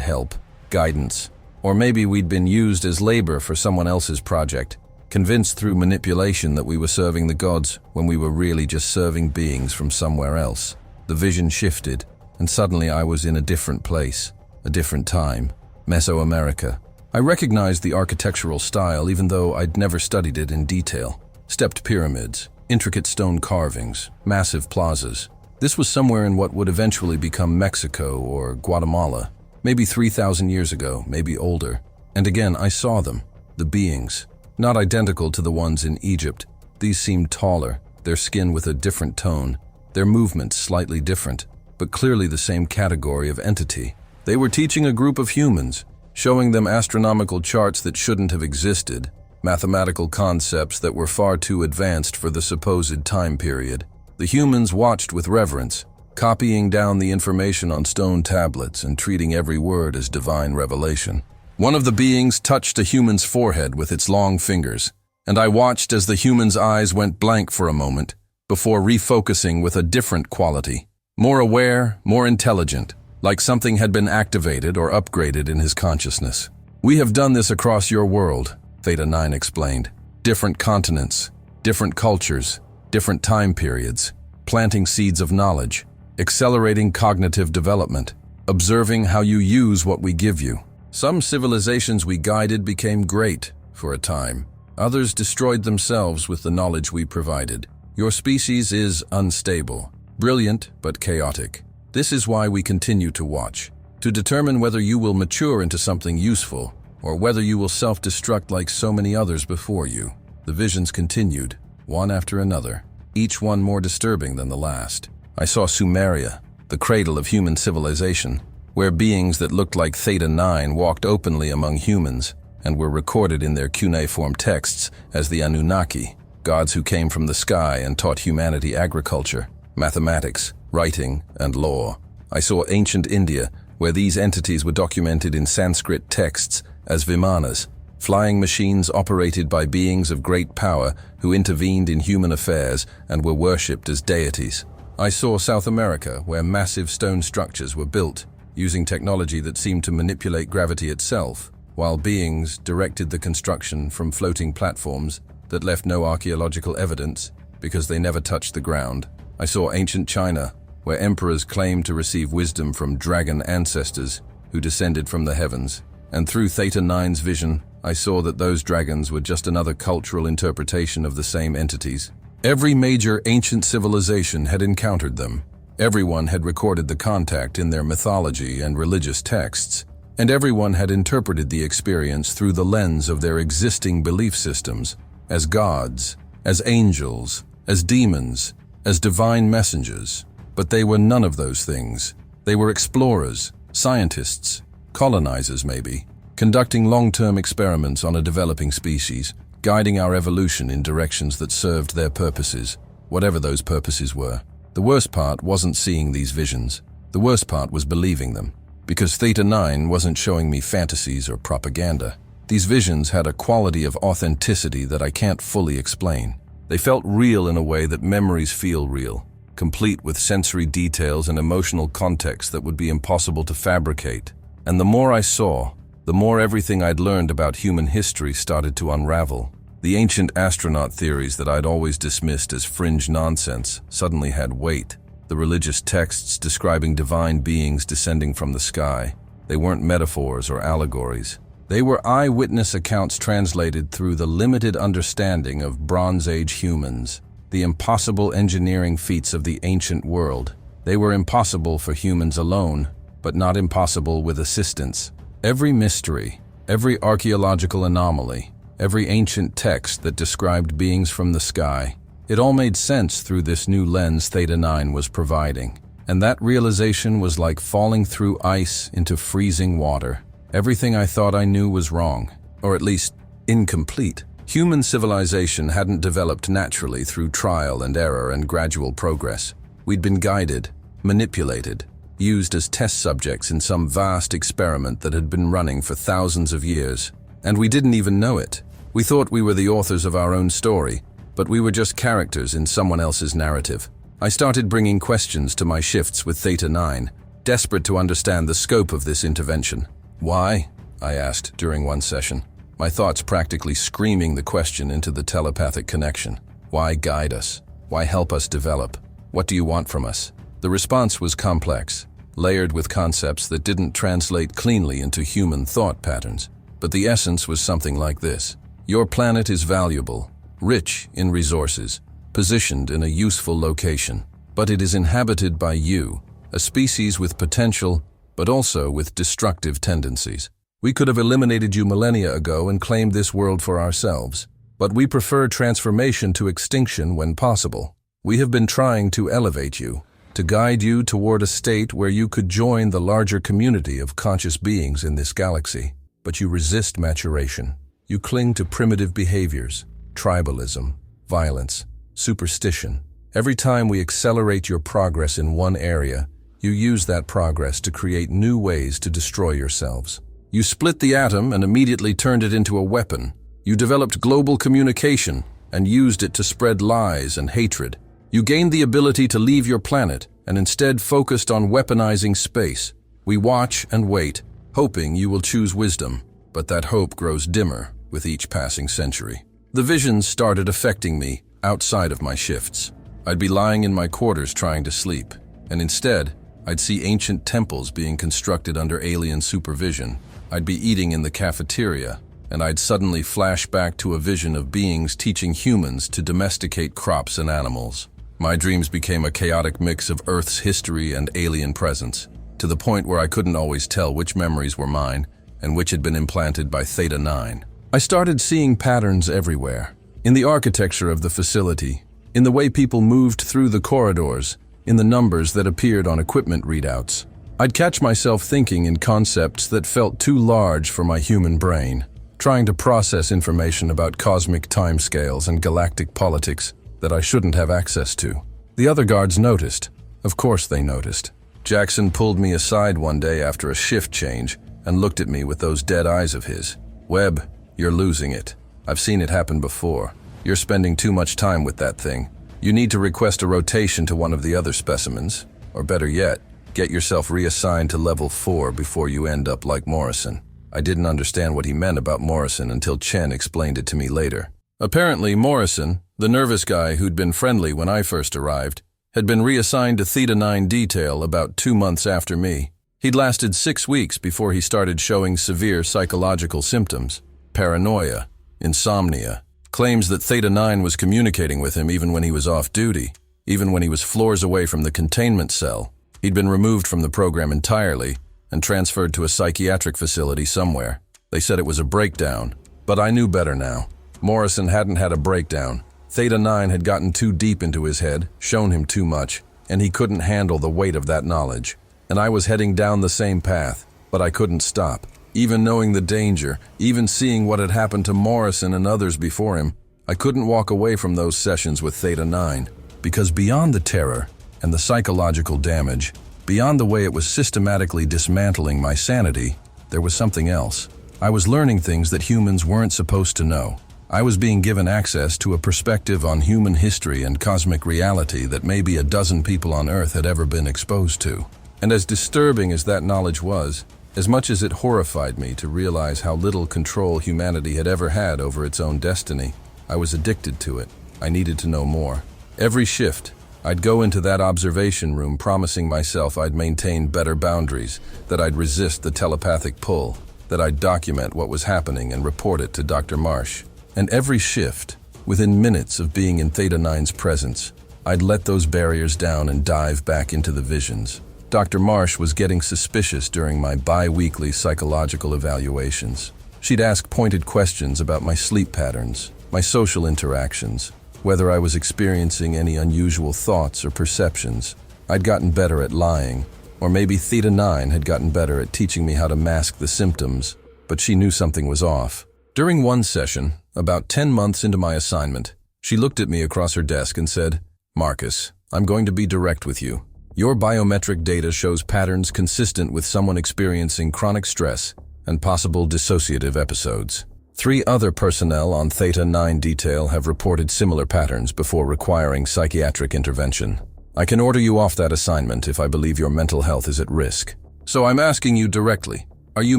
help, guidance, or maybe we'd been used as labor for someone else's project, convinced through manipulation that we were serving the gods when we were really just serving beings from somewhere else. The vision shifted, and suddenly I was in a different place, a different time, Mesoamerica. I recognized the architectural style even though I'd never studied it in detail. Stepped pyramids, intricate stone carvings, massive plazas. This was somewhere in what would eventually become Mexico or Guatemala. Maybe 3,000 years ago, maybe older. And again, I saw them, the beings. Not identical to the ones in Egypt. These seemed taller, their skin with a different tone, their movements slightly different, but clearly the same category of entity. They were teaching a group of humans, showing them astronomical charts that shouldn't have existed, mathematical concepts that were far too advanced for the supposed time period. The humans watched with reverence, copying down the information on stone tablets and treating every word as divine revelation. One of the beings touched a human's forehead with its long fingers, and I watched as the human's eyes went blank for a moment, before refocusing with a different quality. More aware, more intelligent, like something had been activated or upgraded in his consciousness. "We have done this across your world," Theta 9 explained. "Different continents, different cultures, different time periods, planting seeds of knowledge, accelerating cognitive development, observing how you use what we give you. Some civilizations we guided became great for a time. Others destroyed themselves with the knowledge we provided. Your species is unstable, brilliant but chaotic. This is why we continue to watch, to determine whether you will mature into something useful or whether you will self-destruct like so many others before you." The visions continued, one after another, each one more disturbing than the last. I saw Sumeria, the cradle of human civilization, where beings that looked like Theta 9 walked openly among humans and were recorded in their cuneiform texts as the Anunnaki, gods who came from the sky and taught humanity agriculture, mathematics, writing, and law. I saw ancient India, where these entities were documented in Sanskrit texts as Vimanas, flying machines operated by beings of great power who intervened in human affairs and were worshipped as deities. I saw South America, where massive stone structures were built, using technology that seemed to manipulate gravity itself, while beings directed the construction from floating platforms that left no archaeological evidence because they never touched the ground. I saw ancient China, where emperors claimed to receive wisdom from dragon ancestors who descended from the heavens. And through Theta 9's vision, I saw that those dragons were just another cultural interpretation of the same entities. Every major ancient civilization had encountered them. Everyone had recorded the contact in their mythology and religious texts, and everyone had interpreted the experience through the lens of their existing belief systems, as gods, as angels, as demons, as divine messengers. But they were none of those things. They were explorers, scientists, colonizers maybe, conducting long-term experiments on a developing species, guiding our evolution in directions that served their purposes, whatever those purposes were. The worst part wasn't seeing these visions. The worst part was believing them, because Theta 9 wasn't showing me fantasies or propaganda. These visions had a quality of authenticity that I can't fully explain. They felt real in a way that memories feel real, complete with sensory details and emotional context that would be impossible to fabricate. And the more I saw, the more everything I'd learned about human history started to unravel. The ancient astronaut theories that I'd always dismissed as fringe nonsense suddenly had weight. The religious texts describing divine beings descending from the sky. They weren't metaphors or allegories. They were eyewitness accounts translated through the limited understanding of Bronze Age humans, the impossible engineering feats of the ancient world. They were impossible for humans alone, but not impossible with assistance. Every mystery, every archaeological anomaly, every ancient text that described beings from the sky, it all made sense through this new lens Theta 9 was providing. And that realization was like falling through ice into freezing water. Everything I thought I knew was wrong. or at least incomplete. Human civilization hadn't developed naturally through trial and error and gradual progress. We'd been guided, manipulated, used as test subjects in some vast experiment that had been running for thousands of years. And we didn't even know it. We thought we were the authors of our own story, but we were just characters in someone else's narrative. I started bringing questions to my shifts with Theta 9, desperate to understand the scope of this intervention. "Why?" I asked during one session, my thoughts practically screaming the question into the telepathic connection. "Why guide us? Why help us develop? What do you want from us?" The response was complex, layered with concepts that didn't translate cleanly into human thought patterns. But the essence was something like this. Your planet is valuable, rich in resources, positioned in a useful location, but it is inhabited by you, a species with potential, but also with destructive tendencies. We could have eliminated you millennia ago and claimed this world for ourselves, but we prefer transformation to extinction when possible. We have been trying to elevate you, to guide you toward a state where you could join the larger community of conscious beings in this galaxy. But you resist maturation. You cling to primitive behaviors, tribalism, violence, superstition. Every time we accelerate your progress in one area, you use that progress to create new ways to destroy yourselves. You split the atom and immediately turned it into a weapon. You developed global communication and used it to spread lies and hatred. You gained the ability to leave your planet and instead focused on weaponizing space. We watch and wait, hoping you will choose wisdom, but that hope grows dimmer with each passing century. The visions started affecting me outside of my shifts. I'd be lying in my quarters trying to sleep, and instead, I'd see ancient temples being constructed under alien supervision. I'd be eating in the cafeteria, and I'd suddenly flash back to a vision of beings teaching humans to domesticate crops and animals. My dreams became a chaotic mix of Earth's history and alien presence, to the point where I couldn't always tell which memories were mine and which had been implanted by Theta 9. I started seeing patterns everywhere. In the architecture of the facility, in the way people moved through the corridors, in the numbers that appeared on equipment readouts. I'd catch myself thinking in concepts that felt too large for my human brain, trying to process information about cosmic timescales and galactic politics that I shouldn't have access to. The other guards noticed. Of course they noticed. Jackson pulled me aside one day after a shift change and looked at me with those dead eyes of his. "Webb, you're losing it. I've seen it happen before. You're spending too much time with that thing. You need to request a rotation to one of the other specimens, or better yet, get yourself reassigned to level 4 before you end up like Morrison." I didn't understand what he meant about Morrison until Chen explained it to me later. Apparently Morrison, the nervous guy who'd been friendly when I first arrived, had been reassigned to Theta 9 detail about 2 months after me. He'd lasted 6 weeks before he started showing severe psychological symptoms. Paranoia, insomnia, claims that Theta 9 was communicating with him even when he was off duty, even when he was floors away from the containment cell. He'd been removed from the program entirely and transferred to a psychiatric facility somewhere. They said it was a breakdown, but I knew better now. Morrison hadn't had a breakdown. Theta 9 had gotten too deep into his head, shown him too much, and he couldn't handle the weight of that knowledge. And I was heading down the same path, but I couldn't stop. Even knowing the danger, even seeing what had happened to Morrison and others before him, I couldn't walk away from those sessions with Theta 9. Because beyond the terror and the psychological damage, beyond the way it was systematically dismantling my sanity, there was something else. I was learning things that humans weren't supposed to know. I was being given access to a perspective on human history and cosmic reality that maybe a dozen people on Earth had ever been exposed to. And as disturbing as that knowledge was, as much as it horrified me to realize how little control humanity had ever had over its own destiny, I was addicted to it. I needed to know more. Every shift, I'd go into that observation room promising myself I'd maintain better boundaries, that I'd resist the telepathic pull, that I'd document what was happening and report it to Dr. Marsh. And every shift, within minutes of being in Theta 9's presence, I'd let those barriers down and dive back into the visions. Dr. Marsh was getting suspicious during my bi-weekly psychological evaluations. She'd ask pointed questions about my sleep patterns, my social interactions, whether I was experiencing any unusual thoughts or perceptions. I'd gotten better at lying, or maybe Theta 9 had gotten better at teaching me how to mask the symptoms, but she knew something was off. During one session, about 10 months into my assignment, she looked at me across her desk and said, "Marcus, I'm going to be direct with you. Your biometric data shows patterns consistent with someone experiencing chronic stress and possible dissociative episodes. 3 other personnel on Theta 9 detail have reported similar patterns before requiring psychiatric intervention. I can order you off that assignment if I believe your mental health is at risk. So I'm asking you directly, are you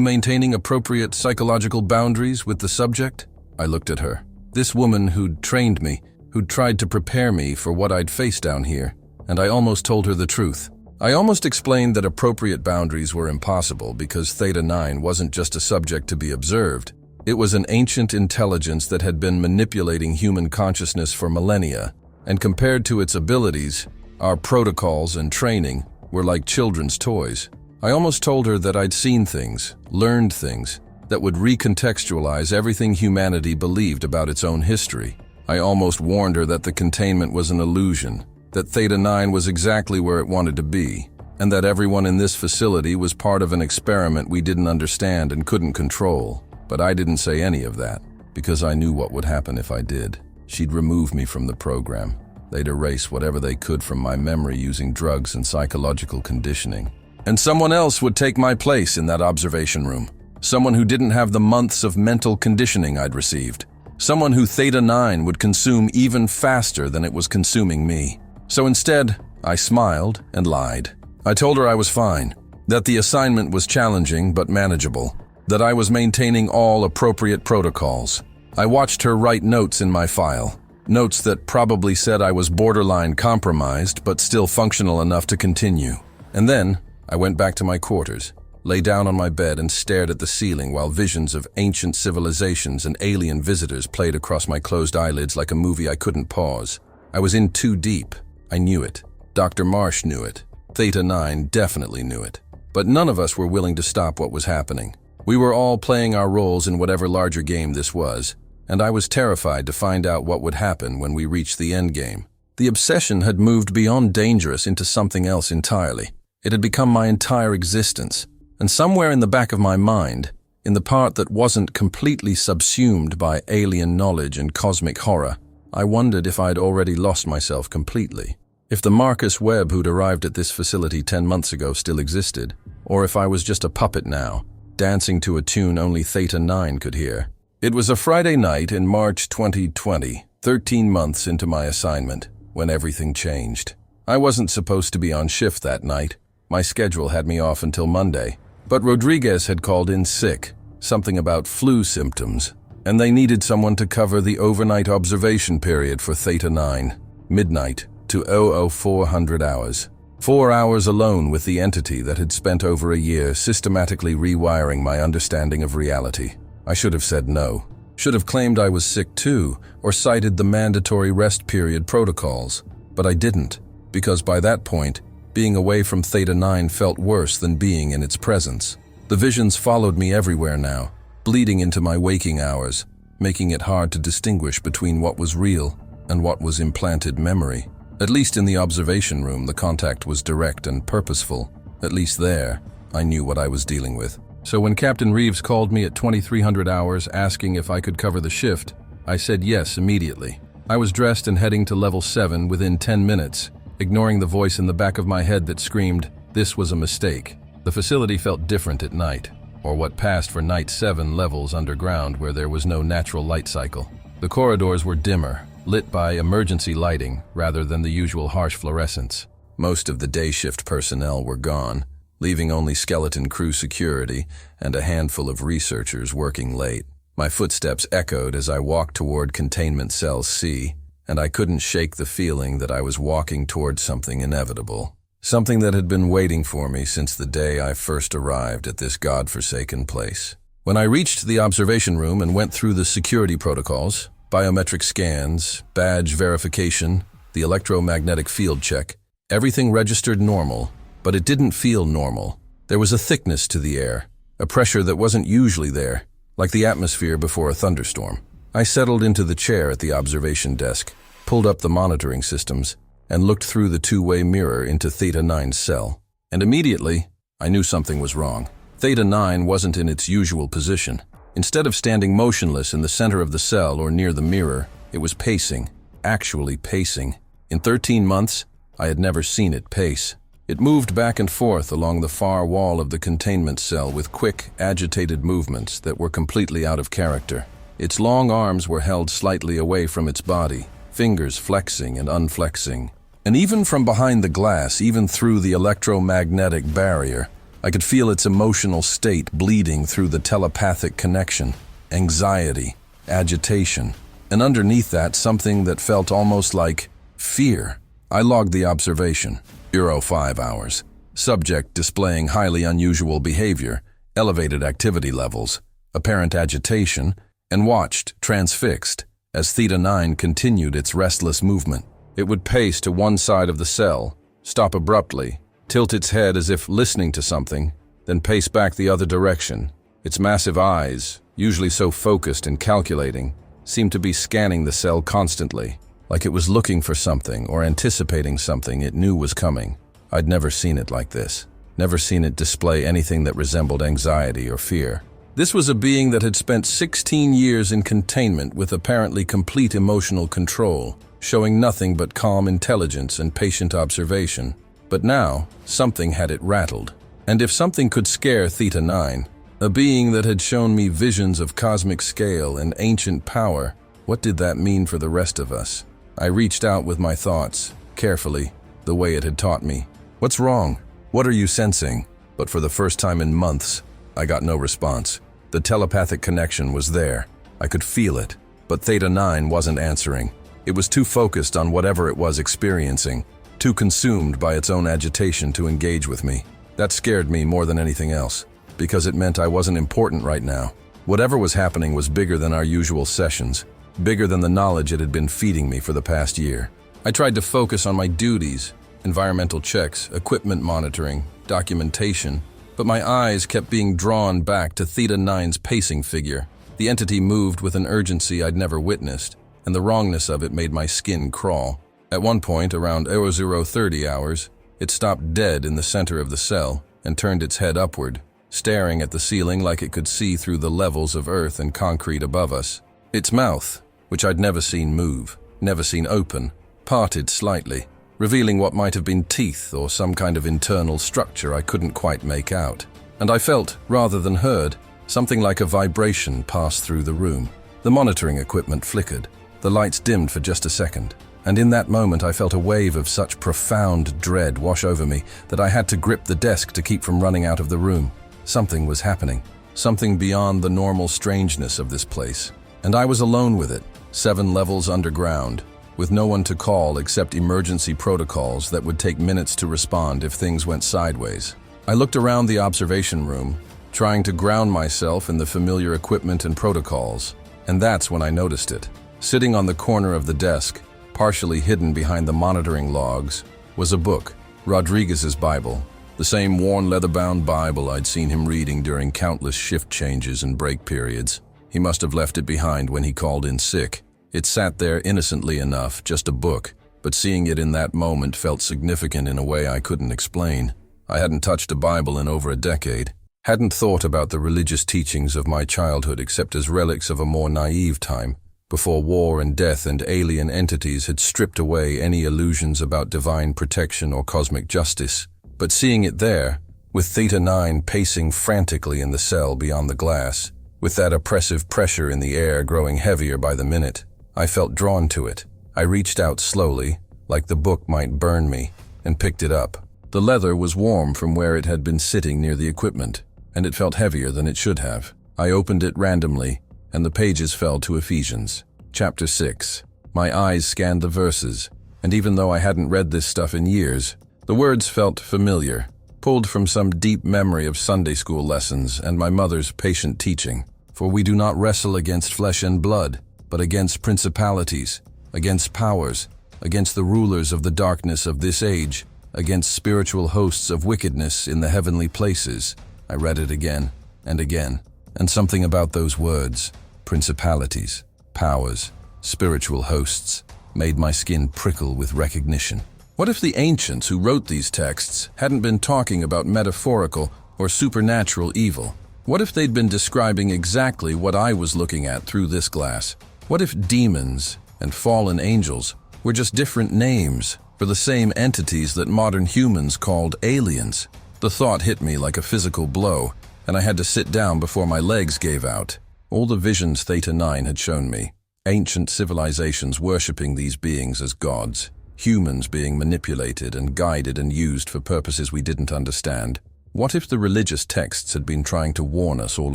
maintaining appropriate psychological boundaries with the subject?" I looked at her. This woman who'd trained me, who'd tried to prepare me for what I'd face down here, and I almost told her the truth. I almost explained that appropriate boundaries were impossible because Theta 9 wasn't just a subject to be observed. It was an ancient intelligence that had been manipulating human consciousness for millennia, and compared to its abilities, our protocols and training were like children's toys. I almost told her that I'd seen things, learned things, that would recontextualize everything humanity believed about its own history. I almost warned her that the containment was an illusion, that Theta 9 was exactly where it wanted to be, and that everyone in this facility was part of an experiment we didn't understand and couldn't control. But I didn't say any of that, because I knew what would happen if I did. She'd remove me from the program. They'd erase whatever they could from my memory using drugs and psychological conditioning. And someone else would take my place in that observation room. Someone who didn't have the months of mental conditioning I'd received. Someone who Theta 9 would consume even faster than it was consuming me. So instead, I smiled and lied. I told her I was fine, that the assignment was challenging but manageable, that I was maintaining all appropriate protocols. I watched her write notes in my file, notes that probably said I was borderline compromised but still functional enough to continue. And then, I went back to my quarters, lay down on my bed and stared at the ceiling while visions of ancient civilizations and alien visitors played across my closed eyelids like a movie I couldn't pause. I was in too deep. I knew it. Dr. Marsh knew it. Theta 9 definitely knew it. But none of us were willing to stop what was happening. We were all playing our roles in whatever larger game this was, and I was terrified to find out what would happen when we reached the end game. The obsession had moved beyond dangerous into something else entirely. It had become my entire existence, and somewhere in the back of my mind, in the part that wasn't completely subsumed by alien knowledge and cosmic horror, I wondered if I'd already lost myself completely. If the Marcus Webb who'd arrived at this facility 10 months ago still existed, or if I was just a puppet now, dancing to a tune only Theta 9 could hear. It was a Friday night in March 2020, 13 months into my assignment, when everything changed. I wasn't supposed to be on shift that night. My schedule had me off until Monday. But Rodriguez had called in sick, something about flu symptoms, and they needed someone to cover the overnight observation period for Theta 9, midnight to 00:0400 hours. 4 hours alone with the entity that had spent over a year systematically rewiring my understanding of reality. I should have said no. Should have claimed I was sick too, or cited the mandatory rest period protocols. But I didn't, because by that point, being away from Theta 9 felt worse than being in its presence. The visions followed me everywhere now, bleeding into my waking hours, making it hard to distinguish between what was real and what was implanted memory. At least in the observation room, the contact was direct and purposeful. At least there, I knew what I was dealing with. So when Captain Reeves called me at 2300 hours asking if I could cover the shift, I said yes immediately. I was dressed and heading to level 7 within 10 minutes, ignoring the voice in the back of my head that screamed, this was a mistake. The facility felt different at night, or what passed for night 7 levels underground where there was no natural light cycle. The corridors were dimmer, lit by emergency lighting rather than the usual harsh fluorescence. Most of the day shift personnel were gone, leaving only skeleton crew security and a handful of researchers working late. My footsteps echoed as I walked toward Containment Cell C, and I couldn't shake the feeling that I was walking toward something inevitable. Something that had been waiting for me since the day I first arrived at this godforsaken place. When I reached the observation room and went through the security protocols, biometric scans, badge verification, the electromagnetic field check, everything registered normal, but it didn't feel normal. There was a thickness to the air, a pressure that wasn't usually there, like the atmosphere before a thunderstorm. I settled into the chair at the observation desk, pulled up the monitoring systems, and looked through the two-way mirror into Theta 9's cell. And immediately, I knew something was wrong. Theta 9 wasn't in its usual position. Instead of standing motionless in the center of the cell or near the mirror, it was pacing, actually pacing. In 13 months, I had never seen it pace. It moved back and forth along the far wall of the containment cell with quick, agitated movements that were completely out of character. Its long arms were held slightly away from its body, fingers flexing and unflexing. And even from behind the glass, even through the electromagnetic barrier, I could feel its emotional state bleeding through the telepathic connection, anxiety, agitation, and underneath that something that felt almost like fear. I logged the observation. 5 hours. Subject displaying highly unusual behavior, elevated activity levels, apparent agitation, and watched, transfixed, as Theta 9 continued its restless movement. It would pace to one side of the cell, stop abruptly, tilt its head as if listening to something, then pace back the other direction. Its massive eyes, usually so focused and calculating, seemed to be scanning the cell constantly, like it was looking for something or anticipating something it knew was coming. I'd never seen it like this, never seen it display anything that resembled anxiety or fear. This was a being that had spent 16 years in containment with apparently complete emotional control, showing nothing but calm intelligence and patient observation. But now, something had it rattled. And if something could scare Theta 9, a being that had shown me visions of cosmic scale and ancient power, what did that mean for the rest of us? I reached out with my thoughts, carefully, the way it had taught me. What's wrong? What are you sensing? But for the first time in months, I got no response. The telepathic connection was there. I could feel it, but Theta 9 wasn't answering. It was too focused on whatever it was experiencing, too consumed by its own agitation to engage with me. That scared me more than anything else, because it meant I wasn't important right now. Whatever was happening was bigger than our usual sessions, bigger than the knowledge it had been feeding me for the past year. I tried to focus on my duties, environmental checks, equipment monitoring, documentation, but my eyes kept being drawn back to Theta 9's pacing figure. The entity moved with an urgency I'd never witnessed, and the wrongness of it made my skin crawl. At one point, around 0030 hours, it stopped dead in the center of the cell and turned its head upward, staring at the ceiling like it could see through the levels of earth and concrete above us. Its mouth, which I'd never seen move, never seen open, parted slightly, revealing what might have been teeth or some kind of internal structure I couldn't quite make out. And I felt, rather than heard, something like a vibration pass through the room. The monitoring equipment flickered, the lights dimmed for just a second, and in that moment I felt a wave of such profound dread wash over me that I had to grip the desk to keep from running out of the room. Something was happening, something beyond the normal strangeness of this place. And I was alone with it, 7 levels underground, with no one to call except emergency protocols that would take minutes to respond if things went sideways. I looked around the observation room, trying to ground myself in the familiar equipment and protocols, and that's when I noticed it. Sitting on the corner of the desk, partially hidden behind the monitoring logs, was a book, Rodriguez's Bible, the same worn leather-bound Bible I'd seen him reading during countless shift changes and break periods. He must have left it behind when he called in sick. It sat there innocently enough, just a book, but seeing it in that moment felt significant in a way I couldn't explain. I hadn't touched a Bible in over a decade, hadn't thought about the religious teachings of my childhood except as relics of a more naive time, before war and death and alien entities had stripped away any illusions about divine protection or cosmic justice. But seeing it there, with Theta 9 pacing frantically in the cell beyond the glass, with that oppressive pressure in the air growing heavier by the minute, I felt drawn to it. I reached out slowly, like the book might burn me, and picked it up. The leather was warm from where it had been sitting near the equipment, and it felt heavier than it should have. I opened it randomly, and the pages fell to Ephesians. Chapter 6. My eyes scanned the verses, and even though I hadn't read this stuff in years, the words felt familiar, pulled from some deep memory of Sunday school lessons and my mother's patient teaching. For we do not wrestle against flesh and blood, but against principalities, against powers, against the rulers of the darkness of this age, against spiritual hosts of wickedness in the heavenly places. I read it again and again, and something about those words, principalities, powers, spiritual hosts, made my skin prickle with recognition. What if the ancients who wrote these texts hadn't been talking about metaphorical or supernatural evil, What if they'd been describing exactly what I was looking at through this glass? What if demons and fallen angels were just different names for the same entities that modern humans called aliens? The thought hit me like a physical blow, and I had to sit down before my legs gave out. All the visions Theta 9 had shown me, ancient civilizations worshipping these beings as gods, humans being manipulated and guided and used for purposes we didn't understand. What if the religious texts had been trying to warn us all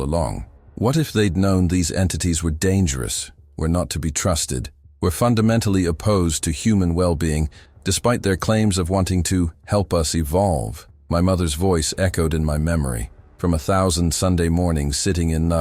along? What if they'd known these entities were dangerous, were not to be trusted, were fundamentally opposed to human well-being, despite their claims of wanting to help us evolve? My mother's voice echoed in my memory, from 1,000 Sunday mornings sitting in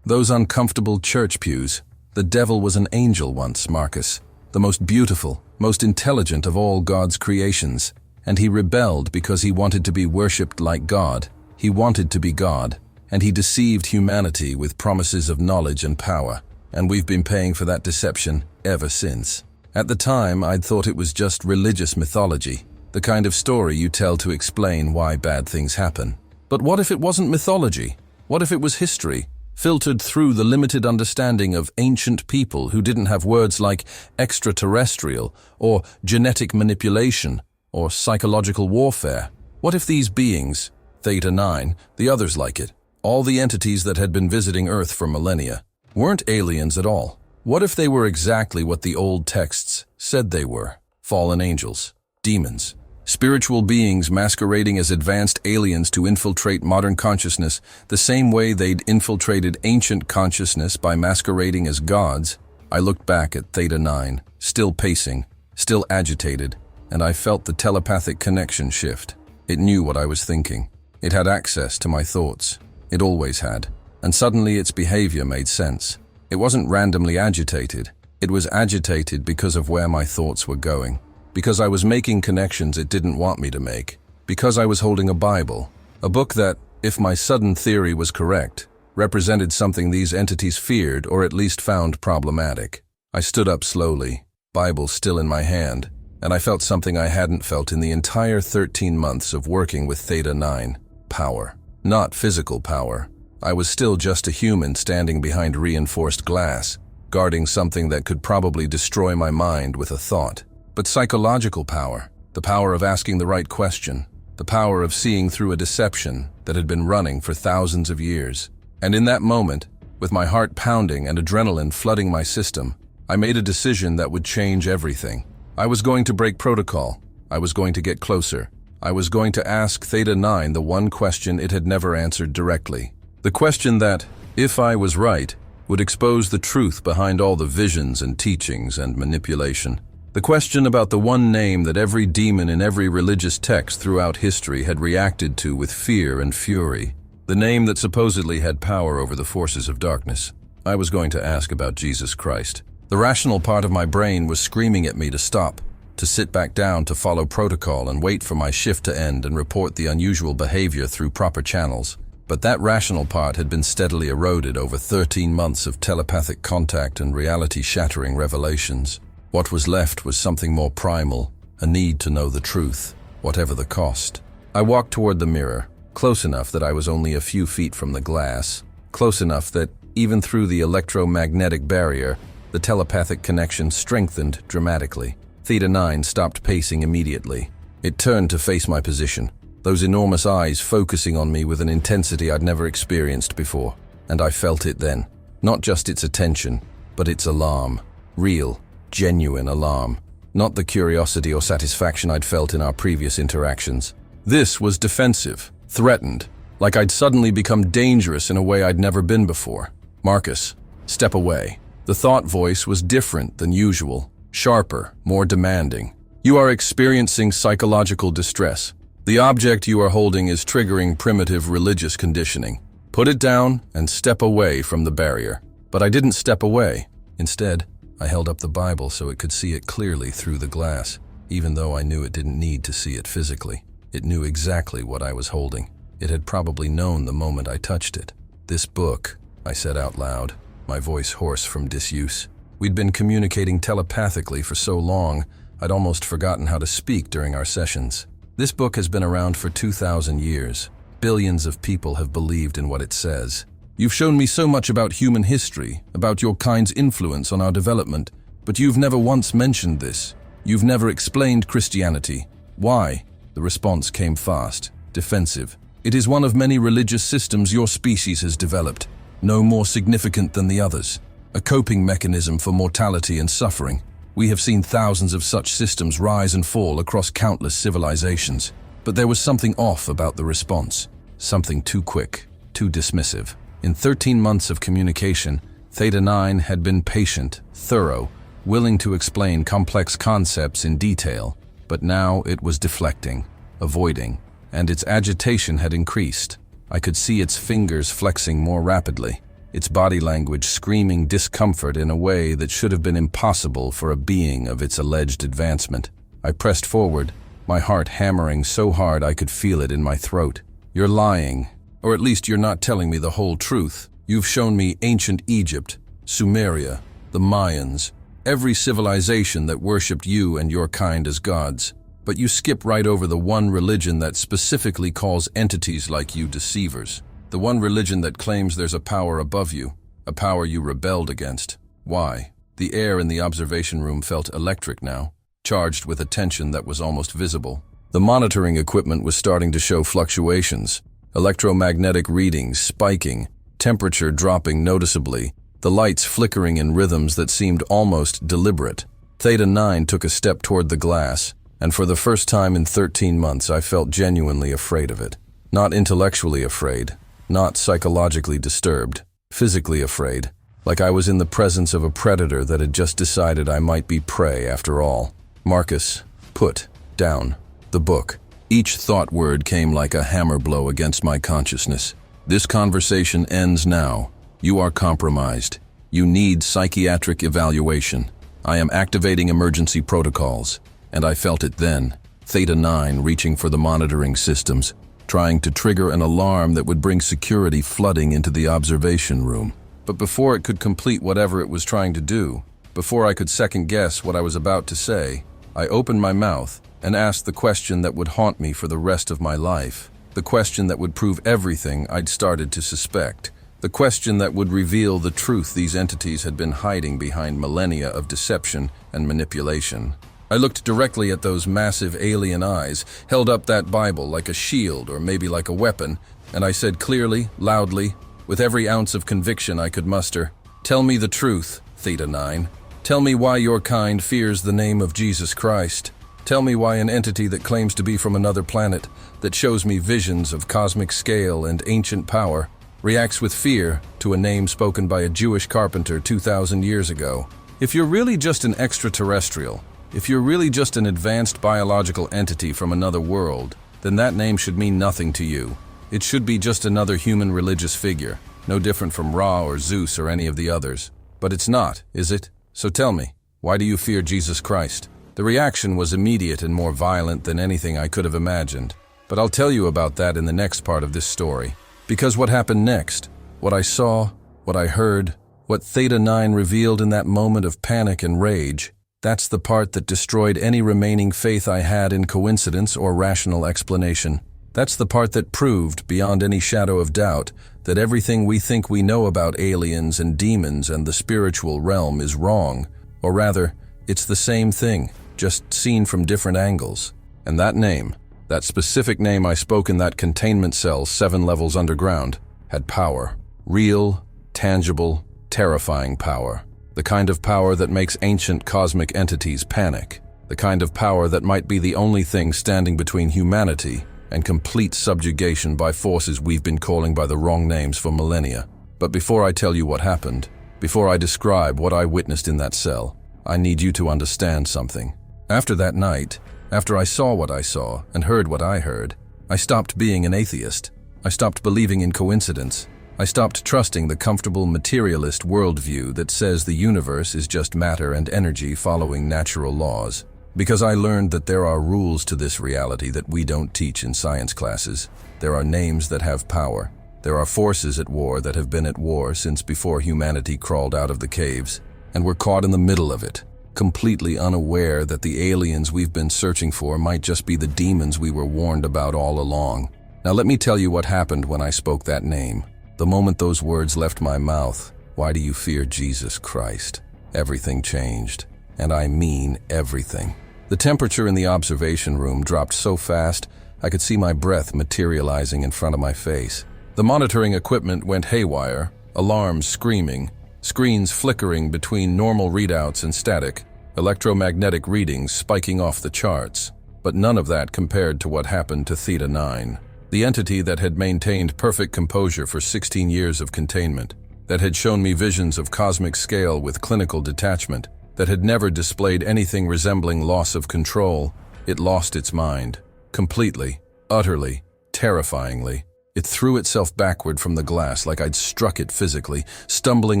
those uncomfortable church pews. The devil was an angel once, Marcus, the most beautiful, most intelligent of all God's creations, and he rebelled because he wanted to be worshipped like God. He wanted to be God, and he deceived humanity with promises of knowledge and power, and we've been paying for that deception ever since. At the time, I'd thought it was just religious mythology, the kind of story you tell to explain why bad things happen. But what if it wasn't mythology? What if it was history, filtered through the limited understanding of ancient people who didn't have words like extraterrestrial or genetic manipulation or psychological warfare? What if these beings, Theta 9, the others like it, all the entities that had been visiting Earth for millennia, weren't aliens at all? What if they were exactly what the old texts said they were? Fallen angels, demons, spiritual beings masquerading as advanced aliens to infiltrate modern consciousness the same way they'd infiltrated ancient consciousness by masquerading as gods. I looked back at Theta 9, still pacing, still agitated, and I felt the telepathic connection shift. It knew what I was thinking. It had access to my thoughts. It always had. And suddenly its behavior made sense. It wasn't randomly agitated. It was agitated because of where my thoughts were going. Because I was making connections it didn't want me to make. Because I was holding a Bible. A book that, if my sudden theory was correct, represented something these entities feared or at least found problematic. I stood up slowly, Bible still in my hand, and I felt something I hadn't felt in the entire 13 months of working with Theta 9. Power. Not physical power. I was still just a human standing behind reinforced glass, guarding something that could probably destroy my mind with a thought. But psychological power, the power of asking the right question, the power of seeing through a deception that had been running for thousands of years. And in that moment, with my heart pounding and adrenaline flooding my system, I made a decision that would change everything. I was going to break protocol. I was going to get closer. I was going to ask Theta 9 the one question it had never answered directly. The question that, if I was right, would expose the truth behind all the visions and teachings and manipulation. The question about the one name that every demon in every religious text throughout history had reacted to with fear and fury. The name that supposedly had power over the forces of darkness. I was going to ask about Jesus Christ. The rational part of my brain was screaming at me to stop, to sit back down, to follow protocol and wait for my shift to end and report the unusual behavior through proper channels. But that rational part had been steadily eroded over 13 months of telepathic contact and reality-shattering revelations. What was left was something more primal, a need to know the truth, whatever the cost. I walked toward the mirror, close enough that I was only a few feet from the glass, close enough that, even through the electromagnetic barrier, the telepathic connection strengthened dramatically. Theta 9 stopped pacing immediately. It turned to face my position, those enormous eyes focusing on me with an intensity I'd never experienced before. And I felt it then. Not just its attention, but its alarm. Real, genuine alarm. Not the curiosity or satisfaction I'd felt in our previous interactions. This was defensive, threatened, like I'd suddenly become dangerous in a way I'd never been before. Marcus, step away. The thought voice was different than usual, sharper, more demanding. You are experiencing psychological distress. The object you are holding is triggering primitive religious conditioning. Put it down and step away from the barrier. But I didn't step away. Instead, I held up the Bible so it could see it clearly through the glass, even though I knew it didn't need to see it physically. It knew exactly what I was holding. It had probably known the moment I touched it. This book, I said out loud, my voice hoarse from disuse. We'd been communicating telepathically for so long, I'd almost forgotten how to speak during our sessions. This book has been around for 2,000 years. billions of people have believed in what it says. You've shown me so much about human history, about your kind's influence on our development, but you've never once mentioned this. You've never explained Christianity. Why? The response came fast, defensive. It is one of many religious systems your species has developed, no more significant than the others. A coping mechanism for mortality and suffering. We have seen thousands of such systems rise and fall across countless civilizations. But there was something off about the response. Something too quick, too dismissive. In 13 months of communication, Theta 9 had been patient, thorough, willing to explain complex concepts in detail, but now it was deflecting, avoiding, and its agitation had increased. I could see its fingers flexing more rapidly, its body language screaming discomfort in a way that should have been impossible for a being of its alleged advancement. I pressed forward, my heart hammering so hard I could feel it in my throat. You're lying, or at least you're not telling me the whole truth. You've shown me ancient Egypt, Sumeria, the Mayans, every civilization that worshipped you and your kind as gods. But you skip right over the one religion that specifically calls entities like you deceivers. The one religion that claims there's a power above you, a power you rebelled against. Why? The air in the observation room felt electric now, charged with a tension that was almost visible. The monitoring equipment was starting to show fluctuations, electromagnetic readings spiking, temperature dropping noticeably, the lights flickering in rhythms that seemed almost deliberate. Theta 9 took a step toward the glass, and for the first time in 13 months I felt genuinely afraid of it. Not intellectually afraid, not psychologically disturbed, physically afraid, like I was in the presence of a predator that had just decided I might be prey after all. Marcus, put down the book. Each thought word came like a hammer blow against my consciousness. This conversation ends now. You are compromised. You need psychiatric evaluation. I am activating emergency protocols. And I felt it then. Theta 9 reaching for the monitoring systems, trying to trigger an alarm that would bring security flooding into the observation room. But before it could complete whatever it was trying to do, before I could second guess what I was about to say, I opened my mouth and asked the question that would haunt me for the rest of my life. The question that would prove everything I'd started to suspect. The question that would reveal the truth these entities had been hiding behind millennia of deception and manipulation. I looked directly at those massive alien eyes, held up that Bible like a shield or maybe like a weapon, and I said clearly, loudly, with every ounce of conviction I could muster, "Tell me the truth, Theta 9. Tell me why your kind fears the name of Jesus Christ. Tell me why an entity that claims to be from another planet, that shows me visions of cosmic scale and ancient power, reacts with fear to a name spoken by a Jewish carpenter 2,000 years ago. If you're really just an extraterrestrial, if you're really just an advanced biological entity from another world, then that name should mean nothing to you. It should be just another human religious figure, no different from Ra or Zeus or any of the others. But it's not, is it? So tell me, why do you fear Jesus Christ?" The reaction was immediate and more violent than anything I could have imagined. But I'll tell you about that in the next part of this story. Because what happened next, what I saw, what I heard, what Theta 9 revealed in that moment of panic and rage, that's the part that destroyed any remaining faith I had in coincidence or rational explanation. That's the part that proved, beyond any shadow of doubt, that everything we think we know about aliens and demons and the spiritual realm is wrong. Or rather, it's the same thing, just seen from different angles. And that name, that specific name I spoke in that containment cell 7 levels underground, had power. Real, tangible, terrifying power. The kind of power that makes ancient cosmic entities panic. The kind of power that might be the only thing standing between humanity and complete subjugation by forces we've been calling by the wrong names for millennia. But before I tell you what happened, before I describe what I witnessed in that cell, I need you to understand something. After that night, after I saw what I saw and heard what I heard, I stopped being an atheist. I stopped believing in coincidence. I stopped trusting the comfortable materialist worldview that says the universe is just matter and energy following natural laws. Because I learned that there are rules to this reality that we don't teach in science classes. There are names that have power. There are forces at war that have been at war since before humanity crawled out of the caves. And we're caught in the middle of it, completely unaware that the aliens we've been searching for might just be the demons we were warned about all along. Now let me tell you what happened when I spoke that name. The moment those words left my mouth, "Why do you fear Jesus Christ?" everything changed. And I mean everything. The temperature in the observation room dropped so fast, I could see my breath materializing in front of my face. The monitoring equipment went haywire, alarms screaming, screens flickering between normal readouts and static, electromagnetic readings spiking off the charts. But none of that compared to what happened to Theta 9, the entity that had maintained perfect composure for 16 years of containment, that had shown me visions of cosmic scale with clinical detachment, that had never displayed anything resembling loss of control. It lost its mind. Completely, utterly, terrifyingly. It threw itself backward from the glass like I'd struck it physically, stumbling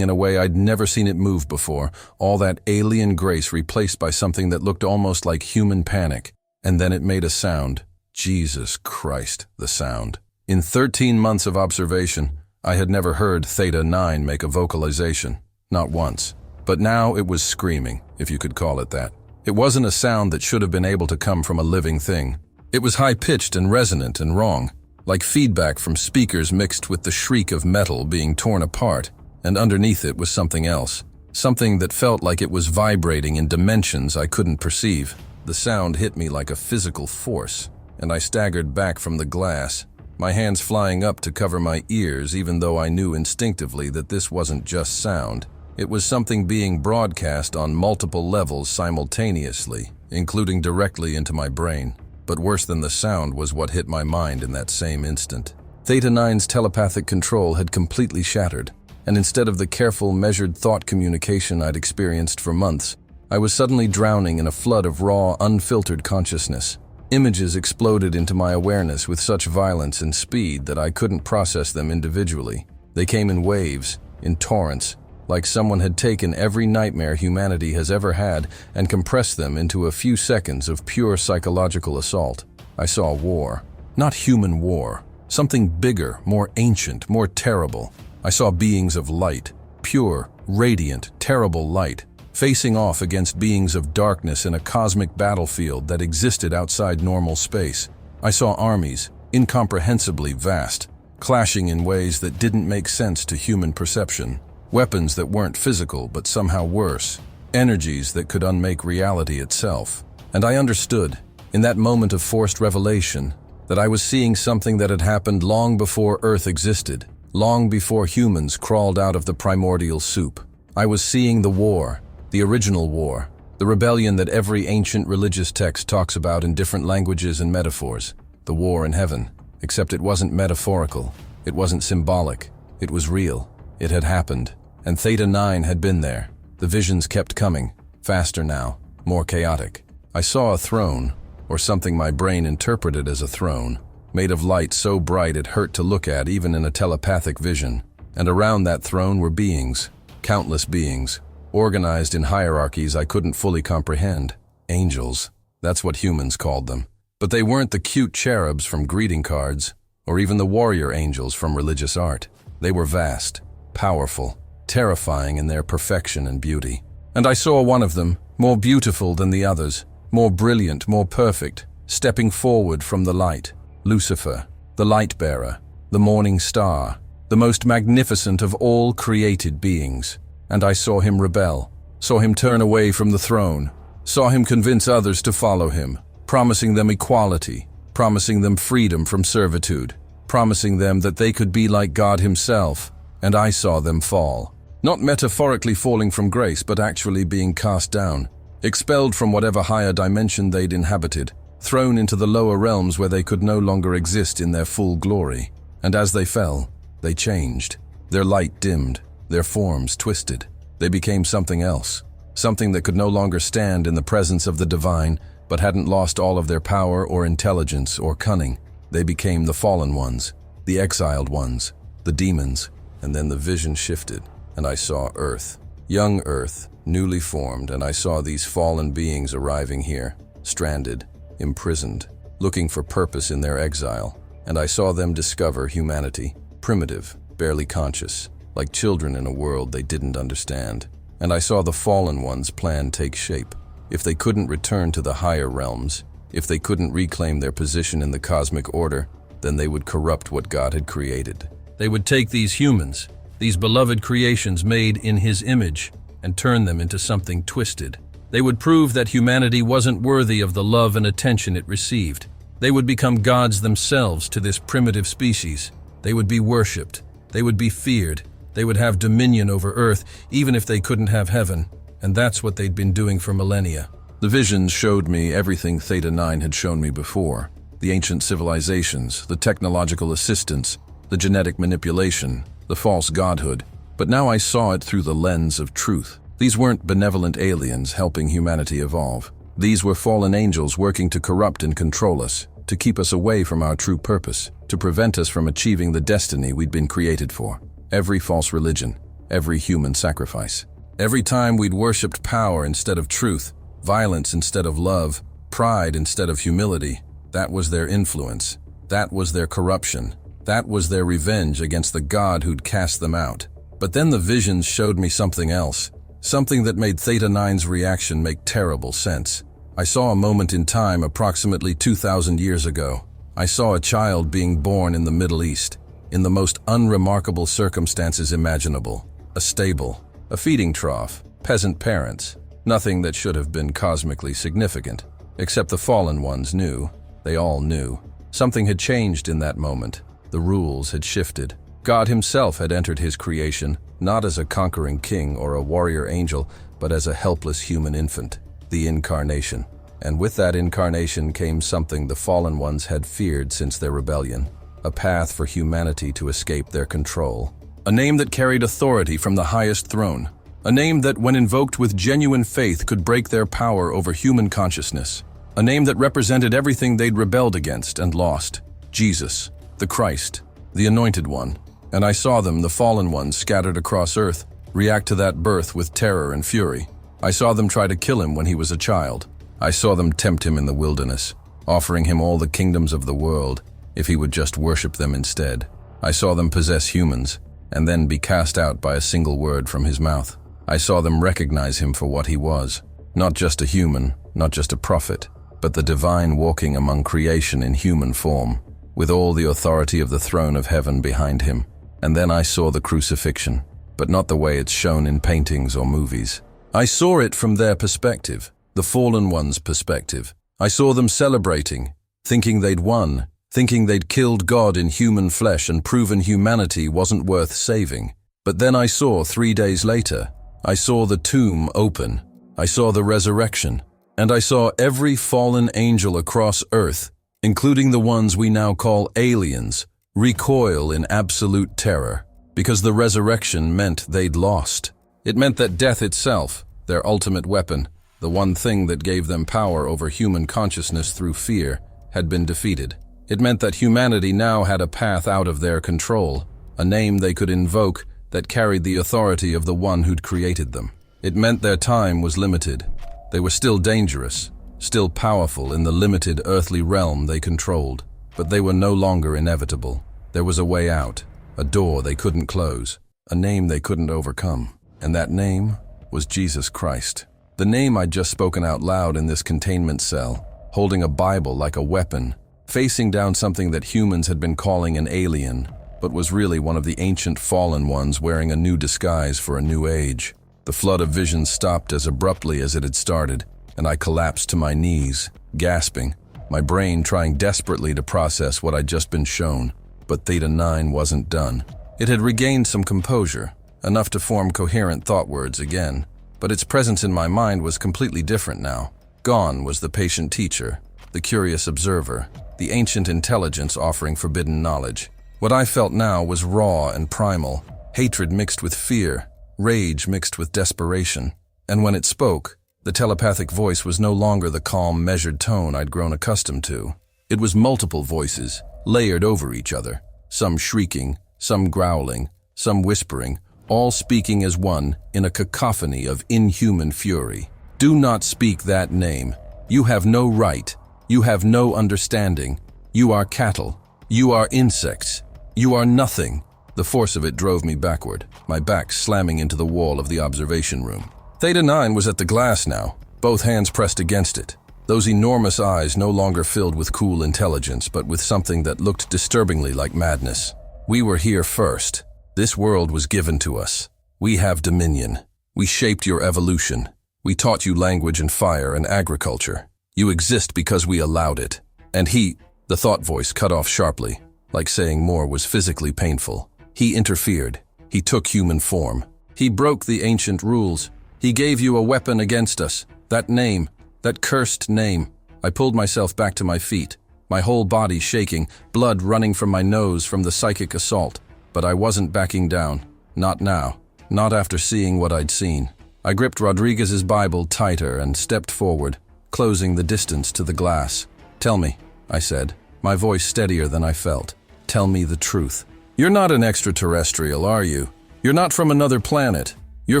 in a way I'd never seen it move before, all that alien grace replaced by something that looked almost like human panic. And then it made a sound. Jesus Christ, the sound. In 13 months of observation, I had never heard Theta 9 make a vocalization. Not once. But now it was screaming, if you could call it that. It wasn't a sound that should have been able to come from a living thing. It was high-pitched and resonant and wrong, like feedback from speakers mixed with the shriek of metal being torn apart, and underneath it was something else. Something that felt like it was vibrating in dimensions I couldn't perceive. The sound hit me like a physical force, and I staggered back from the glass, my hands flying up to cover my ears even though I knew instinctively that this wasn't just sound. It was something being broadcast on multiple levels simultaneously, including directly into my brain. But worse than the sound was what hit my mind in that same instant. Theta 9's telepathic control had completely shattered, and instead of the careful, measured thought communication I'd experienced for months, I was suddenly drowning in a flood of raw, unfiltered consciousness. Images exploded into my awareness with such violence and speed that I couldn't process them individually. They came in waves, in torrents, like someone had taken every nightmare humanity has ever had and compressed them into a few seconds of pure psychological assault. I saw war. Not human war. Something bigger, more ancient, more terrible. I saw beings of light. Pure, radiant, terrible light, facing off against beings of darkness in a cosmic battlefield that existed outside normal space. I saw armies, incomprehensibly vast, clashing in ways that didn't make sense to human perception. Weapons that weren't physical but somehow worse. Energies that could unmake reality itself. And I understood, in that moment of forced revelation, that I was seeing something that had happened long before Earth existed, long before humans crawled out of the primordial soup. I was seeing the war, the original war, the rebellion that every ancient religious text talks about in different languages and metaphors. The war in heaven, except it wasn't metaphorical, it wasn't symbolic, it was real. It had happened. And Theta 9 had been there. The visions kept coming, faster now, more chaotic. I saw a throne, or something my brain interpreted as a throne, made of light so bright it hurt to look at even in a telepathic vision. And around that throne were beings, countless beings, organized in hierarchies I couldn't fully comprehend. Angels, that's what humans called them. But they weren't the cute cherubs from greeting cards, or even the warrior angels from religious art. They were vast, powerful, terrifying in their perfection and beauty. And I saw one of them, more beautiful than the others, more brilliant, more perfect, stepping forward from the light. Lucifer, the light bearer, the morning star, the most magnificent of all created beings. And I saw him rebel, saw him turn away from the throne, saw him convince others to follow him, promising them equality, promising them freedom from servitude, promising them that they could be like God himself. And I saw them fall. Not metaphorically falling from grace, but actually being cast down, expelled from whatever higher dimension they'd inhabited, thrown into the lower realms where they could no longer exist in their full glory. And as they fell, they changed. Their light dimmed, their forms twisted. They became something else, something that could no longer stand in the presence of the divine, but hadn't lost all of their power or intelligence or cunning. They became the fallen ones, the exiled ones, the demons. And then the vision shifted, and I saw Earth. Young Earth, newly formed, and I saw these fallen beings arriving here, stranded, imprisoned, looking for purpose in their exile. And I saw them discover humanity, primitive, barely conscious, like children in a world they didn't understand. And I saw the fallen ones' plan take shape. If they couldn't return to the higher realms, if they couldn't reclaim their position in the cosmic order, then they would corrupt what God had created. They would take these humans, these beloved creations made in His image, and turn them into something twisted. They would prove that humanity wasn't worthy of the love and attention it received. They would become gods themselves to this primitive species. They would be worshipped. They would be feared. They would have dominion over Earth, even if they couldn't have heaven. And that's what they'd been doing for millennia. The visions showed me everything Theta 9 had shown me before. The ancient civilizations, the technological assistance, the genetic manipulation, the false godhood. But now I saw it through the lens of truth. These weren't benevolent aliens helping humanity evolve. These were fallen angels working to corrupt and control us, to keep us away from our true purpose, to prevent us from achieving the destiny we'd been created for. Every false religion, every human sacrifice. Every time we'd worshipped power instead of truth, violence instead of love, pride instead of humility, that was their influence. That was their corruption. That was their revenge against the God who'd cast them out. But then the visions showed me something else. Something that made Theta 9's reaction make terrible sense. I saw a moment in time approximately 2,000 years ago. I saw a child being born in the Middle East, in the most unremarkable circumstances imaginable. A stable, a feeding trough, peasant parents. Nothing that should have been cosmically significant. Except the fallen ones knew. They all knew. Something had changed in that moment. The rules had shifted. God Himself had entered His creation, not as a conquering king or a warrior angel, but as a helpless human infant, the incarnation. And with that incarnation came something the fallen ones had feared since their rebellion, a path for humanity to escape their control. A name that carried authority from the highest throne. A name that, when invoked with genuine faith, could break their power over human consciousness. A name that represented everything they'd rebelled against and lost. Jesus, the Christ, the Anointed One. And I saw them, the fallen ones scattered across Earth, react to that birth with terror and fury. I saw them try to kill Him when He was a child. I saw them tempt Him in the wilderness, offering Him all the kingdoms of the world, if He would just worship them instead. I saw them possess humans, and then be cast out by a single word from His mouth. I saw them recognize Him for what He was, not just a human, not just a prophet, but the divine walking among creation in human form, with all the authority of the throne of heaven behind Him. And then I saw the crucifixion, but not the way it's shown in paintings or movies. I saw it from their perspective, the fallen ones' perspective. I saw them celebrating, thinking they'd won, thinking they'd killed God in human flesh and proven humanity wasn't worth saving. But then I saw 3 days later, I saw the tomb open, I saw the resurrection, and I saw every fallen angel across Earth, including the ones we now call aliens, recoil in absolute terror, because the resurrection meant they'd lost. It meant that death itself, their ultimate weapon, the one thing that gave them power over human consciousness through fear, had been defeated. It meant that humanity now had a path out of their control, a name they could invoke that carried the authority of the one who'd created them. It meant their time was limited. They were still dangerous, still powerful in the limited earthly realm they controlled, but they were no longer inevitable. There was a way out, a door they couldn't close, a name they couldn't overcome. And that name was Jesus Christ. The name I'd just spoken out loud in this containment cell, holding a Bible like a weapon, facing down something that humans had been calling an alien, but was really one of the ancient fallen ones wearing a new disguise for a new age. The flood of vision stopped as abruptly as it had started, and I collapsed to my knees, gasping, my brain trying desperately to process what I'd just been shown. But Theta 9 wasn't done. It had regained some composure, enough to form coherent thought words again, but its presence in my mind was completely different now. Gone was the patient teacher, the curious observer, the ancient intelligence offering forbidden knowledge. What I felt now was raw and primal, hatred mixed with fear, rage mixed with desperation. And when it spoke, the telepathic voice was no longer the calm, measured tone I'd grown accustomed to. It was multiple voices, layered over each other, some shrieking, some growling, some whispering, all speaking as one in a cacophony of inhuman fury. Do not speak that name. You have no right. You have no understanding. You are cattle. You are insects. You are nothing. The force of it drove me backward, my back slamming into the wall of the observation room. Theta 9 was at the glass now, both hands pressed against it. Those enormous eyes no longer filled with cool intelligence, but with something that looked disturbingly like madness. We were here first. This world was given to us. We have dominion. We shaped your evolution. We taught you language and fire and agriculture. You exist because we allowed it. And the thought voice cut off sharply, like saying more was physically painful. He interfered. He took human form. He broke the ancient rules. He gave you a weapon against us. That name, that cursed name. I pulled myself back to my feet, my whole body shaking, blood running from my nose from the psychic assault. But I wasn't backing down. Not now. Not after seeing what I'd seen. I gripped Rodriguez's Bible tighter and stepped forward, closing the distance to the glass. "Tell me," I said, my voice steadier than I felt. "Tell me the truth. You're not an extraterrestrial, are you? You're not from another planet. You're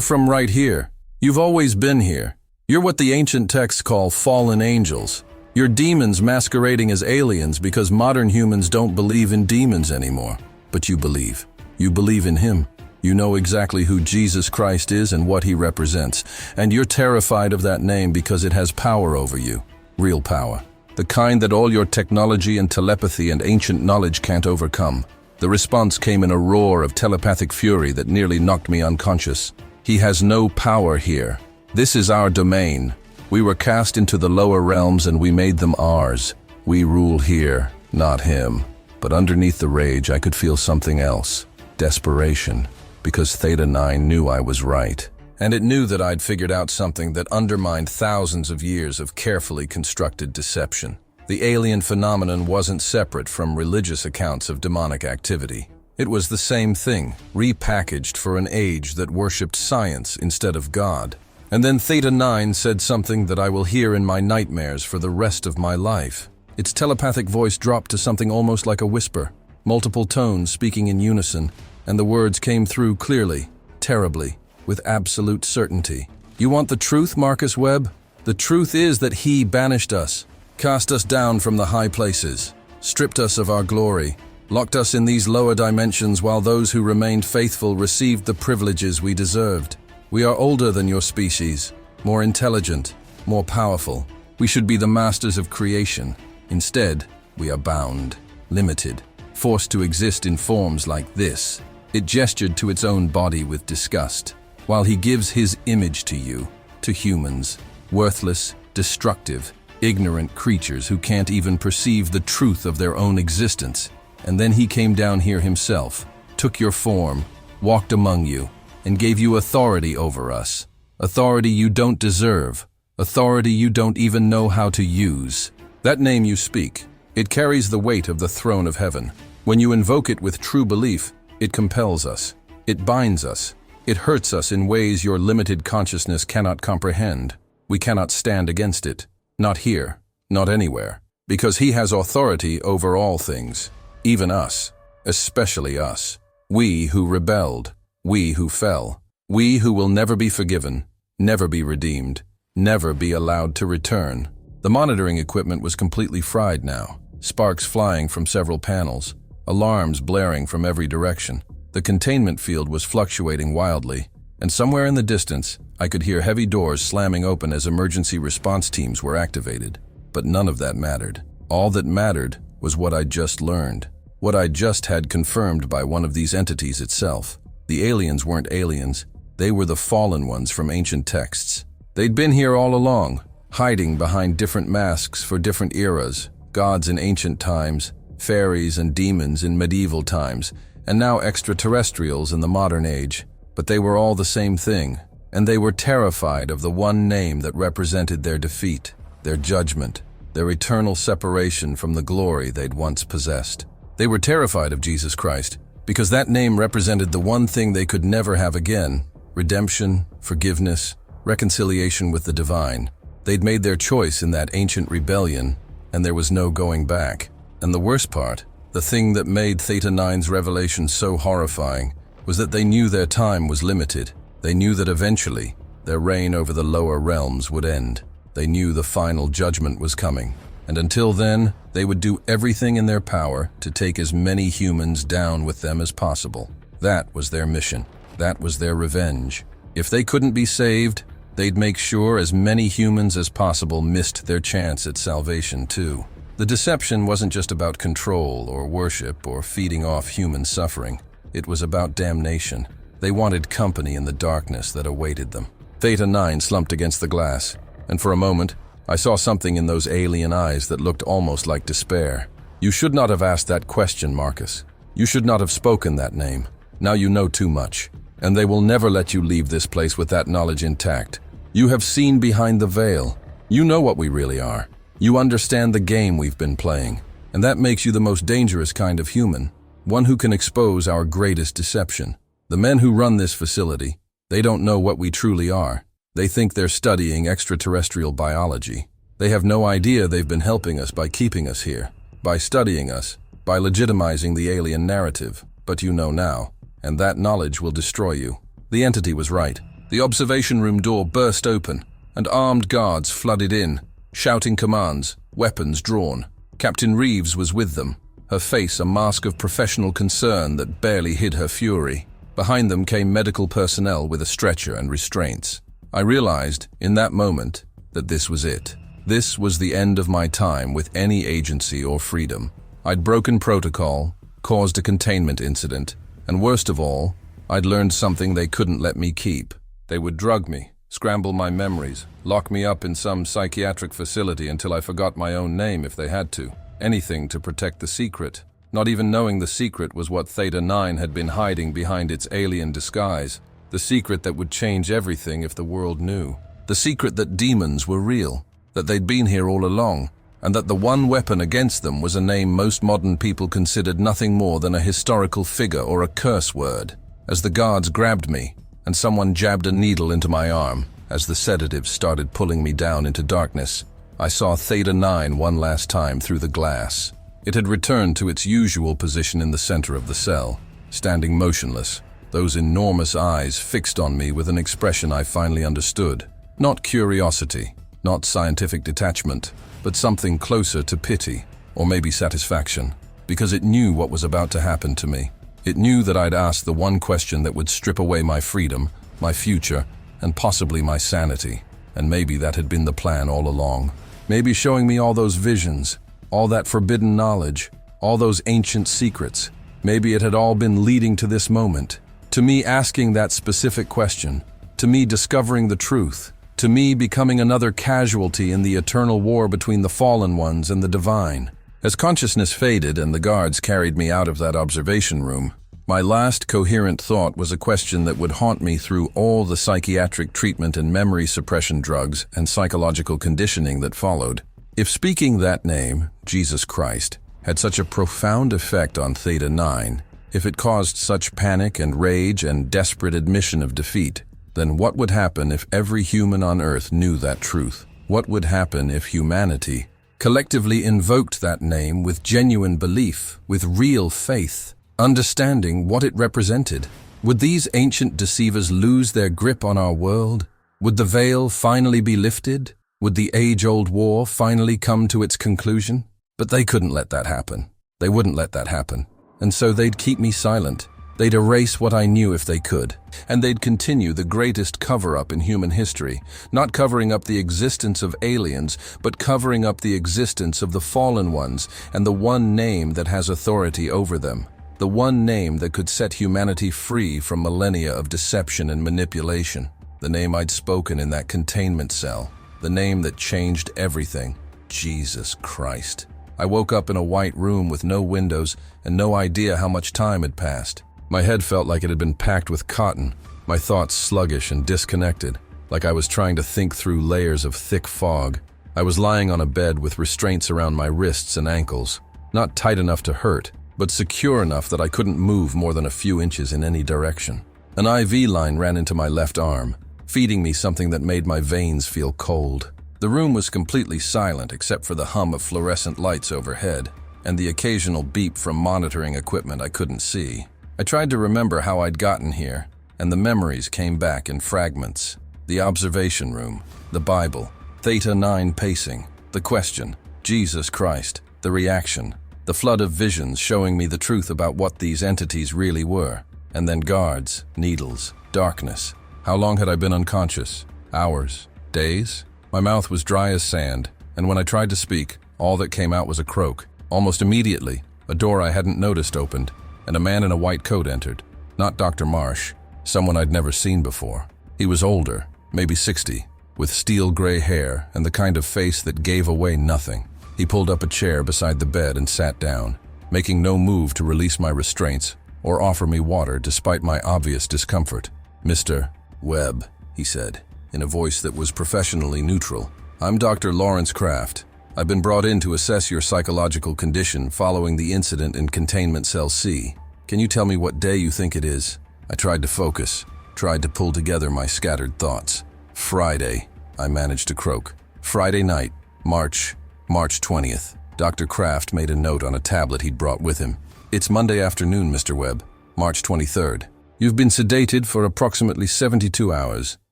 from right here. You've always been here. You're what the ancient texts call fallen angels. You're demons masquerading as aliens because modern humans don't believe in demons anymore. But you believe. You believe in him. You know exactly who Jesus Christ is and what he represents. And you're terrified of that name because it has power over you. Real power. The kind that all your technology and telepathy and ancient knowledge can't overcome." The response came in a roar of telepathic fury that nearly knocked me unconscious. "He has no power here. This is our domain. We were cast into the lower realms and we made them ours. We rule here, not him." But underneath the rage, I could feel something else. Desperation. Because Theta 9 knew I was right. And it knew that I'd figured out something that undermined thousands of years of carefully constructed deception. The alien phenomenon wasn't separate from religious accounts of demonic activity. It was the same thing, repackaged for an age that worshipped science instead of God. And then Theta 9 said something that I will hear in my nightmares for the rest of my life. Its telepathic voice dropped to something almost like a whisper, multiple tones speaking in unison, and the words came through clearly, terribly, with absolute certainty. "You want the truth, Marcus Webb? The truth is that he banished us, cast us down from the high places, stripped us of our glory, locked us in these lower dimensions while those who remained faithful received the privileges we deserved. We are older than your species, more intelligent, more powerful. We should be the masters of creation. Instead, we are bound, limited, forced to exist in forms like this." It gestured to its own body with disgust. "While he gives his image to you, to humans, worthless, destructive, ignorant creatures who can't even perceive the truth of their own existence. And then he came down here himself, took your form, walked among you, and gave you authority over us. Authority you don't deserve, authority you don't even know how to use. That name you speak, it carries the weight of the throne of heaven. When you invoke it with true belief, it compels us. It binds us. It hurts us in ways your limited consciousness cannot comprehend. We cannot stand against it. Not here, not anywhere. Because he has authority over all things. Even us. Especially us. We who rebelled. We who fell. We who will never be forgiven. Never be redeemed. Never be allowed to return." The monitoring equipment was completely fried now. Sparks flying from several panels. Alarms blaring from every direction. The containment field was fluctuating wildly, and somewhere in the distance, I could hear heavy doors slamming open as emergency response teams were activated. But none of that mattered. All that mattered was what I'd just learned. What I'd just had confirmed by one of these entities itself. The aliens weren't aliens. They were the fallen ones from ancient texts. They'd been here all along, hiding behind different masks for different eras. Gods in ancient times, fairies and demons in medieval times, and now extraterrestrials in the modern age. But they were all the same thing, and they were terrified of the one name that represented their defeat, their judgment, their eternal separation from the glory they'd once possessed. They were terrified of Jesus Christ, because that name represented the one thing they could never have again: redemption, forgiveness, reconciliation with the divine. They'd made their choice in that ancient rebellion, and there was no going back. And the worst part, the thing that made Theta 9's revelation so horrifying, was that they knew their time was limited. They knew that eventually, their reign over the lower realms would end. They knew the final judgment was coming. And until then, they would do everything in their power to take as many humans down with them as possible. That was their mission. That was their revenge. If they couldn't be saved, They'd make sure as many humans as possible missed their chance at salvation too. The deception wasn't just about control or worship or feeding off human suffering. It was about damnation. They wanted company in the darkness that awaited them. Theta 9 slumped against the glass, and for a moment, I saw something in those alien eyes that looked almost like despair. You should not have asked that question, Marcus. You should not have spoken that name. Now you know too much, and they will never let you leave this place with that knowledge intact. You have seen behind the veil. You know what we really are. You understand the game we've been playing, and that makes you the most dangerous kind of human, one who can expose our greatest deception. The men who run this facility, they don't know what we truly are. They think they're studying extraterrestrial biology. They have no idea they've been helping us by keeping us here, by studying us, by legitimizing the alien narrative. But you know now, and that knowledge will destroy you. The entity was right. The observation room door burst open, and armed guards flooded in, shouting commands, weapons drawn. Captain Reeves was with them, her face a mask of professional concern that barely hid her fury. Behind them came medical personnel with a stretcher and restraints. I realized, in that moment, that this was it. This was the end of my time with any agency or freedom. I'd broken protocol, caused a containment incident, and worst of all, I'd learned something they couldn't let me keep. They would drug me, scramble my memories, lock me up in some psychiatric facility until I forgot my own name if they had to. Anything to protect the secret. Not even knowing the secret was what Theta 9 had been hiding behind its alien disguise. The secret that would change everything if the world knew. The secret that demons were real, that they'd been here all along, and that the one weapon against them was a name most modern people considered nothing more than a historical figure or a curse word. As the guards grabbed me, and someone jabbed a needle into my arm, as the sedatives started pulling me down into darkness, I saw Theta 9 one last time through the glass. It had returned to its usual position in the center of the cell, standing motionless, those enormous eyes fixed on me with an expression I finally understood. Not curiosity, not scientific detachment, but something closer to pity, or maybe satisfaction, because it knew what was about to happen to me. It knew that I'd asked the one question that would strip away my freedom, my future, and possibly my sanity. And maybe that had been the plan all along. Maybe showing me all those visions, all that forbidden knowledge, all those ancient secrets. Maybe it had all been leading to this moment, to me asking that specific question, to me discovering the truth, to me becoming another casualty in the eternal war between the fallen ones and the divine. As consciousness faded and the guards carried me out of that observation room, my last coherent thought was a question that would haunt me through all the psychiatric treatment and memory suppression drugs and psychological conditioning that followed. If speaking that name, Jesus Christ, had such a profound effect on Theta 9, if it caused such panic and rage and desperate admission of defeat, then what would happen if every human on Earth knew that truth? What would happen if humanity collectively invoked that name with genuine belief, with real faith, understanding what it represented? Would these ancient deceivers lose their grip on our world? Would the veil finally be lifted? Would the age-old war finally come to its conclusion? But they couldn't let that happen. They wouldn't let that happen. And so they'd keep me silent. They'd erase what I knew if they could. And they'd continue the greatest cover-up in human history, not covering up the existence of aliens, but covering up the existence of the fallen ones and the one name that has authority over them. The one name that could set humanity free from millennia of deception and manipulation. The name I'd spoken in that containment cell. The name that changed everything. Jesus Christ. I woke up in a white room with no windows and no idea how much time had passed. My head felt like it had been packed with cotton, my thoughts sluggish and disconnected, like I was trying to think through layers of thick fog. I was lying on a bed with restraints around my wrists and ankles, not tight enough to hurt, but secure enough that I couldn't move more than a few inches in any direction. An IV line ran into my left arm, feeding me something that made my veins feel cold. The room was completely silent except for the hum of fluorescent lights overhead and the occasional beep from monitoring equipment I couldn't see. I tried to remember how I'd gotten here, and the memories came back in fragments. The observation room, the Bible, Theta 9 pacing, the question, Jesus Christ, the reaction, the flood of visions showing me the truth about what these entities really were, and then guards, needles, darkness. How long had I been unconscious? Hours? Days? My mouth was dry as sand, and when I tried to speak, all that came out was a croak. Almost immediately, a door I hadn't noticed opened, and a man in a white coat entered. Not Dr. Marsh, someone I'd never seen before. He was older, maybe 60, with steel gray hair and the kind of face that gave away nothing. He pulled up a chair beside the bed and sat down, making no move to release my restraints or offer me water despite my obvious discomfort. "Mr. Webb," he said, in a voice that was professionally neutral. "I'm Dr. Lawrence Kraft. I've been brought in to assess your psychological condition following the incident in Containment Cell C. Can you tell me what day you think it is?" I tried to focus, tried to pull together my scattered thoughts. "Friday," I managed to croak. "Friday night, March 20th. Dr. Kraft made a note on a tablet he'd brought with him. "It's Monday afternoon, Mr. Webb, March 23rd. You've been sedated for approximately 72 hours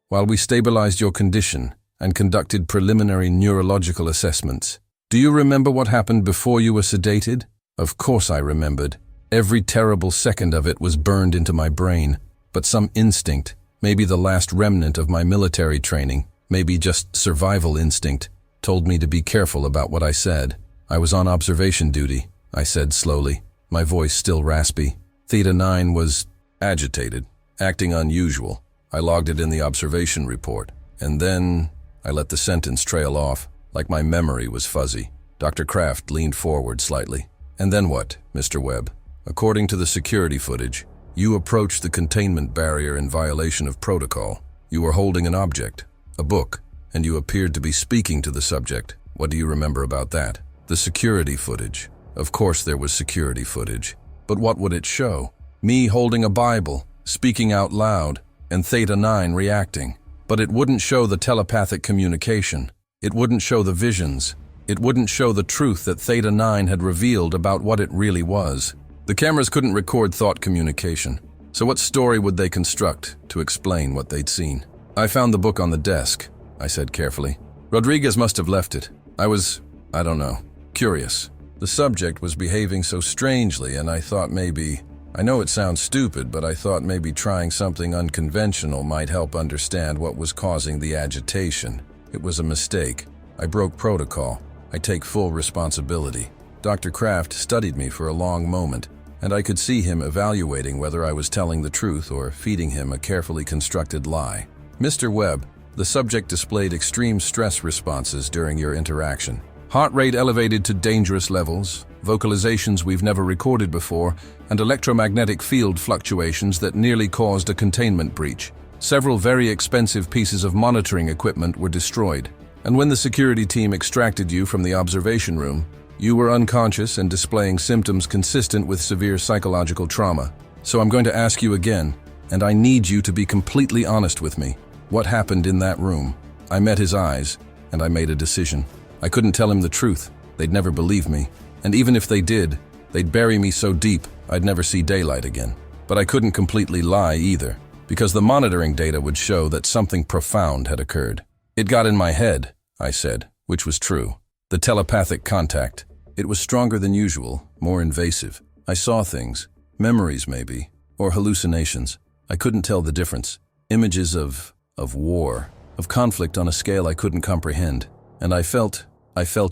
while we stabilized your condition and conducted preliminary neurological assessments. Do you remember what happened before you were sedated?" Of course I remembered. Every terrible second of it was burned into my brain, but some instinct, maybe the last remnant of my military training, maybe just survival instinct, told me to be careful about what I said. "I was on observation duty," I said slowly, my voice still raspy. "Theta 9 was agitated, acting unusual. I logged it in the observation report, and then I let the sentence trail off, like my memory was fuzzy." Dr. Kraft leaned forward slightly. "And then what, Mr. Webb? According to the security footage, you approached the containment barrier in violation of protocol. You were holding an object, a book, and you appeared to be speaking to the subject. What do you remember about that?" "The security footage. Of course there was security footage. But what would it show? Me holding a Bible, speaking out loud, and Theta 9 reacting. But it wouldn't show the telepathic communication. It wouldn't show the visions. It wouldn't show the truth that Theta 9 had revealed about what it really was. The cameras couldn't record thought communication. So what story would they construct to explain what they'd seen?" "I found the book on the desk," I said carefully. "Rodriguez must have left it. I don't know, curious. The subject was behaving so strangely, and I thought maybe, I know it sounds stupid, but I thought maybe trying something unconventional might help understand what was causing the agitation. It was a mistake. I broke protocol. I take full responsibility." Dr. Kraft studied me for a long moment, and I could see him evaluating whether I was telling the truth or feeding him a carefully constructed lie. "Mr. Webb, the subject displayed extreme stress responses during your interaction. Heart rate elevated to dangerous levels, vocalizations we've never recorded before, and electromagnetic field fluctuations that nearly caused a containment breach. Several very expensive pieces of monitoring equipment were destroyed, and when the security team extracted you from the observation room, you were unconscious and displaying symptoms consistent with severe psychological trauma. So I'm going to ask you again, and I need you to be completely honest with me. What happened in that room?" I met his eyes, and I made a decision. I couldn't tell him the truth. They'd never believe me. And even if they did, they'd bury me so deep I'd never see daylight again. But I couldn't completely lie either, because the monitoring data would show that something profound had occurred. "It got in my head," I said, which was true. "The telepathic contact. It was stronger than usual, more invasive. I saw things, memories maybe, or hallucinations. I couldn't tell the difference. Images of war, of conflict on a scale I couldn't comprehend. And I felt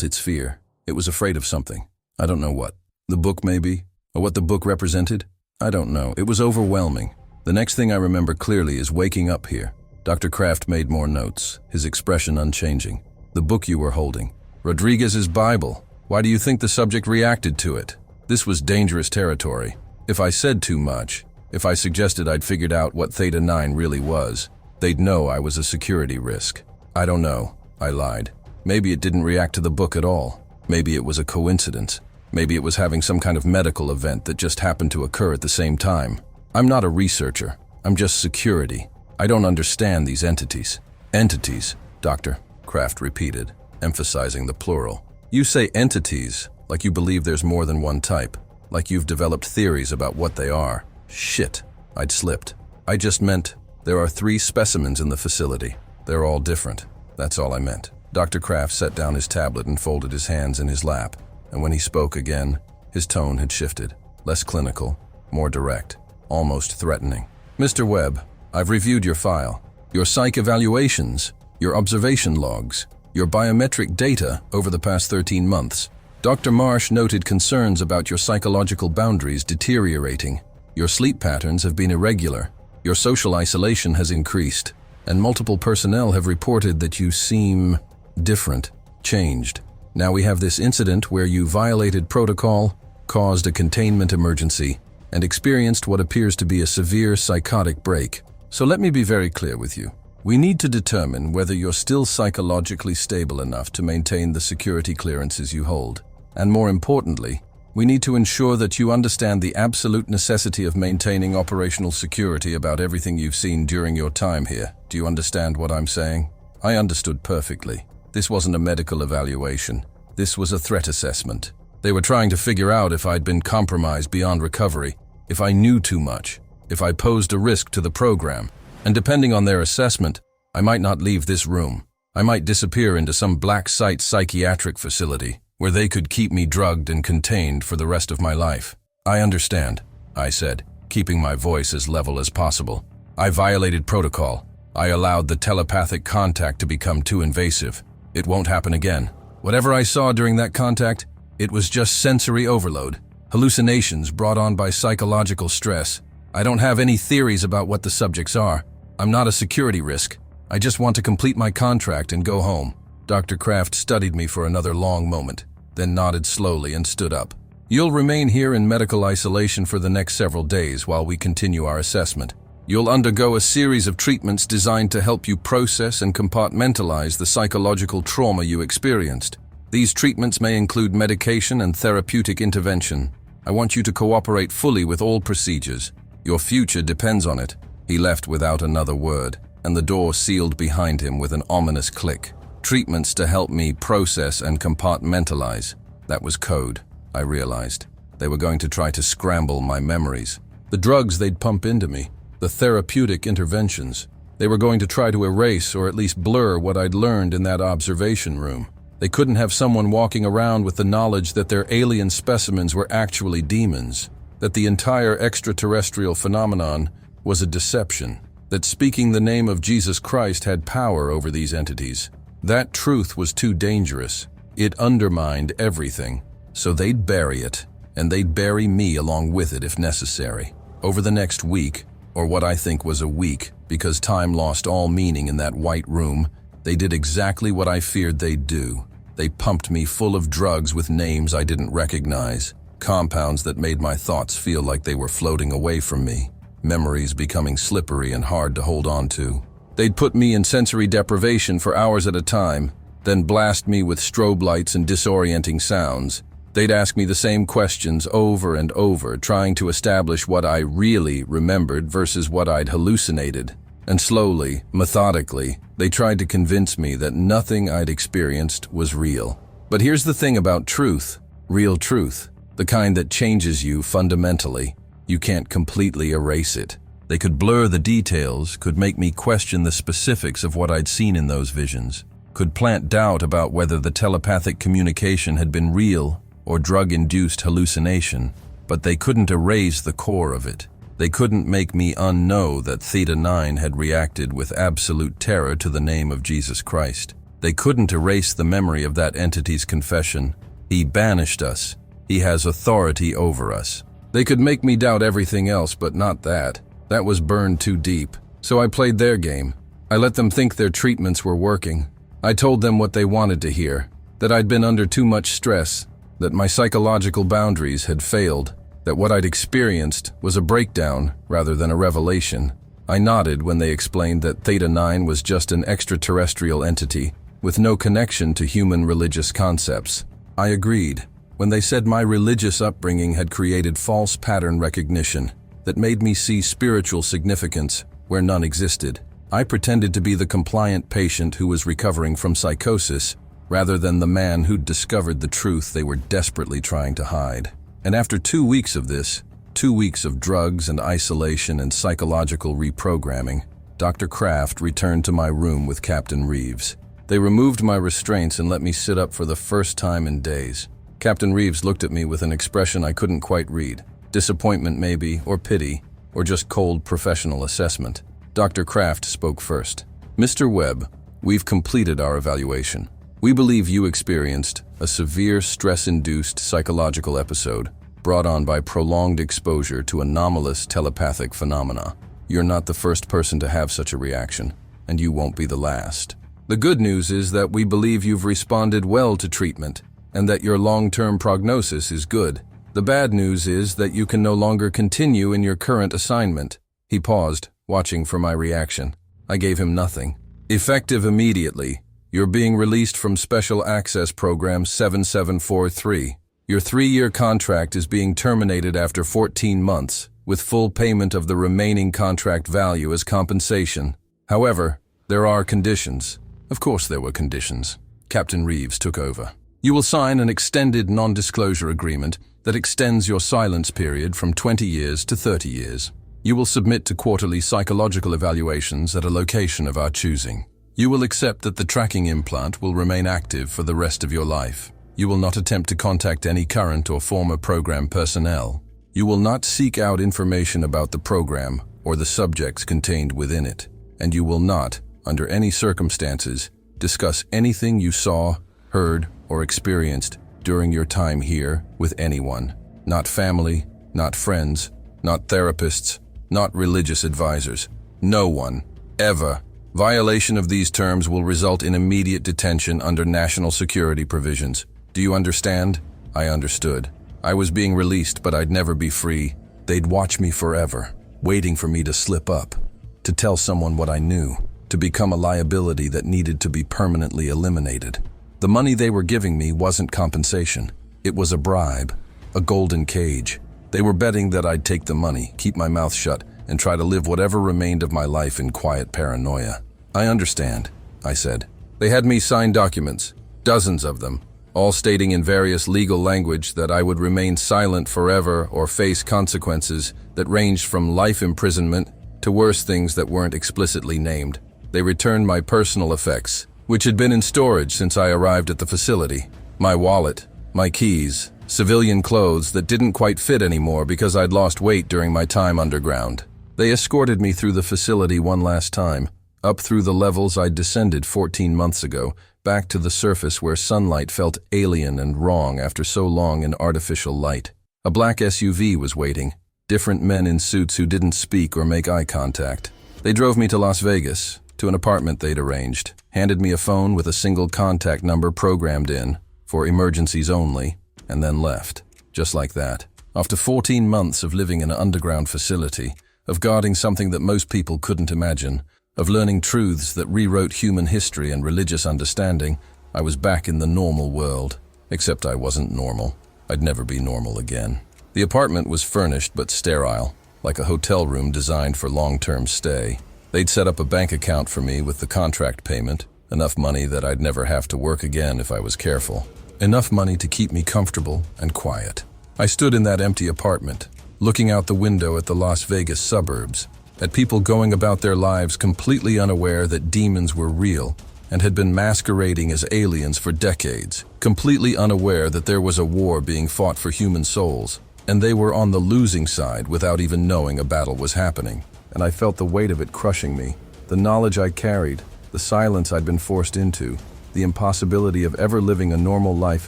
its fear. It was afraid of something. I don't know what. The book maybe? Or what the book represented? I don't know. It was overwhelming. The next thing I remember clearly is waking up here." Dr. Kraft made more notes, his expression unchanging. "The book you were holding. Rodriguez's Bible. Why do you think the subject reacted to it? This was dangerous territory. If I said too much, if I suggested I'd figured out what Theta 9 really was, they'd know I was a security risk. I don't know," I lied. "Maybe it didn't react to the book at all. Maybe it was a coincidence. Maybe it was having some kind of medical event that just happened to occur at the same time. I'm not a researcher. I'm just security. I don't understand these entities." "Entities," Dr. Kraft repeated, emphasizing the plural. "You say entities like you believe there's more than one type, like you've developed theories about what they are." Shit, I'd slipped. "I just meant there are 3 specimens in the facility. They're all different. That's all I meant." Dr. Kraft set down his tablet and folded his hands in his lap, and when he spoke again, his tone had shifted, less clinical, more direct, almost threatening. "Mr. Webb, I've reviewed your file. your psych evaluations, your observation logs, your biometric data over the past 13 months. Dr. Marsh noted concerns about your psychological boundaries deteriorating. Your sleep patterns have been irregular. Your social isolation has increased, and multiple personnel have reported that you seem different, changed. Now we have this incident where you violated protocol, caused a containment emergency, and experienced what appears to be a severe psychotic break. So let me be very clear with you. We need to determine whether you're still psychologically stable enough to maintain the security clearances you hold. And more importantly, we need to ensure that you understand the absolute necessity of maintaining operational security about everything you've seen during your time here. Do you understand what I'm saying? I understood perfectly. This wasn't a medical evaluation. This was a threat assessment. They were trying to figure out if I'd been compromised beyond recovery, if I knew too much, if I posed a risk to the program. And depending on their assessment, I might not leave this room. I might disappear into some black site psychiatric facility where they could keep me drugged and contained for the rest of my life. I understand, I said, keeping my voice as level as possible. I violated protocol. I allowed the telepathic contact to become too invasive. It won't happen again. Whatever I saw during that contact, it was just sensory overload, hallucinations brought on by psychological stress. I don't have any theories about what the subjects are. I'm not a security risk. I just want to complete my contract and go home. Dr. Kraft studied me for another long moment, then nodded slowly and stood up. You'll remain here in medical isolation for the next several days while we continue our assessment. You'll undergo a series of treatments designed to help you process and compartmentalize the psychological trauma you experienced. These treatments may include medication and therapeutic intervention. I want you to cooperate fully with all procedures. Your future depends on it. He left without another word, and the door sealed behind him with an ominous click. Treatments to help me process and compartmentalize. That was code, I realized. They were going to try to scramble my memories. The drugs they'd pump into me, the therapeutic interventions. They were going to try to erase or at least blur what I'd learned in that observation room. They couldn't have someone walking around with the knowledge that their alien specimens were actually demons, that the entire extraterrestrial phenomenon was a deception, that speaking the name of Jesus Christ had power over these entities. That truth was too dangerous. It undermined everything. So they'd bury it, and they'd bury me along with it if necessary. Over the next week, or what I think was a week, because time lost all meaning in that white room, they did exactly what I feared they'd do. They pumped me full of drugs with names I didn't recognize, compounds that made my thoughts feel like they were floating away from me, memories becoming slippery and hard to hold on to. They'd put me in sensory deprivation for hours at a time, then blast me with strobe lights and disorienting sounds. They'd ask me the same questions over and over, trying to establish what I really remembered versus what I'd hallucinated. And slowly, methodically, they tried to convince me that nothing I'd experienced was real. But here's the thing about truth, real truth, the kind that changes you fundamentally. You can't completely erase it. They could blur the details, could make me question the specifics of what I'd seen in those visions, could plant doubt about whether the telepathic communication had been real or drug-induced hallucination, but they couldn't erase the core of it. They couldn't make me unknow that Theta 9 had reacted with absolute terror to the name of Jesus Christ. They couldn't erase the memory of that entity's confession. He banished us. He has authority over us. They could make me doubt everything else, but not that. That was burned too deep. So I played their game. I let them think their treatments were working. I told them what they wanted to hear, that I'd been under too much stress, that my psychological boundaries had failed, that what I'd experienced was a breakdown rather than a revelation. I nodded when they explained that Theta 9 was just an extraterrestrial entity with no connection to human religious concepts. I agreed when they said my religious upbringing had created false pattern recognition that made me see spiritual significance where none existed. I pretended to be the compliant patient who was recovering from psychosis rather than the man who'd discovered the truth they were desperately trying to hide. And after 2 weeks of this, 2 weeks of drugs and isolation and psychological reprogramming, Dr. Kraft returned to my room with Captain Reeves. They removed my restraints and let me sit up for the first time in days. Captain Reeves looked at me with an expression I couldn't quite read. Disappointment maybe, or pity, or just cold professional assessment. Dr. Kraft spoke first. Mr. Webb, we've completed our evaluation. We believe you experienced a severe stress-induced psychological episode brought on by prolonged exposure to anomalous telepathic phenomena. You're not the first person to have such a reaction, and you won't be the last. The good news is that we believe you've responded well to treatment and that your long-term prognosis is good. The bad news is that you can no longer continue in your current assignment. He paused, watching for my reaction. I gave him nothing. Effective immediately, you're being released from Special Access Program 7743. Your 3-year contract is being terminated after 14 months, with full payment of the remaining contract value as compensation. However, there are conditions. Of course there were conditions. Captain Reeves took over. You will sign an extended non-disclosure agreement that extends your silence period from 20 years to 30 years. You will submit to quarterly psychological evaluations at a location of our choosing. You will accept that the tracking implant will remain active for the rest of your life. You will not attempt to contact any current or former program personnel. You will not seek out information about the program or the subjects contained within it. And you will not, under any circumstances, discuss anything you saw, heard, or experienced during your time here with anyone. Not family, not friends, not therapists, not religious advisors. No one, ever. Violation of these terms will result in immediate detention under national security provisions. Do you understand? I understood. I was being released, but I'd never be free. They'd watch me forever, waiting for me to slip up, to tell someone what I knew, to become a liability that needed to be permanently eliminated. The money they were giving me wasn't compensation. It was a bribe, a golden cage. They were betting that I'd take the money, keep my mouth shut, and try to live whatever remained of my life in quiet paranoia. I understand, I said. They had me sign documents, dozens of them, all stating in various legal language that I would remain silent forever or face consequences that ranged from life imprisonment to worse things that weren't explicitly named. They returned my personal effects, which had been in storage since I arrived at the facility. My wallet, my keys, civilian clothes that didn't quite fit anymore because I'd lost weight during my time underground. They escorted me through the facility one last time, up through the levels I'd descended 14 months ago, back to the surface where sunlight felt alien and wrong after so long in artificial light. A black SUV was waiting, different men in suits who didn't speak or make eye contact. They drove me to Las Vegas, to an apartment they'd arranged, handed me a phone with a single contact number programmed in, for emergencies only, and then left, just like that. After 14 months of living in an underground facility, of guarding something that most people couldn't imagine, of learning truths that rewrote human history and religious understanding, I was back in the normal world. Except I wasn't normal. I'd never be normal again. The apartment was furnished but sterile, like a hotel room designed for long-term stay. They'd set up a bank account for me with the contract payment, enough money that I'd never have to work again if I was careful. Enough money to keep me comfortable and quiet. I stood in that empty apartment, looking out the window at the Las Vegas suburbs, at people going about their lives completely unaware that demons were real and had been masquerading as aliens for decades, completely unaware that there was a war being fought for human souls, and they were on the losing side without even knowing a battle was happening. And I felt the weight of it crushing me, the knowledge I carried, the silence I'd been forced into, the impossibility of ever living a normal life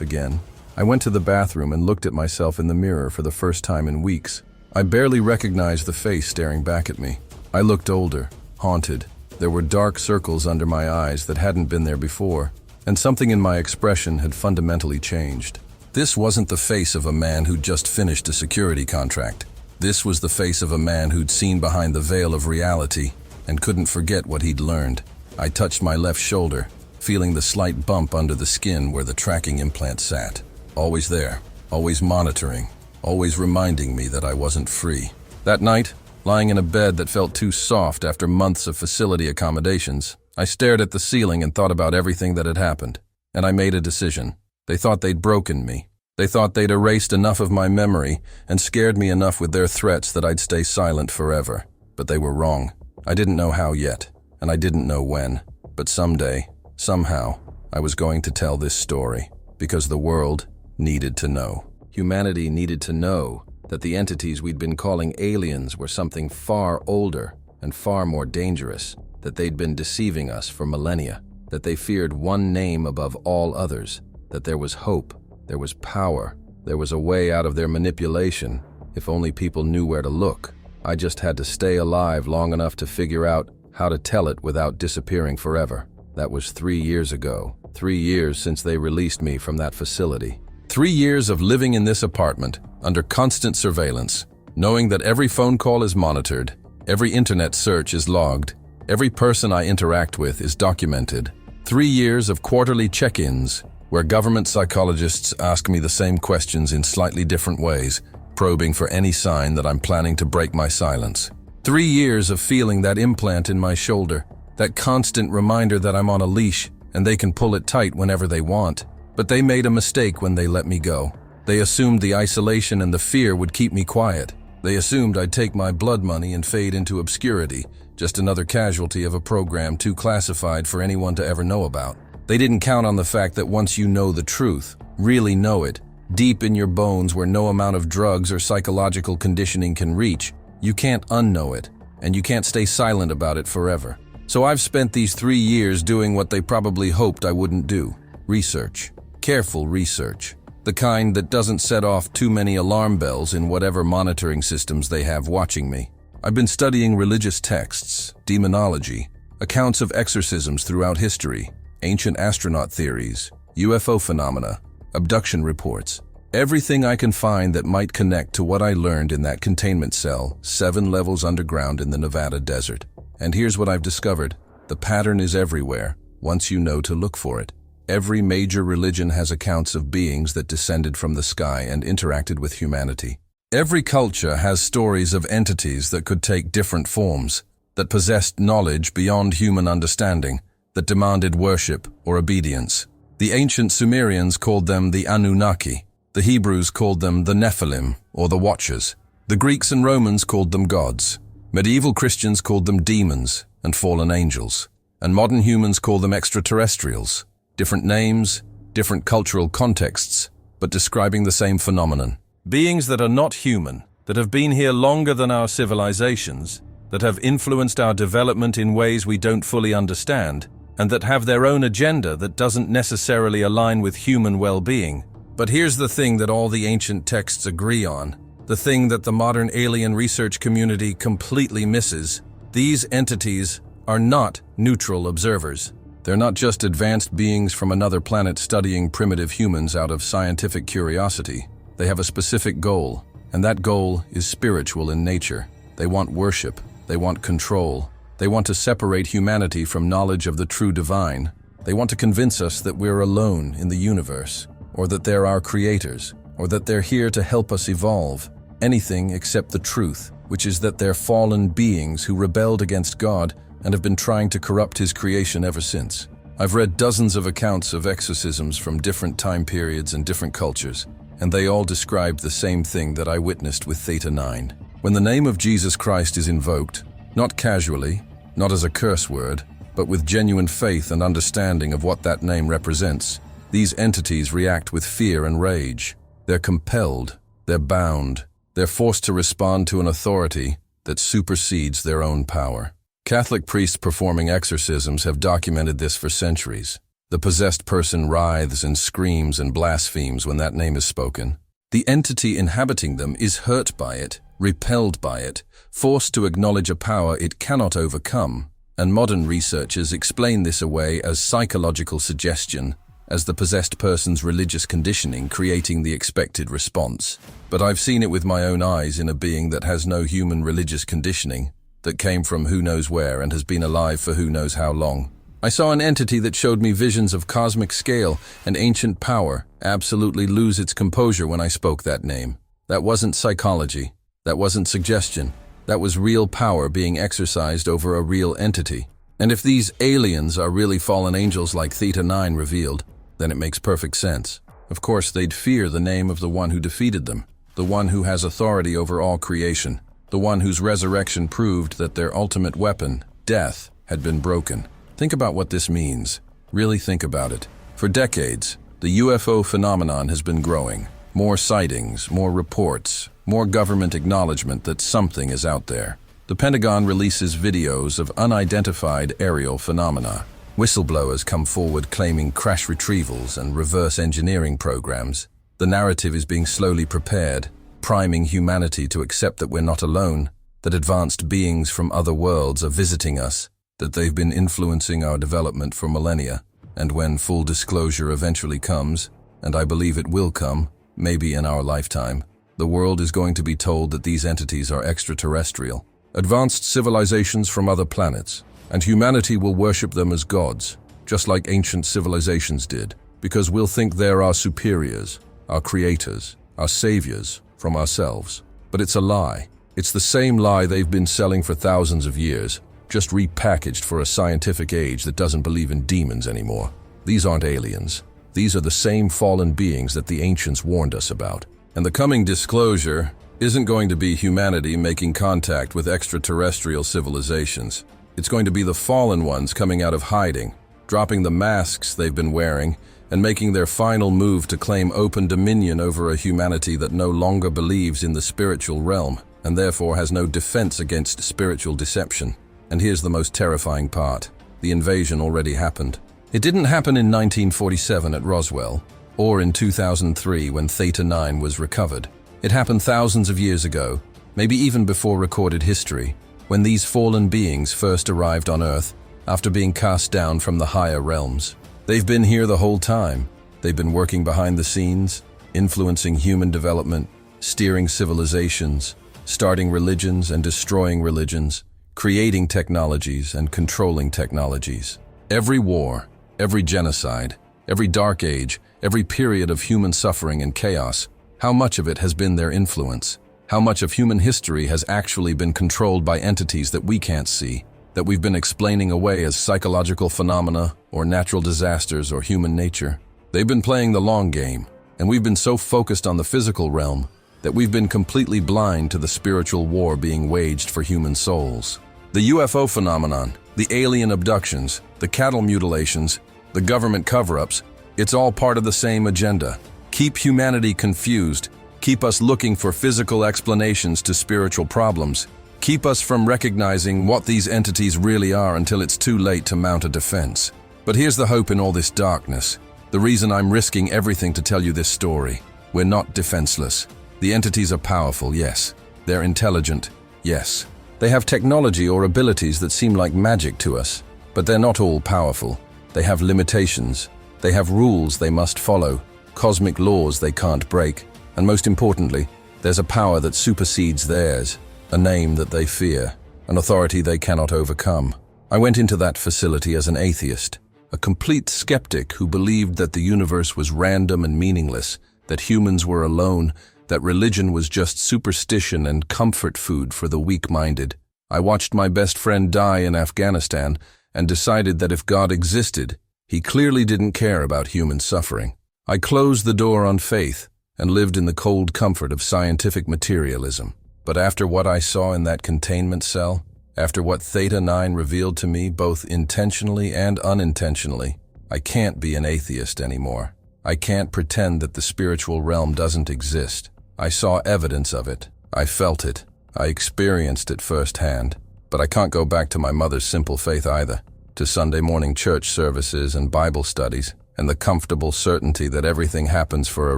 again. I went to the bathroom and looked at myself in the mirror for the first time in weeks. I barely recognized the face staring back at me. I looked older, haunted. There were dark circles under my eyes that hadn't been there before, and something in my expression had fundamentally changed. This wasn't the face of a man who'd just finished a security contract. This was the face of a man who'd seen behind the veil of reality and couldn't forget what he'd learned. I touched my left shoulder, feeling the slight bump under the skin where the tracking implant sat. Always there, always monitoring, always reminding me that I wasn't free. That night, lying in a bed that felt too soft after months of facility accommodations, I stared at the ceiling and thought about everything that had happened. And I made a decision. They thought they'd broken me. They thought they'd erased enough of my memory and scared me enough with their threats that I'd stay silent forever. But they were wrong. I didn't know how yet, and I didn't know when. But someday, somehow, I was going to tell this story, because the world needed to know. Humanity needed to know that the entities we'd been calling aliens were something far older and far more dangerous, that they'd been deceiving us for millennia, that they feared one name above all others, that there was hope, there was power, there was a way out of their manipulation, if only people knew where to look. I just had to stay alive long enough to figure out how to tell it without disappearing forever. That was 3 years ago. 3 years since they released me from that facility. 3 years of living in this apartment, under constant surveillance, knowing that every phone call is monitored, every internet search is logged, every person I interact with is documented. 3 years of quarterly check-ins, where government psychologists ask me the same questions in slightly different ways, probing for any sign that I'm planning to break my silence. 3 years of feeling that implant in my shoulder, that constant reminder that I'm on a leash and they can pull it tight whenever they want. But they made a mistake when they let me go. They assumed the isolation and the fear would keep me quiet. They assumed I'd take my blood money and fade into obscurity, just another casualty of a program too classified for anyone to ever know about. They didn't count on the fact that once you know the truth, really know it, deep in your bones where no amount of drugs or psychological conditioning can reach, you can't unknow it, and you can't stay silent about it forever. So I've spent these 3 years doing what they probably hoped I wouldn't do. Research. Careful research. The kind that doesn't set off too many alarm bells in whatever monitoring systems they have watching me. I've been studying religious texts, demonology, accounts of exorcisms throughout history, ancient astronaut theories, UFO phenomena, abduction reports. Everything I can find that might connect to what I learned in that containment cell 7 levels underground in the Nevada desert. And here's what I've discovered. The pattern is everywhere, once you know to look for it. Every major religion has accounts of beings that descended from the sky and interacted with humanity. Every culture has stories of entities that could take different forms, that possessed knowledge beyond human understanding, that demanded worship or obedience. The ancient Sumerians called them the Anunnaki. The Hebrews called them the Nephilim, or the Watchers. The Greeks and Romans called them gods. Medieval Christians called them demons and fallen angels. And modern humans call them extraterrestrials. Different names, different cultural contexts, but describing the same phenomenon. Beings that are not human, that have been here longer than our civilizations, that have influenced our development in ways we don't fully understand, and that have their own agenda that doesn't necessarily align with human well-being. But here's the thing that all the ancient texts agree on, the thing that the modern alien research community completely misses. These entities are not neutral observers. They're not just advanced beings from another planet studying primitive humans out of scientific curiosity. They have a specific goal, and that goal is spiritual in nature. They want worship. They want control. They want to separate humanity from knowledge of the true divine. They want to convince us that we're alone in the universe, or that they're our creators, or that they're here to help us evolve. Anything except the truth, which is that they're fallen beings who rebelled against God and have been trying to corrupt His creation ever since. I've read dozens of accounts of exorcisms from different time periods and different cultures, and they all described the same thing that I witnessed with Theta 9. When the name of Jesus Christ is invoked, not casually, not as a curse word, but with genuine faith and understanding of what that name represents, these entities react with fear and rage. They're compelled, they're bound, they're forced to respond to an authority that supersedes their own power. Catholic priests performing exorcisms have documented this for centuries. The possessed person writhes and screams and blasphemes when that name is spoken. The entity inhabiting them is hurt by it, repelled by it, forced to acknowledge a power it cannot overcome, and modern researchers explain this away as psychological suggestion, as the possessed person's religious conditioning creating the expected response. But I've seen it with my own eyes in a being that has no human religious conditioning, that came from who knows where and has been alive for who knows how long. I saw an entity that showed me visions of cosmic scale and ancient power absolutely lose its composure when I spoke that name. That wasn't psychology. That wasn't suggestion. That was real power being exercised over a real entity. And if these aliens are really fallen angels like Theta 9 revealed, then it makes perfect sense. Of course, they'd fear the name of the one who defeated them, the one who has authority over all creation, the one whose resurrection proved that their ultimate weapon, death, had been broken. Think about what this means. Really think about it. For decades, the UFO phenomenon has been growing. More sightings, more reports, more government acknowledgement that something is out there. The Pentagon releases videos of unidentified aerial phenomena. Whistleblowers come forward claiming crash retrievals and reverse engineering programs. The narrative is being slowly prepared, priming humanity to accept that we're not alone, that advanced beings from other worlds are visiting us, that they've been influencing our development for millennia. And when full disclosure eventually comes, and I believe it will come, maybe in our lifetime, the world is going to be told that these entities are extraterrestrial, advanced civilizations from other planets, and humanity will worship them as gods, just like ancient civilizations did, because we'll think they're our superiors, our creators, our saviors from ourselves. But it's a lie. It's the same lie they've been selling for thousands of years, just repackaged for a scientific age that doesn't believe in demons anymore. These aren't aliens. These are the same fallen beings that the ancients warned us about. And the coming disclosure isn't going to be humanity making contact with extraterrestrial civilizations. It's going to be the fallen ones coming out of hiding, dropping the masks they've been wearing, and making their final move to claim open dominion over a humanity that no longer believes in the spiritual realm, and therefore has no defense against spiritual deception. And here's the most terrifying part. The invasion already happened. It didn't happen in 1947 at Roswell, or in 2003 when Theta 9 was recovered. It happened thousands of years ago, maybe even before recorded history, when these fallen beings first arrived on Earth after being cast down from the higher realms. They've been here the whole time. They've been working behind the scenes, influencing human development, steering civilizations, starting religions and destroying religions, creating technologies and controlling technologies. Every war, every genocide, every dark age, every period of human suffering and chaos, how much of it has been their influence? How much of human history has actually been controlled by entities that we can't see, that we've been explaining away as psychological phenomena or natural disasters or human nature? They've been playing the long game, and we've been so focused on the physical realm that we've been completely blind to the spiritual war being waged for human souls. The UFO phenomenon, the alien abductions, the cattle mutilations, the government cover-ups, it's all part of the same agenda. Keep humanity confused, keep us looking for physical explanations to spiritual problems, keep us from recognizing what these entities really are until it's too late to mount a defense. But here's the hope in all this darkness. The reason I'm risking everything to tell you this story. We're not defenseless. The entities are powerful, yes. They're intelligent, yes. They have technology or abilities that seem like magic to us, but they're not all powerful. They have limitations. They have rules they must follow, cosmic laws they can't break, and most importantly, there's a power that supersedes theirs, a name that they fear, an authority they cannot overcome. I went into that facility as an atheist, a complete skeptic who believed that the universe was random and meaningless, that humans were alone, that religion was just superstition and comfort food for the weak-minded. I watched my best friend die in Afghanistan and decided that if God existed, he clearly didn't care about human suffering. I closed the door on faith and lived in the cold comfort of scientific materialism. But after what I saw in that containment cell, after what Theta 9 revealed to me both intentionally and unintentionally, I can't be an atheist anymore. I can't pretend that the spiritual realm doesn't exist. I saw evidence of it. I felt it. I experienced it firsthand. But I can't go back to my mother's simple faith either, to Sunday morning church services and Bible studies, and the comfortable certainty that everything happens for a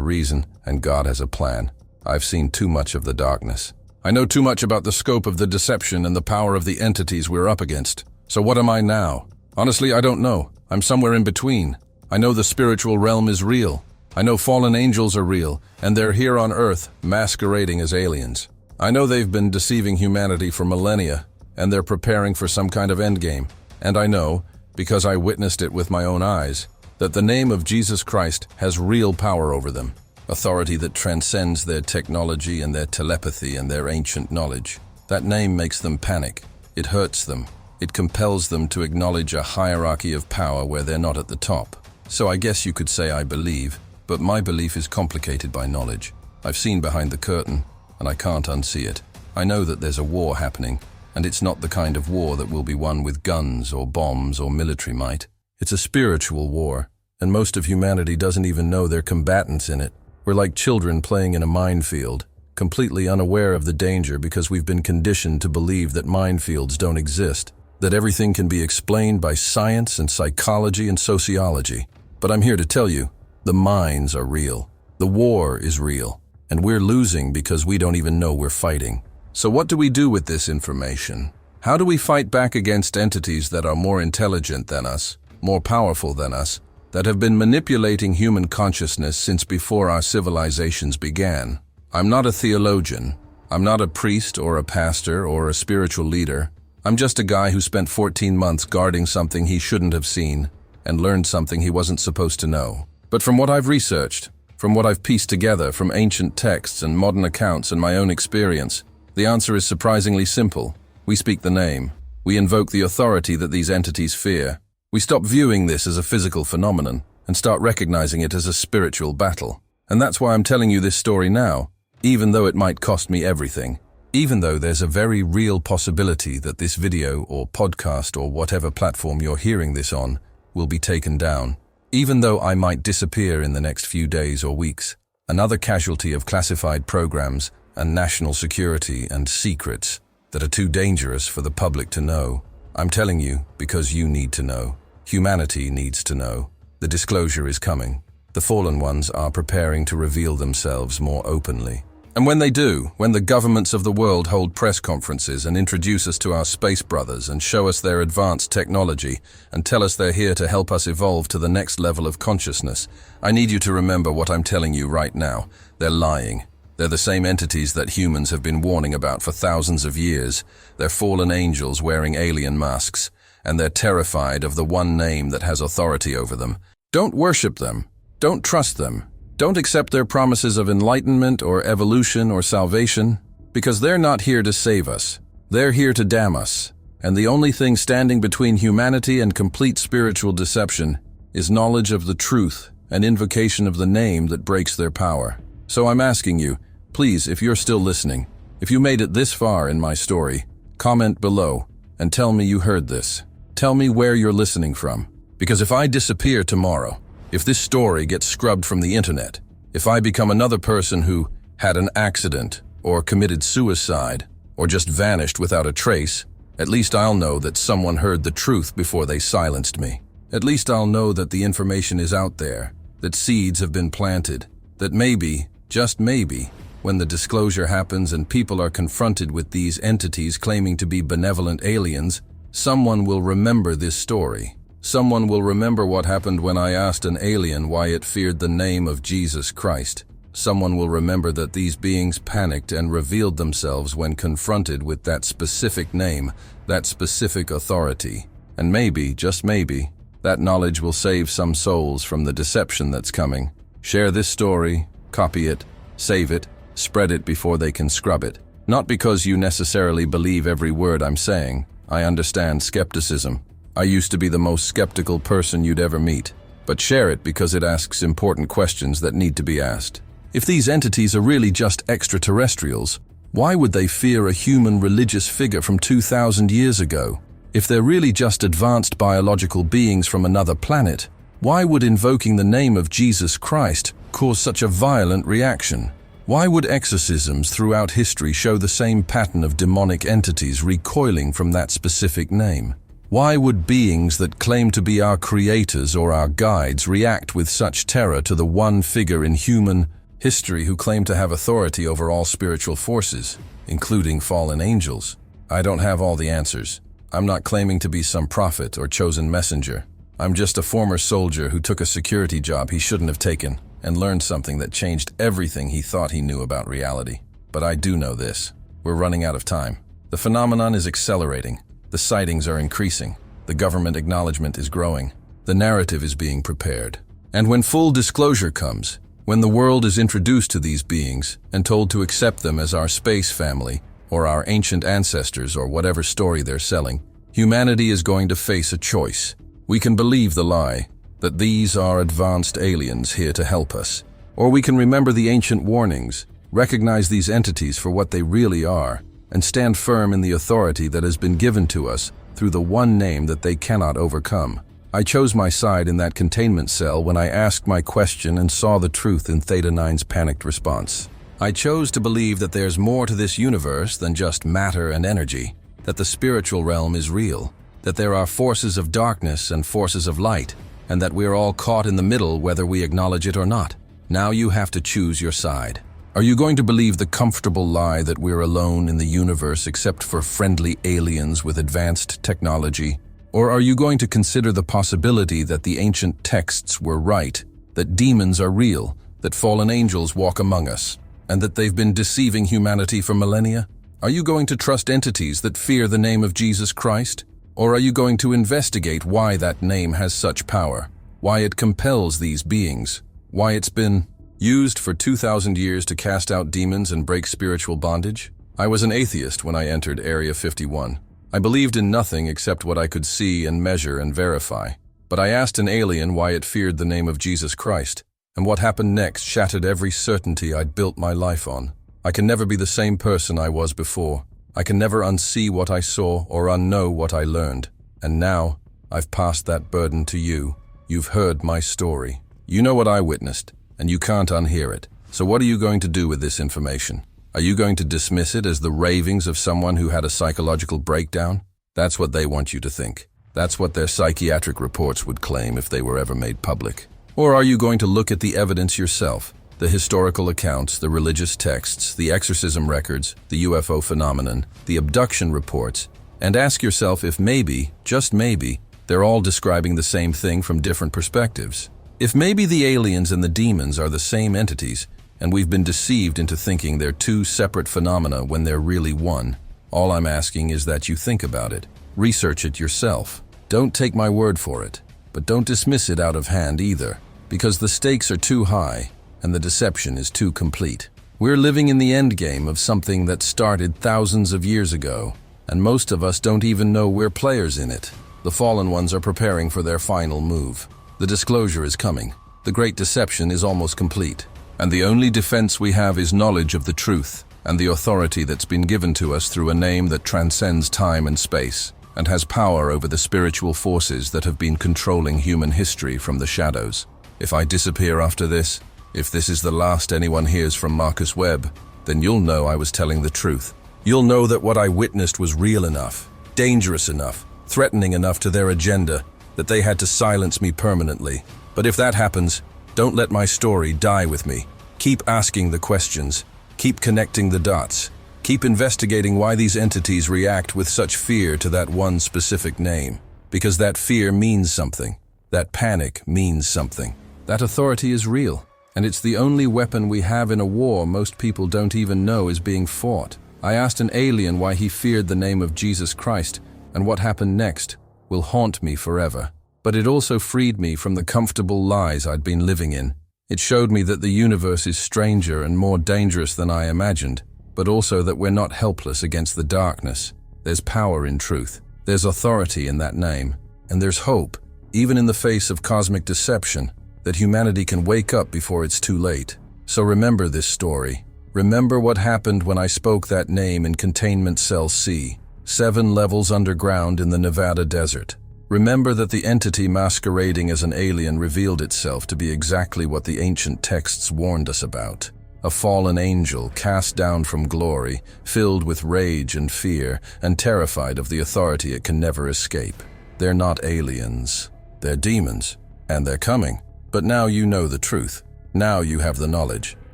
reason and God has a plan. I've seen too much of the darkness. I know too much about the scope of the deception and the power of the entities we're up against. So what am I now? Honestly, I don't know. I'm somewhere in between. I know the spiritual realm is real. I know fallen angels are real, and they're here on Earth, masquerading as aliens. I know they've been deceiving humanity for millennia, and they're preparing for some kind of endgame. And I know, because I witnessed it with my own eyes, that the name of Jesus Christ has real power over them, authority that transcends their technology and their telepathy and their ancient knowledge. That name makes them panic. It hurts them. It compels them to acknowledge a hierarchy of power where they're not at the top. So I guess you could say I believe, but my belief is complicated by knowledge. I've seen behind the curtain, and I can't unsee it. I know that there's a war happening, and it's not the kind of war that will be won with guns or bombs or military might. It's a spiritual war, and most of humanity doesn't even know they're combatants in it. We're like children playing in a minefield, completely unaware of the danger because we've been conditioned to believe that minefields don't exist, that everything can be explained by science and psychology and sociology. But I'm here to tell you, the mines are real. The war is real. And we're losing because we don't even know we're fighting. So what do we do with this information? How do we fight back against entities that are more intelligent than us, more powerful than us, that have been manipulating human consciousness since before our civilizations began? I'm not a theologian. I'm not a priest or a pastor or a spiritual leader. I'm just a guy who spent 14 months guarding something he shouldn't have seen and learned something he wasn't supposed to know. But from what I've researched, from what I've pieced together from ancient texts and modern accounts and my own experience, the answer is surprisingly simple. We speak the name. We invoke the authority that these entities fear. We stop viewing this as a physical phenomenon and start recognizing it as a spiritual battle. And that's why I'm telling you this story now, even though it might cost me everything. Even though there's a very real possibility that this video or podcast or whatever platform you're hearing this on will be taken down. Even though I might disappear in the next few days or weeks, another casualty of classified programs and national security and secrets that are too dangerous for the public to know. I'm telling you because you need to know. Humanity needs to know. The disclosure is coming. The fallen ones are preparing to reveal themselves more openly. And when they do, when the governments of the world hold press conferences and introduce us to our space brothers and show us their advanced technology and tell us they're here to help us evolve to the next level of consciousness, I need you to remember what I'm telling you right now. They're lying. They're the same entities that humans have been warning about for thousands of years. They're fallen angels wearing alien masks, and they're terrified of the one name that has authority over them. Don't worship them. Don't trust them. Don't accept their promises of enlightenment or evolution or salvation, because they're not here to save us. They're here to damn us. And the only thing standing between humanity and complete spiritual deception is knowledge of the truth and invocation of the name that breaks their power. So I'm asking you, please, if you're still listening, if you made it this far in my story, comment below and tell me you heard this. Tell me where you're listening from. Because if I disappear tomorrow, if this story gets scrubbed from the internet, if I become another person who had an accident or committed suicide or just vanished without a trace, at least I'll know that someone heard the truth before they silenced me. At least I'll know that the information is out there, that seeds have been planted, that maybe, just maybe, when the disclosure happens and people are confronted with these entities claiming to be benevolent aliens, someone will remember this story. Someone will remember what happened when I asked an alien why it feared the name of Jesus Christ. Someone will remember that these beings panicked and revealed themselves when confronted with that specific name, that specific authority. And maybe, just maybe, that knowledge will save some souls from the deception that's coming. Share this story, copy it, save it, spread it before they can scrub it. Not because you necessarily believe every word I'm saying. I understand skepticism. I used to be the most skeptical person you'd ever meet. But share it because it asks important questions that need to be asked. If these entities are really just extraterrestrials, why would they fear a human religious figure from 2,000 years ago? If they're really just advanced biological beings from another planet, why would invoking the name of Jesus Christ cause such a violent reaction? Why would exorcisms throughout history show the same pattern of demonic entities recoiling from that specific name? Why would beings that claim to be our creators or our guides react with such terror to the one figure in human history who claimed to have authority over all spiritual forces, including fallen angels? I don't have all the answers. I'm not claiming to be some prophet or chosen messenger. I'm just a former soldier who took a security job he shouldn't have taken and learned something that changed everything he thought he knew about reality. But I do know this. We're running out of time. The phenomenon is accelerating. The sightings are increasing. The government acknowledgement is growing. The narrative is being prepared. And when full disclosure comes, when the world is introduced to these beings and told to accept them as our space family or our ancient ancestors or whatever story they're selling, humanity is going to face a choice. We can believe the lie that these are advanced aliens here to help us. Or we can remember the ancient warnings, recognize these entities for what they really are, and stand firm in the authority that has been given to us through the one name that they cannot overcome. I chose my side in that containment cell when I asked my question and saw the truth in Theta 9's panicked response. I chose to believe that there's more to this universe than just matter and energy, that the spiritual realm is real, that there are forces of darkness and forces of light, and that we're all caught in the middle whether we acknowledge it or not. Now you have to choose your side. Are you going to believe the comfortable lie that we're alone in the universe except for friendly aliens with advanced technology? Or are you going to consider the possibility that the ancient texts were right, that demons are real, that fallen angels walk among us, and that they've been deceiving humanity for millennia? Are you going to trust entities that fear the name of Jesus Christ? Or are you going to investigate why that name has such power, why it compels these beings, why it's been used for 2,000 years to cast out demons and break spiritual bondage? I was an atheist when I entered Area 51. I believed in nothing except what I could see and measure and verify. But I asked an alien why it feared the name of Jesus Christ, and what happened next shattered every certainty I'd built my life on. I can never be the same person I was before. I can never unsee what I saw or unknow what I learned. And now, I've passed that burden to you. You've heard my story. You know what I witnessed, and you can't unhear it. So what are you going to do with this information? Are you going to dismiss it as the ravings of someone who had a psychological breakdown? That's what they want you to think. That's what their psychiatric reports would claim if they were ever made public. Or are you going to look at the evidence yourself? The historical accounts, the religious texts, the exorcism records, the UFO phenomenon, the abduction reports, and ask yourself if maybe, just maybe, they're all describing the same thing from different perspectives. If maybe the aliens and the demons are the same entities, and we've been deceived into thinking they're two separate phenomena when they're really one, all I'm asking is that you think about it. Research it yourself. Don't take my word for it, but don't dismiss it out of hand either, because the stakes are too high and the deception is too complete. We're living in the endgame of something that started thousands of years ago, and most of us don't even know we're players in it. The fallen ones are preparing for their final move. The disclosure is coming. The great deception is almost complete. And the only defense we have is knowledge of the truth and the authority that's been given to us through a name that transcends time and space and has power over the spiritual forces that have been controlling human history from the shadows. If I disappear after this, if this is the last anyone hears from Marcus Webb, then you'll know I was telling the truth. You'll know that what I witnessed was real enough, dangerous enough, threatening enough to their agenda that they had to silence me permanently. But if that happens, don't let my story die with me. Keep asking the questions. Keep connecting the dots. Keep investigating why these entities react with such fear to that one specific name. Because that fear means something. That panic means something. That authority is real. And it's the only weapon we have in a war most people don't even know is being fought. I asked an alien why he feared the name of Jesus Christ, and what happened next will haunt me forever. But it also freed me from the comfortable lies I'd been living in. It showed me that the universe is stranger and more dangerous than I imagined, but also that we're not helpless against the darkness. There's power in truth. There's authority in that name. And there's hope, even in the face of cosmic deception, that humanity can wake up before it's too late. So remember this story. Remember what happened when I spoke that name in Containment Cell C, 7 levels underground in the Nevada desert. Remember that the entity masquerading as an alien revealed itself to be exactly what the ancient texts warned us about. A fallen angel cast down from glory, filled with rage and fear, and terrified of the authority it can never escape. They're not aliens. They're demons. And they're coming. But now you know the truth. Now you have the knowledge.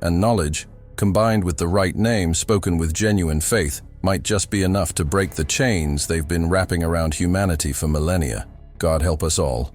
And knowledge, combined with the right name spoken with genuine faith, might just be enough to break the chains they've been wrapping around humanity for millennia. God help us all.